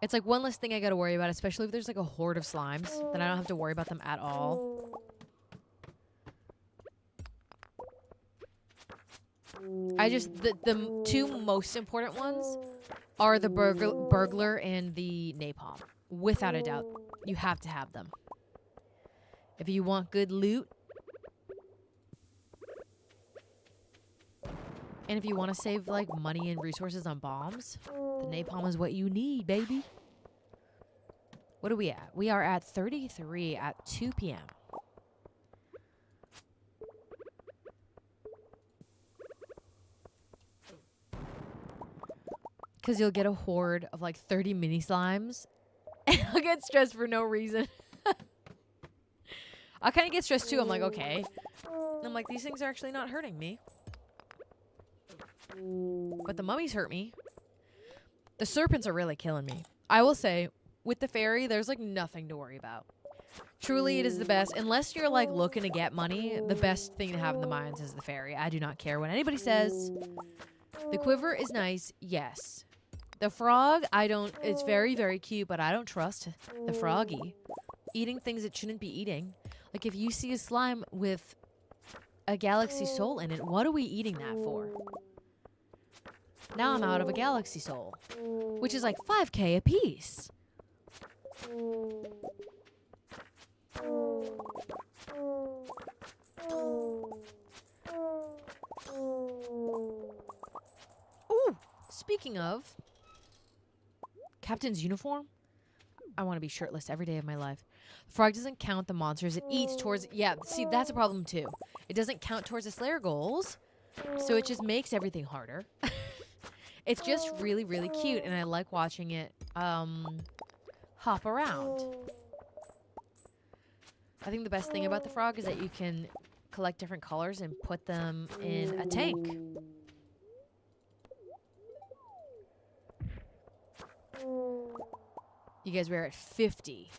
It's like one less thing I gotta worry about, especially if there's like a horde of slimes. Then I don't have to worry about them at all. The 2 most important ones are the burglar and the napalm. Without a doubt, you have to have them. If you want good loot, and if you want to save like money and resources on bombs, the napalm is what you need, baby. What are we at? We are at 33 at 2 p.m. Because you'll get a horde of like 30 mini slimes. And I'll get stressed for no reason. I'll kind of get stressed too. I'm like, okay. And I'm like, these things are actually not hurting me. But the mummies hurt me. The serpents are really killing me. I will say, with the fairy, there's like nothing to worry about. Truly, it is the best. Unless you're like looking to get money, the best thing to have in the mines is the fairy. I do not care what anybody says. The quiver is nice, yes. The frog, it's very, very cute, but I don't trust the froggy. Eating things it shouldn't be eating. Like if you see a slime with a galaxy soul in it, what are we eating that for? Now I'm out of a galaxy soul, which is like 5k a piece. Ooh, speaking of Captain's uniform, I want to be shirtless every day of my life. The frog doesn't count the monsters it eats towards... Yeah, see, that's a problem too. It doesn't count towards the Slayer goals, so it just makes everything harder. It's just really, really cute, and I like watching it hop around. I think the best thing about the frog is that you can collect different colors and put them in a tank. You guys, we're at 50.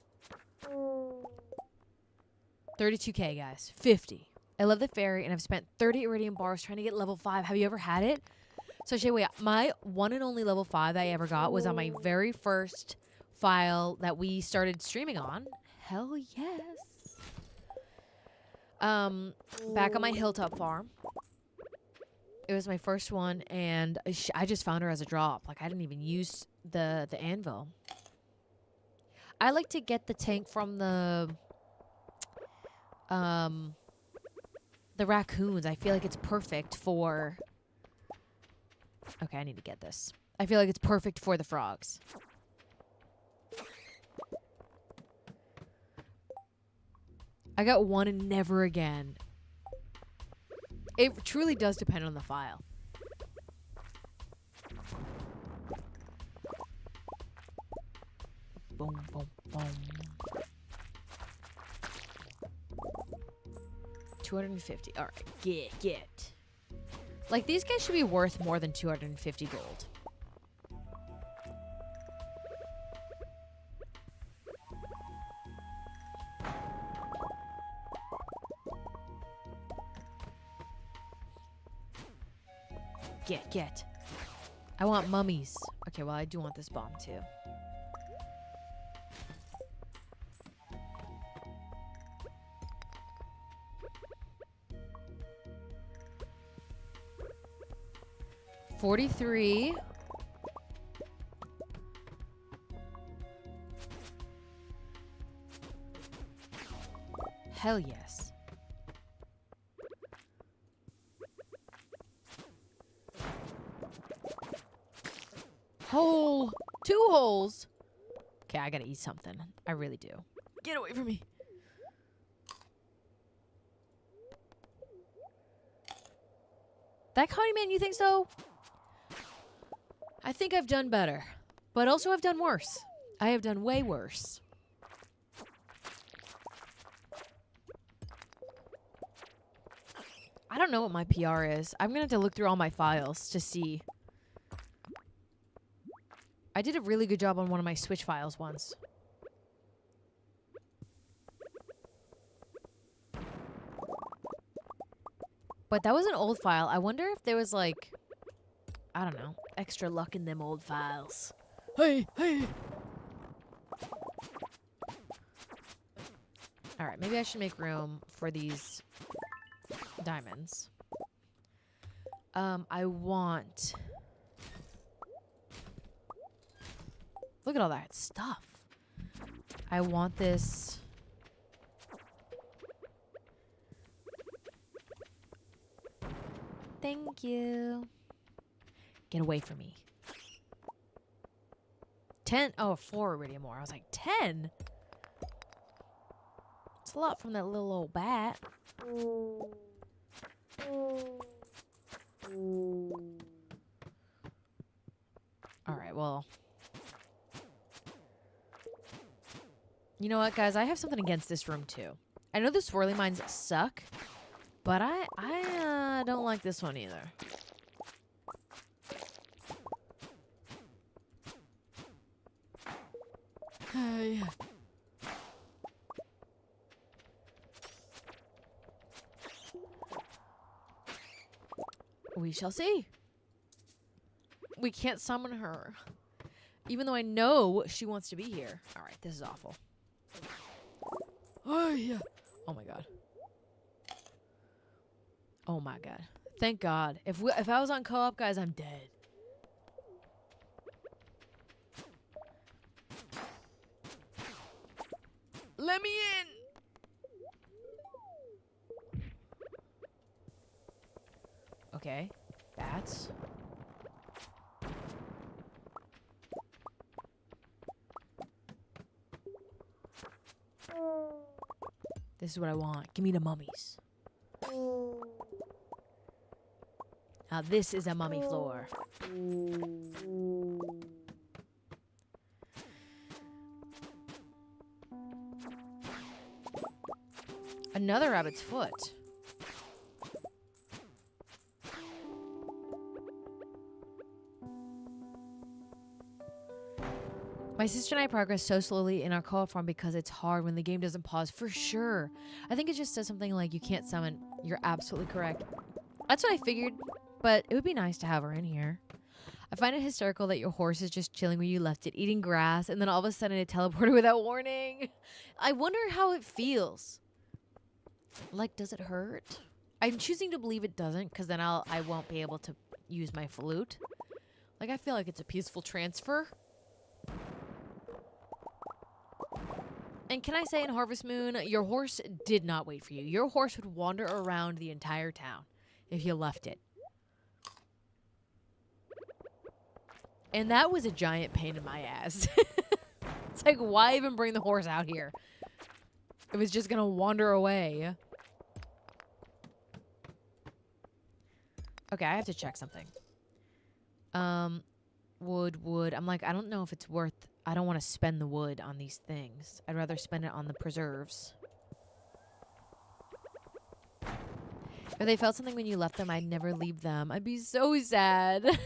32k, guys. 50. I love the fairy, and I've spent 30 iridium bars trying to get level 5. Have you ever had it? So, wait, my one and only level 5 I ever got was on my very first file that we started streaming on. Hell yes. Back on my hilltop farm. It was my first one, and I just found her as a drop. Like, I didn't even use the anvil. I like to get the tank from the raccoons. I feel like it's perfect for... Okay, I need to get this. I feel like it's perfect for the frogs. I got one and never again. It truly does depend on the file. Boom, boom, boom. 250. All right, get. Like, these guys should be worth more than 250 gold. Get. I want mummies. Okay, well, I do want this bomb, too. $43. Hell yes. hole. 2 holes. Okay, I gotta eat something. I really do. Get away from me. That Connie man, you think so? I think I've done better. But also I've done worse. I have done way worse. I don't know what my PR is. I'm gonna have to look through all my files to see. I did a really good job on one of my Switch files once. But that was an old file. I wonder if there was like, I don't know, extra luck in them old files. Hey, hey. All right, maybe I should make room for these diamonds. I want... Look at all that stuff. I want this... Thank you. Get away from me. 10. Oh, 4 iridium ore. I was like, 10? It's a lot from that little old bat. Alright, well. You know what, guys? I have something against this room, too. I know the swirly mines suck, but I don't like this one either. Hey. We shall see. We can't summon her. Even though I know she wants to be here. Alright, this is awful. Oh, yeah. Oh, my God. Oh, my God. Thank God. If I was on co-op, guys, I'm dead. Let me in! Okay. Bats. This is what I want. Give me the mummies. Now this is a mummy floor. Another rabbit's foot. My sister and I progress so slowly in our co-op farm because it's hard when the game doesn't pause, for sure. I think it just says something like, you can't summon. You're absolutely correct. That's what I figured, but it would be nice to have her in here. I find it hysterical that your horse is just chilling where you left it, eating grass, and then all of a sudden it teleported without warning. I wonder how it feels. Like, does it hurt? I'm choosing to believe it doesn't, because then I won't be able to use my flute. Like, I feel like it's a peaceful transfer. And can I say in Harvest Moon, your horse did not wait for you. Your horse would wander around the entire town if you left it. And that was a giant pain in my ass. It's like, why even bring the horse out here? It was just gonna wander away. Okay, I have to check something. Wood. I'm like, I don't know if it's worth... I don't want to spend the wood on these things. I'd rather spend it on the preserves. If they felt something when you left them, I'd never leave them. I'd be so sad. And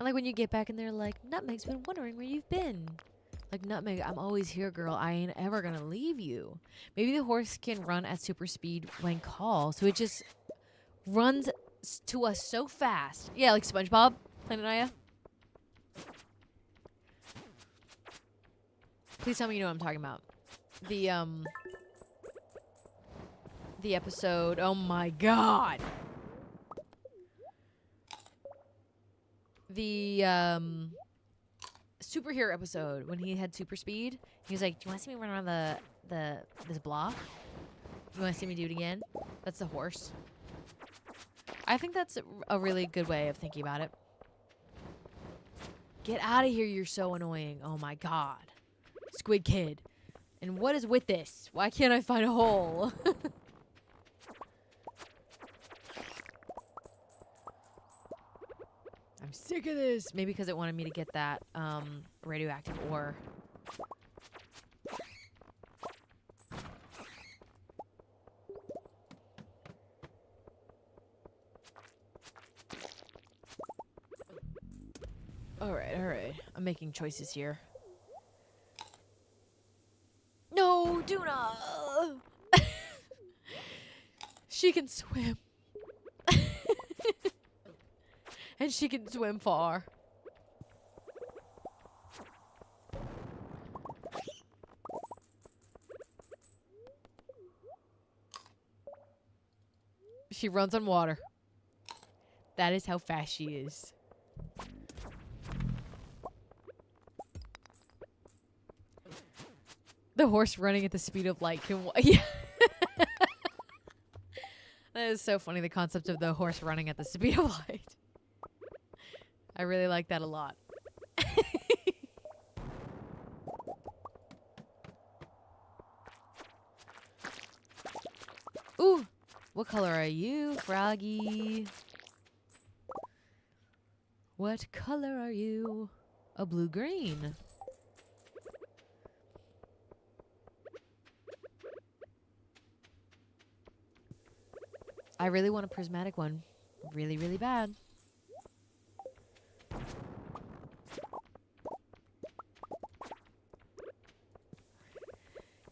like when you get back and they're like, Nutmeg's been wondering where you've been. Like, Nutmeg, I'm always here, girl. I ain't ever gonna leave you. Maybe the horse can run at super speed when called, so it just runs to us so fast. Yeah, like SpongeBob. Planet Aya. Please tell me you know what I'm talking about. The episode. Oh my God. The superhero episode when he had super speed. He was like, "Do you want to see me run around this block? You want to see me do it again?" That's the horse. I think that's a really good way of thinking about it. Get out of here, you're so annoying. Oh my god. Squid Kid. And what is with this? Why can't I find a hole? I'm sick of this. Maybe because it wanted me to get that radioactive ore. Alright. I'm making choices here. No, Duna! She can swim. And she can swim far. She runs on water. That is how fast she is. The horse running at the speed of light can yeah. That is so funny, the concept of the horse running at the speed of light. I really like that a lot. Ooh, what color are you, Froggy? What color are you? A blue-green. I really want a prismatic one. Really, really bad.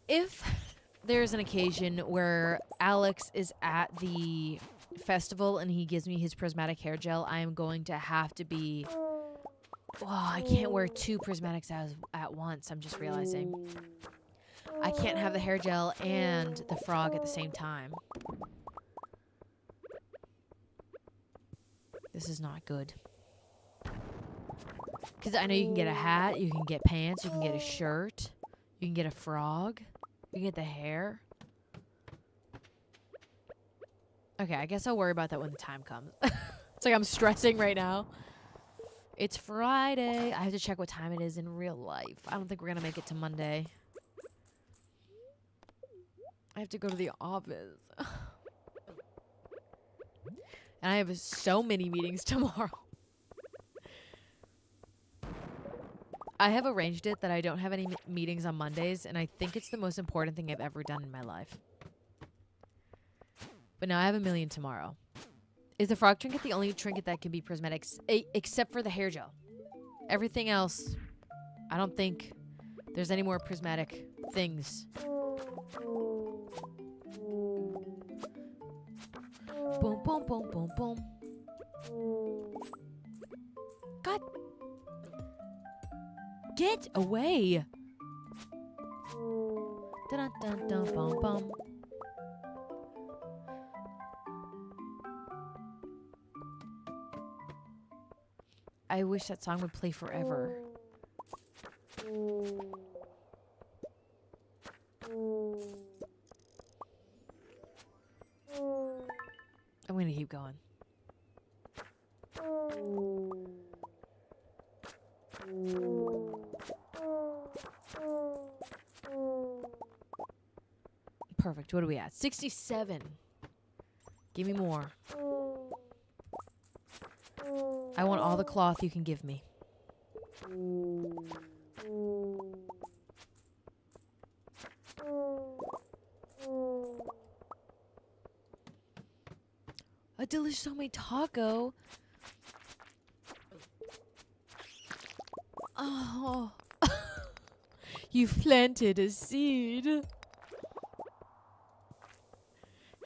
If there's an occasion where Alex is at the festival and he gives me his prismatic hair gel, I am going to have to be... Oh, I can't wear 2 prismatics at once, I'm just realizing. I can't have the hair gel and the frog at the same time. This is not good. Because I know you can get a hat, you can get pants, you can get a shirt, you can get a frog, you can get the hair. Okay, I guess I'll worry about that when the time comes. It's like I'm stressing right now. It's Friday. I have to check what time it is in real life. I don't think we're going to make it to Monday. I have to go to the office. And I have so many meetings tomorrow. I have arranged it that I don't have any meetings on Mondays, and I think it's the most important thing I've ever done in my life. But now I have a million tomorrow. Is the frog trinket the only trinket that can be prismatic, except for the hair gel? Everything else, I don't think there's any more prismatic things. Boom, boom, boom, boom, boom. God. Get away. Dun dun dun bum bum. I wish that song would play forever. I'm gonna keep going. Perfect. What are we at? 67. Give me more. I want all the cloth you can give me. A delicious homemade taco. Oh. You've planted a seed.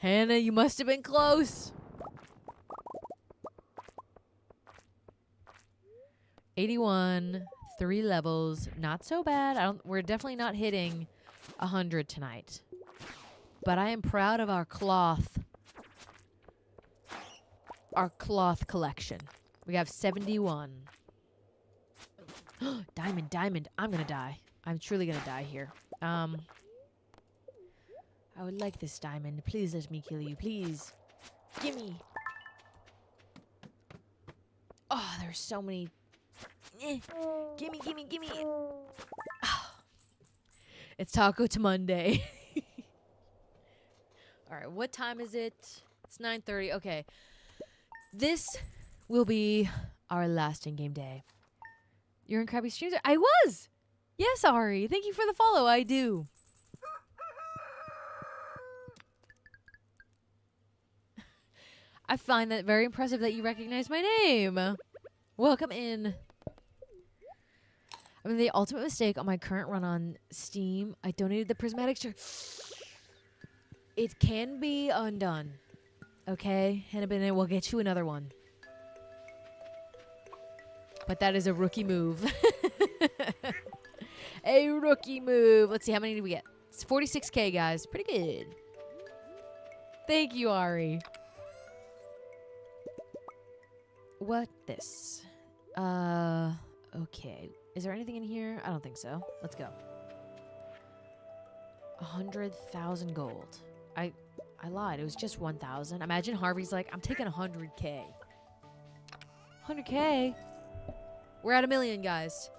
Hannah, you must have been close. 81, 3 levels, not so bad. We're definitely not hitting 100 tonight. But I am proud of our cloth collection. We have 71. Diamond. I'm gonna die. I'm truly gonna die here. I would like this diamond. Please let me kill you, please. Gimme. Oh, there's so many. Gimme, gimme, gimme. It's Taco to Monday. All right, what time is it? It's 9:30. Okay. This will be our last in-game day. You're in Krabby Streams? I was! Yes, Ari. Thank you for the follow. I do. I find that very impressive that you recognize my name. Welcome in. I mean, the ultimate mistake on my current run on Steam, I donated the prismatic shirt. It can be undone. Okay? And it will get you another one. But that is a rookie move. A rookie move. Let's see, how many did we get? It's 46K, guys. Pretty good. Thank you, Ari. What this? Okay. Is there anything in here? I don't think so. Let's go. 100,000 gold. I lied. It was just 1,000. Imagine Harvey's like, I'm taking 100K. 100K? We're at 1 million, guys.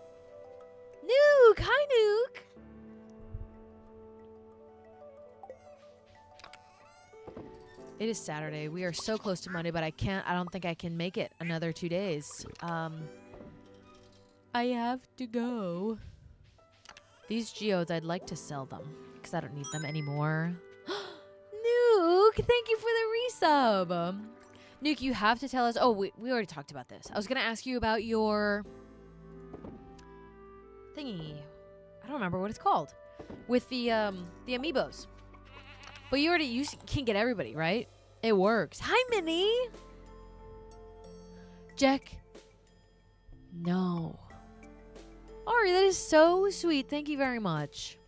Nuke! Hi, Nuke! It is Saturday. We are so close to Monday, but I don't think I can make it another 2 days. I have to go. These geodes, I'd like to sell them because I don't need them anymore. Nuke, thank you for the resub. Nuke, you have to tell us. Oh, we already talked about this. I was going to ask you about your thingy. I don't remember what it's called. With the amiibos. But you can get everybody, right? It works. Hi, Minnie. Jack. No. Ari, that is so sweet. Thank you very much.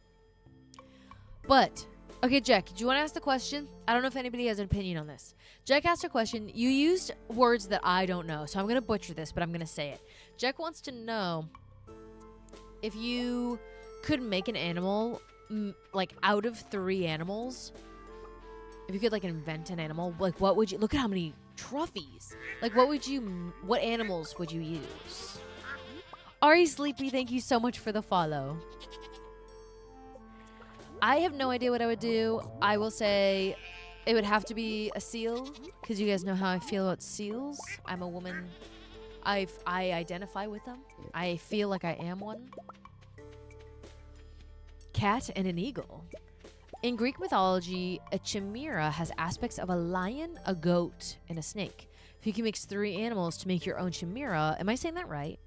But, okay, Jack, do you want to ask the question? I don't know if anybody has an opinion on this. Jack asked a question. You used words that I don't know, so I'm going to butcher this, but I'm going to say it. Jack wants to know if you could make an animal, like, out of 3 animals. If you could, like, invent an animal, like, what would you... Look at how many trophies. Like, what animals would you use? Ari Sleepy, thank you so much for the follow. I have no idea what I would do. I will say it would have to be a seal, because you guys know how I feel about seals. I'm a woman. I identify with them. I feel like I am one. Cat and an eagle. In Greek mythology, a chimera has aspects of a lion, a goat, and a snake. If you can mix 3 animals to make your own chimera, am I saying that right?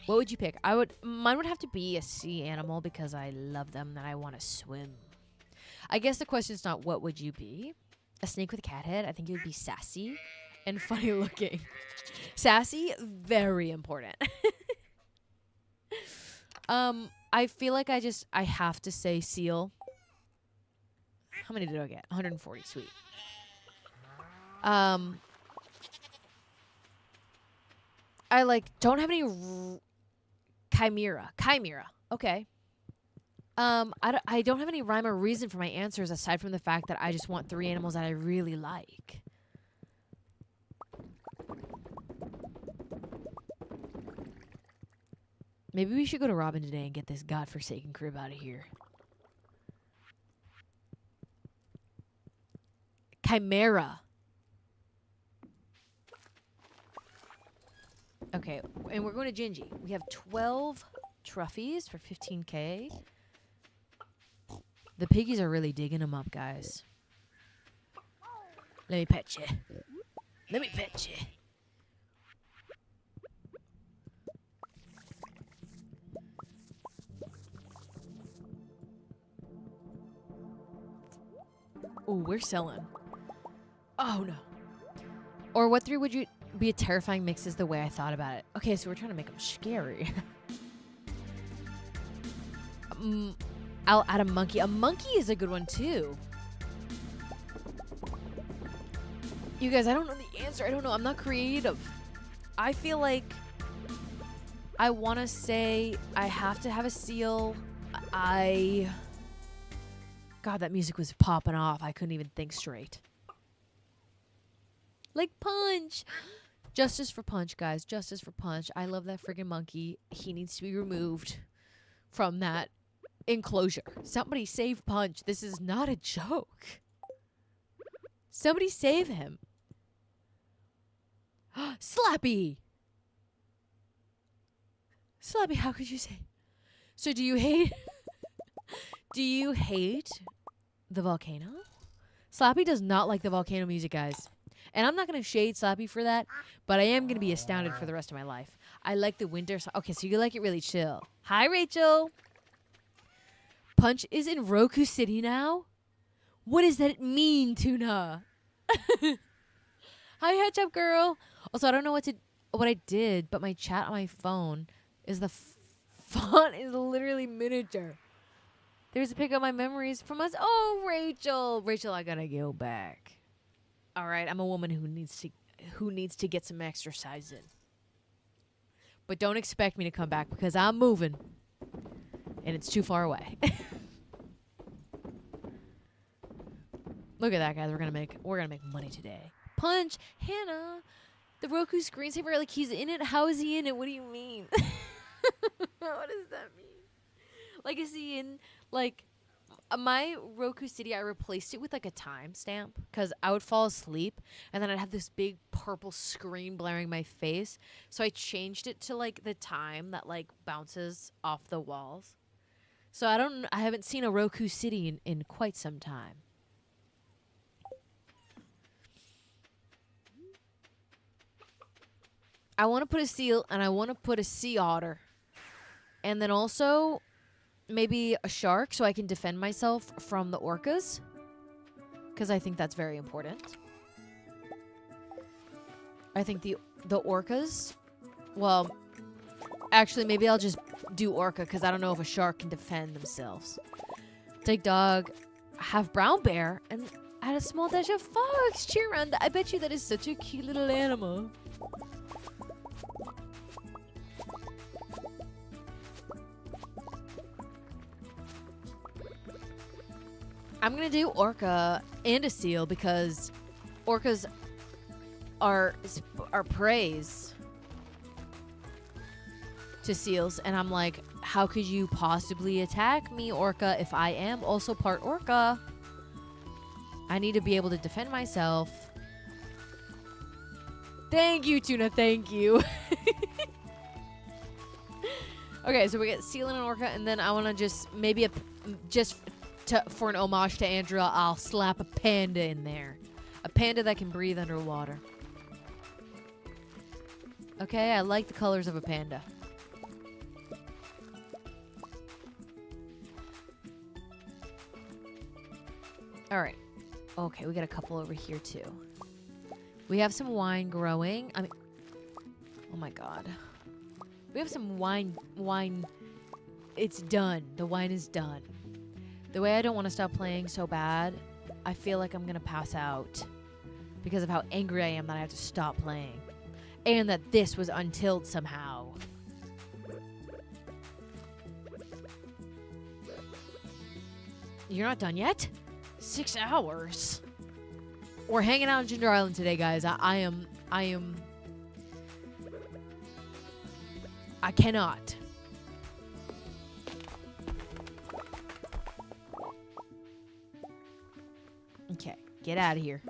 What would you pick? Mine would have to be a sea animal because I love them and I want to swim. I guess the question's not what would you be? A snake with a cat head? I think it would be sassy and funny looking. Sassy, very important. I feel like I have to say seal. How many did I get? 140. Sweet. I don't have any chimera. Okay. I don't have any rhyme or reason for my answers aside from the fact that I just want 3 animals that I really like. Maybe we should go to Robin today and get this godforsaken crib out of here. Chimera. Okay, and we're going to Gingy. We have 12 trophies for 15K. The piggies are really digging them up, guys. Let me pet you. Let me pet you. Ooh, we're selling. Oh, no. Or what 3 would you be a terrifying mix is the way I thought about it. Okay, so we're trying to make them scary. I'll add a monkey. A monkey is a good one, too. You guys, I don't know the answer. I don't know. I'm not creative. I feel like I want to say I have to have a seal. God, that music was popping off. I couldn't even think straight. Like Punch. Justice for Punch, guys. Justice for Punch. I love that friggin' monkey. He needs to be removed from that enclosure. Somebody save Punch. This is not a joke. Somebody save him. Slappy! Slappy, how could you say? So do you hate... do you hate the volcano? Slappy does not like the volcano music, guys. And I'm not going to shade Slappy for that, but I am going to be astounded for the rest of my life. I like the winter... Okay, so you like it really chill. Hi, Rachel! Punch is in Roku City now? What does that mean, Tuna? Hi, Hedge Up Girl! Also, I don't know what I did, but my chat on my phone is the font is literally miniature. There's a pic of my memories from us. Oh, Rachel! Rachel, I gotta go back. All right, I'm a woman who needs to get some exercise in. But don't expect me to come back because I'm moving. And it's too far away. Look at that, guys. We're gonna make money today. Punch, Hannah. The Roku screensaver, like he's in it. How is he in it? What do you mean? What does that mean? Like, is he in like my Roku City? I replaced it with like a timestamp because I would fall asleep and then I'd have this big purple screen blaring my face. So I changed it to like the time that like bounces off the walls. So I haven't seen a Roku City in quite some time. I want to put a seal and I want to put a sea otter. And then also maybe a shark so I can defend myself from the orcas. Because I think that's very important. I think the orcas... Well, actually, maybe I'll just do orca because I don't know if a shark can defend themselves. Take dog, have brown bear, and add a small dash of fox. Cheer around. I bet you that is such a cute little animal. I'm gonna do orca and a seal because orcas are preys to seals, and I'm like, how could you possibly attack me, orca, if I am also part orca? I need to be able to defend myself. Thank you, Tuna. Thank you. Okay, so we get seal and an orca, and then I want to just maybe for an homage to Andrea, I'll slap a panda in there. A panda that can breathe underwater. Okay, I like the colors of a panda. Alright. Okay, we got a couple over here too. We have some wine growing. I mean, oh my god. We have some wine. It's done. The wine is done. The way I don't want to stop playing so bad, I feel like I'm going to pass out because of how angry I am that I have to stop playing. And that this was untilled somehow. You're not done yet? 6 hours. We're hanging out in Ginger Island today, guys. I cannot. Okay, get out of here.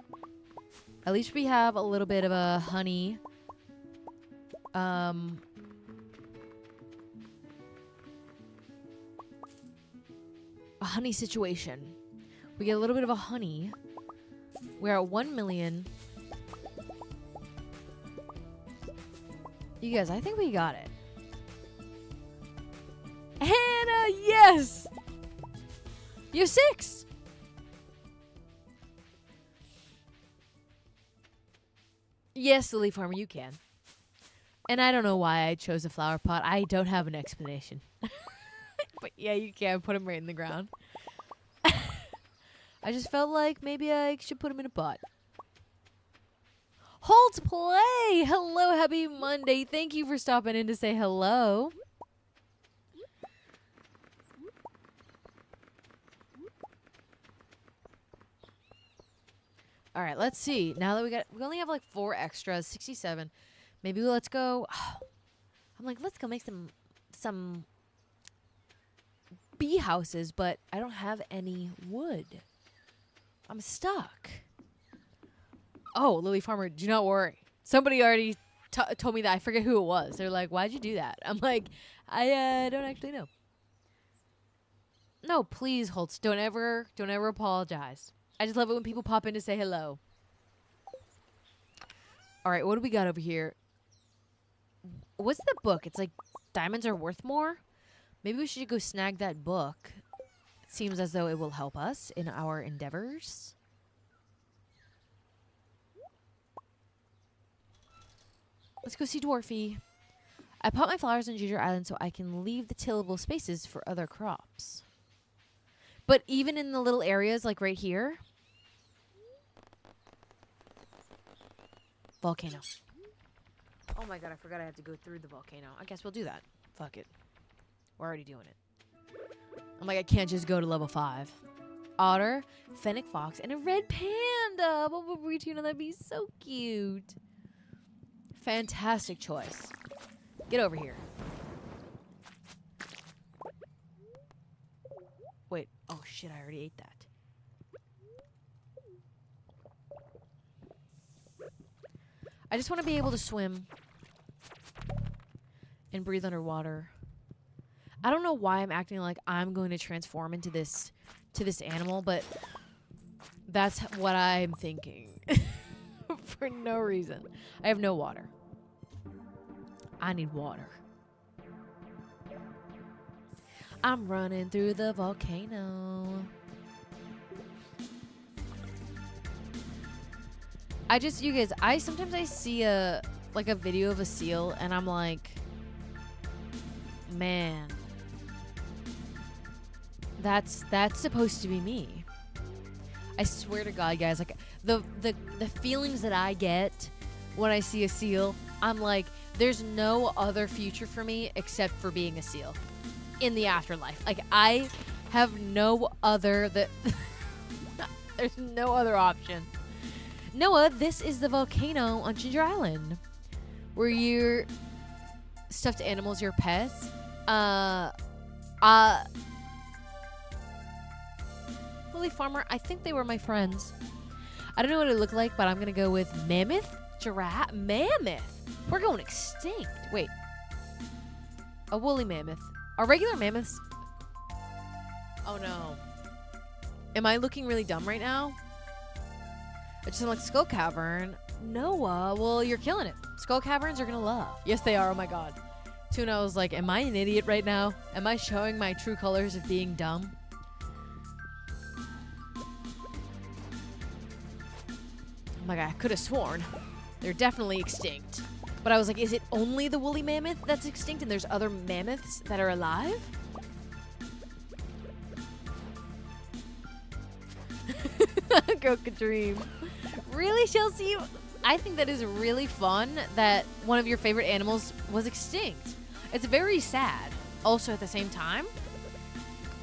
At least we have a little bit of a honey. A honey situation. We get a little bit of a honey. We're at 1 million. You guys, I think we got it. Hannah, yes! You're 6! Yes, Lily Farmer, you can. And I don't know why I chose a flower pot. I don't have an explanation. But yeah, you can put them right in the ground. I just felt like maybe I should put them in a pot. Hold play! Hello, happy Monday. Thank you for stopping in to say hello. All right, let's see. Now that we only have like 4 extras, 67. Maybe let's go. I'm like, let's go make some bee houses, but I don't have any wood. I'm stuck. Oh, Lily Farmer, do not worry. Somebody already told me that. I forget who it was. They're like, why'd you do that? I'm like, I don't actually know. No, please, Holtz, don't ever apologize. I just love it when people pop in to say hello. All right, what do we got over here? What's the book? It's like diamonds are worth more. Maybe we should go snag that book. It seems as though it will help us in our endeavors. Let's go see Dwarfy. I put my flowers on Ginger Island so I can leave the tillable spaces for other crops. But even in the little areas like right here. Volcano. Oh my god, I forgot I have to go through the volcano. I guess we'll do that. Fuck it. We're already doing it. I'm like, I can't just go to level 5. Otter, fennec fox, and a red panda. That'd be so cute. Fantastic choice. Get over here. Wait. Oh shit, I already ate that. I just want to be able to swim and breathe underwater. I don't know why I'm acting like I'm going to transform into this animal, but that's what I'm thinking. For no reason. I have no water. I need water. I'm running through the volcano. You guys, sometimes I see a video of a seal and I'm like, man, that's supposed to be me. I swear to God, guys, like the feelings that I get when I see a seal, I'm like, there's no other future for me except for being a seal in the afterlife. Like I have no other there's no other option. Noah, this is the volcano on Ginger Island, where your stuffed animals, your pets. Lily Farmer, I think they were my friends. I don't know what it looked like, but I'm gonna go with mammoth, giraffe, mammoth. We're going extinct. Wait, a woolly mammoth. Are regular mammoths? Oh no. Am I looking really dumb right now? I just like Skull Cavern. Noah, well, you're killing it. Skull Caverns are gonna love. Yes, they are. Oh my god. Tuna was like, am I an idiot right now? Am I showing my true colors of being dumb? Oh my god, I could have sworn. They're definitely extinct. But I was like, is it only the woolly mammoth that's extinct and there's other mammoths that are alive? Go Dream. Really, Chelsea? I think that is really fun that one of your favorite animals was extinct. It's very sad, also at the same time.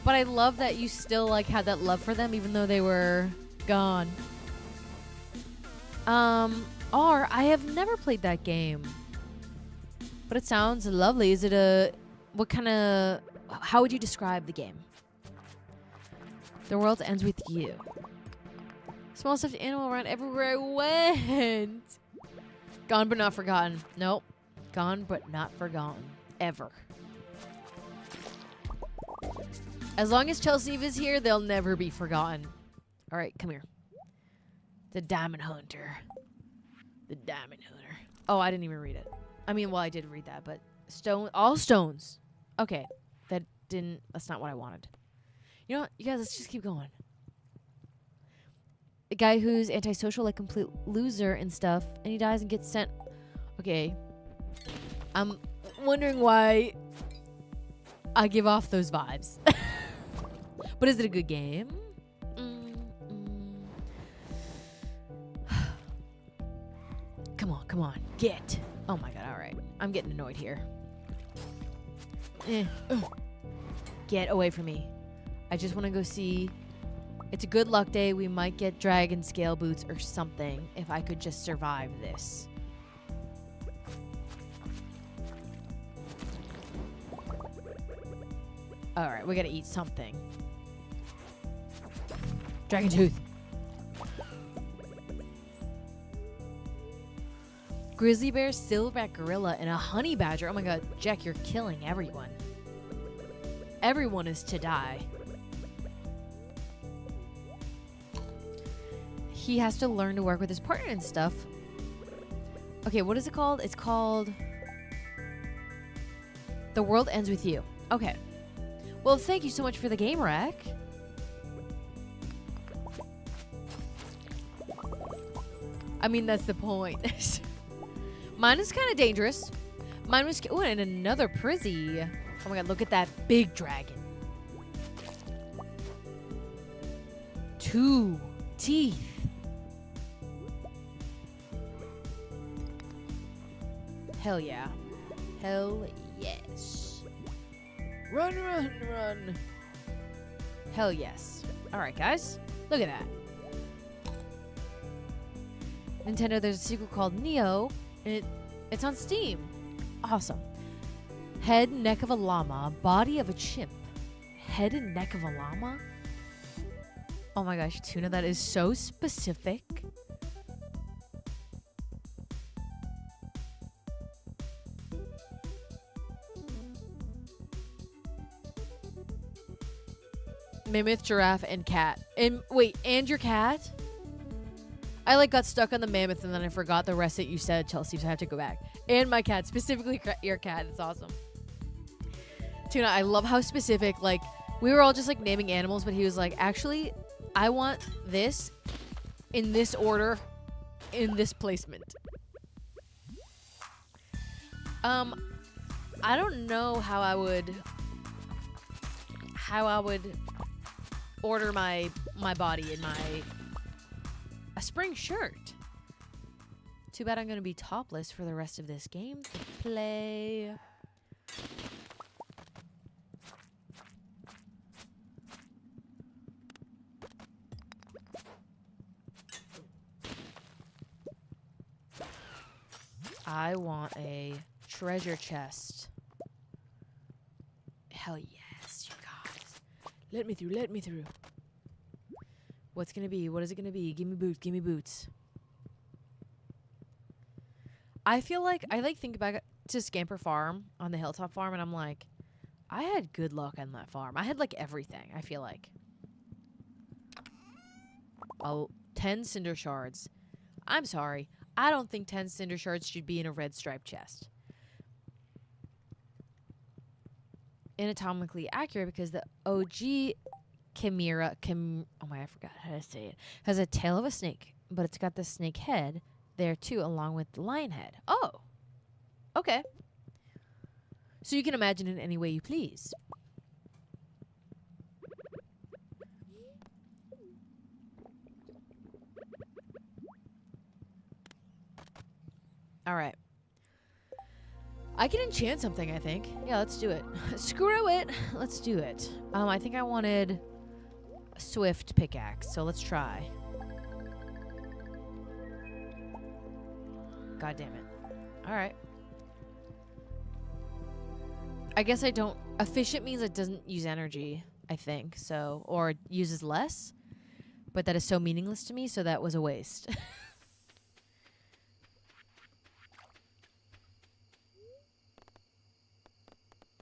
But I love that you still like had that love for them even though they were gone. I have never played that game. But it sounds lovely. Is it how would you describe the game? The world ends with you. Small stuffed animal around everywhere I went. Gone but not forgotten. Nope. Gone but not forgotten. Ever. As long as Chelsea is here, they'll never be forgotten. All right, come here. The Diamond Hunter. The Diamond Hunter. Oh, I didn't even read it. I mean, well, I did read that, but all stones. Okay. That's not what I wanted. You know what? You guys, let's just keep going. A guy who's antisocial, like complete loser and stuff, and he dies and gets sent. Okay. I'm wondering why I give off those vibes. But is it a good game? Come on. Get. Oh my god, alright. I'm getting annoyed here. Get away from me. I just want to go see It's a good luck day. We might get dragon scale boots or something if I could just survive this. Alright, we gotta eat something. Dragon tooth. Grizzly bear, silverback gorilla, and a honey badger. Oh my god, Jack, you're killing everyone. Everyone is to die. He has to learn to work with his partner and stuff. Okay, what is it called? It's called The World Ends With You. Okay. Well, thank you so much for the game rack. I mean, that's the point. Mine is kind of dangerous. Mine was... Oh, and another Prizzy. Oh my god, look at that big dragon. 2 teeth. Hell yeah. Hell yes. Run, run, run. Hell yes. Alright, guys. Look at that. Nintendo, there's a sequel called Neo. And it's on Steam. Awesome. Head, neck of a llama. Body of a chimp. Head and neck of a llama? Oh my gosh, Tuna, that is so specific. Mammoth, giraffe, and cat. And wait, and your cat? I like got stuck on the mammoth and then I forgot the rest that you said, Chelsea, so I have to go back. And my cat, specifically your cat. It's awesome. Tuna, I love how specific, like, we were all just like naming animals, but he was like, actually, I want this in this order, in this placement. I don't know how I would order my body in a spring shirt. Too bad I'm gonna be topless for the rest of this game to play. I want a treasure chest. Hell yes, you guys. Let me through, let me through. What's gonna be? What is it gonna be? Give me boots, give me boots. I feel like, I like think back to Scamper Farm on the Hilltop Farm and I'm like, I had good luck on that farm. I had like everything, I feel like. Oh, 10 cinder shards. I'm sorry. I don't think 10 cinder shards should be in a red striped chest. Anatomically accurate because the OG Chimera, oh my, I forgot how to say it, has a tail of a snake, but it's got the snake head there too, along with the lion head. Oh, okay. So you can imagine it any way you please. All right. I can enchant something, I think. Yeah, let's do it. Screw it. Let's do it. I think I wanted a swift pickaxe, so let's try. God damn it. All right. I guess I don't... Efficient means it doesn't use energy, I think, so... Or uses less. But that is so meaningless to me, so that was a waste.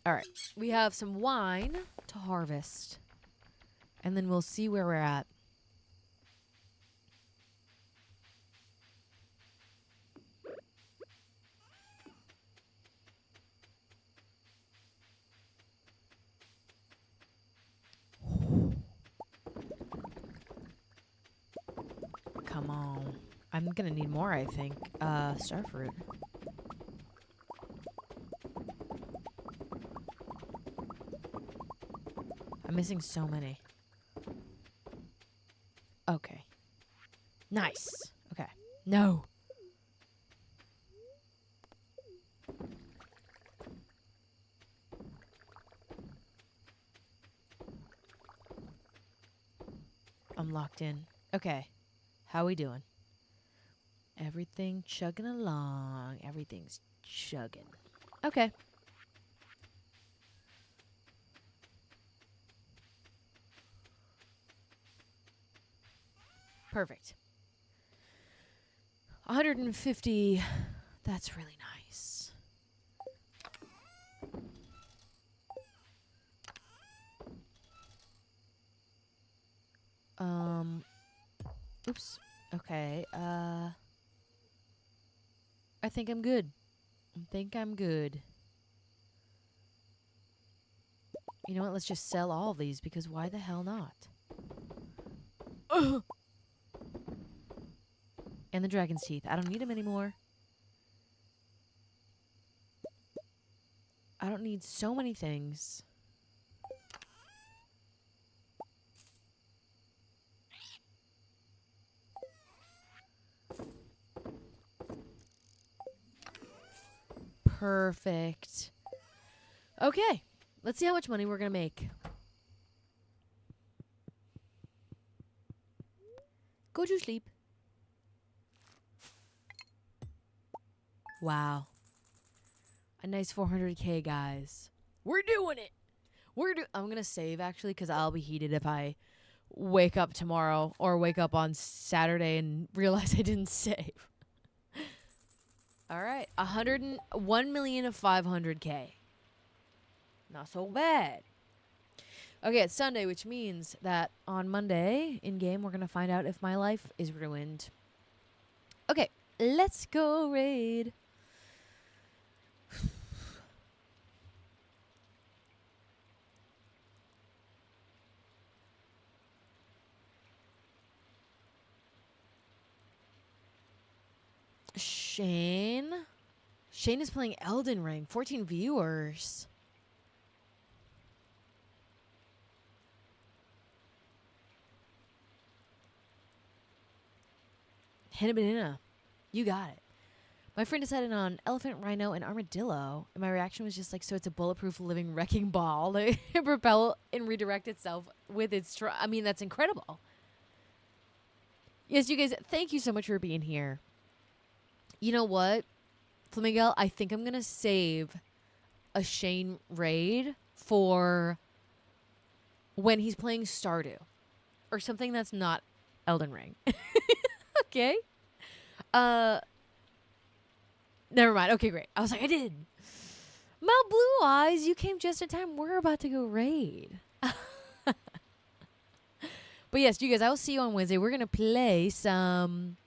All right, we have some wine to harvest, and then we'll see where we're at. Come on. I'm gonna need more, I think. Starfruit. I'm missing so many. Okay. Nice. Okay. No. I'm locked in. Okay. How we doing? Everything chugging along. Everything's chugging. Okay. Perfect. 150. That's really nice. Oops. Okay. I think I'm good. You know what? Let's just sell all of these because why the hell not? Ugh. And the dragon's teeth. I don't need them anymore. I don't need so many things. Perfect. Okay. Let's see how much money we're going to make. Go to sleep. Wow. A nice 400K, guys. We're doing it. I'm going to save, actually, because I'll be heated if I wake up tomorrow or wake up on Saturday and realize I didn't save. All right. 1,500,000. Not so bad. Okay, it's Sunday, which means that on Monday, in-game, we're going to find out if my life is ruined. Okay, let's go raid. Shane is playing Elden Ring. 14 viewers. Hannah Banana. You got it. My friend decided on elephant, rhino, and armadillo. And my reaction was just like, so it's a bulletproof living wrecking ball that can propel and redirect itself with its... I mean, that's incredible. Yes, you guys, thank you so much for being here. You know what, Flamingo? I think I'm going to save a Shane raid for when he's playing Stardew. Or something that's not Elden Ring. Okay. Never mind. Okay, great. I was like, I did. Mel Blue Eyes, you came just in time. We're about to go raid. But yes, you guys, I will see you on Wednesday. We're going to play some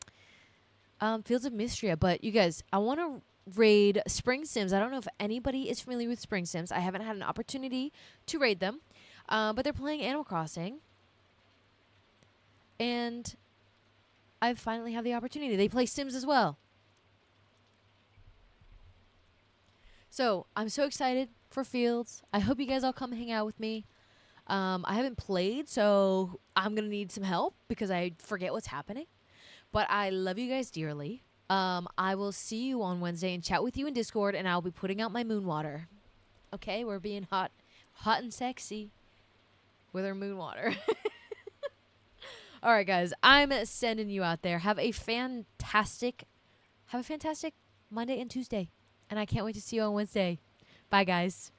Fields of Mystria. But you guys, I want to raid Spring Sims. I don't know if anybody is familiar with Spring Sims. I haven't had an opportunity to raid them. But they're playing Animal Crossing. And I finally have the opportunity. They play Sims as well. So, I'm so excited for Fields. I hope you guys all come hang out with me. I haven't played, so I'm going to need some help because I forget what's happening. But I love you guys dearly. I will see you on Wednesday and chat with you in Discord, and I'll be putting out my moon water. Okay, we're being hot and sexy with our moon water. All right, guys, I'm sending you out there. Have a fantastic Monday and Tuesday. And I can't wait to see you on Wednesday. Bye, guys.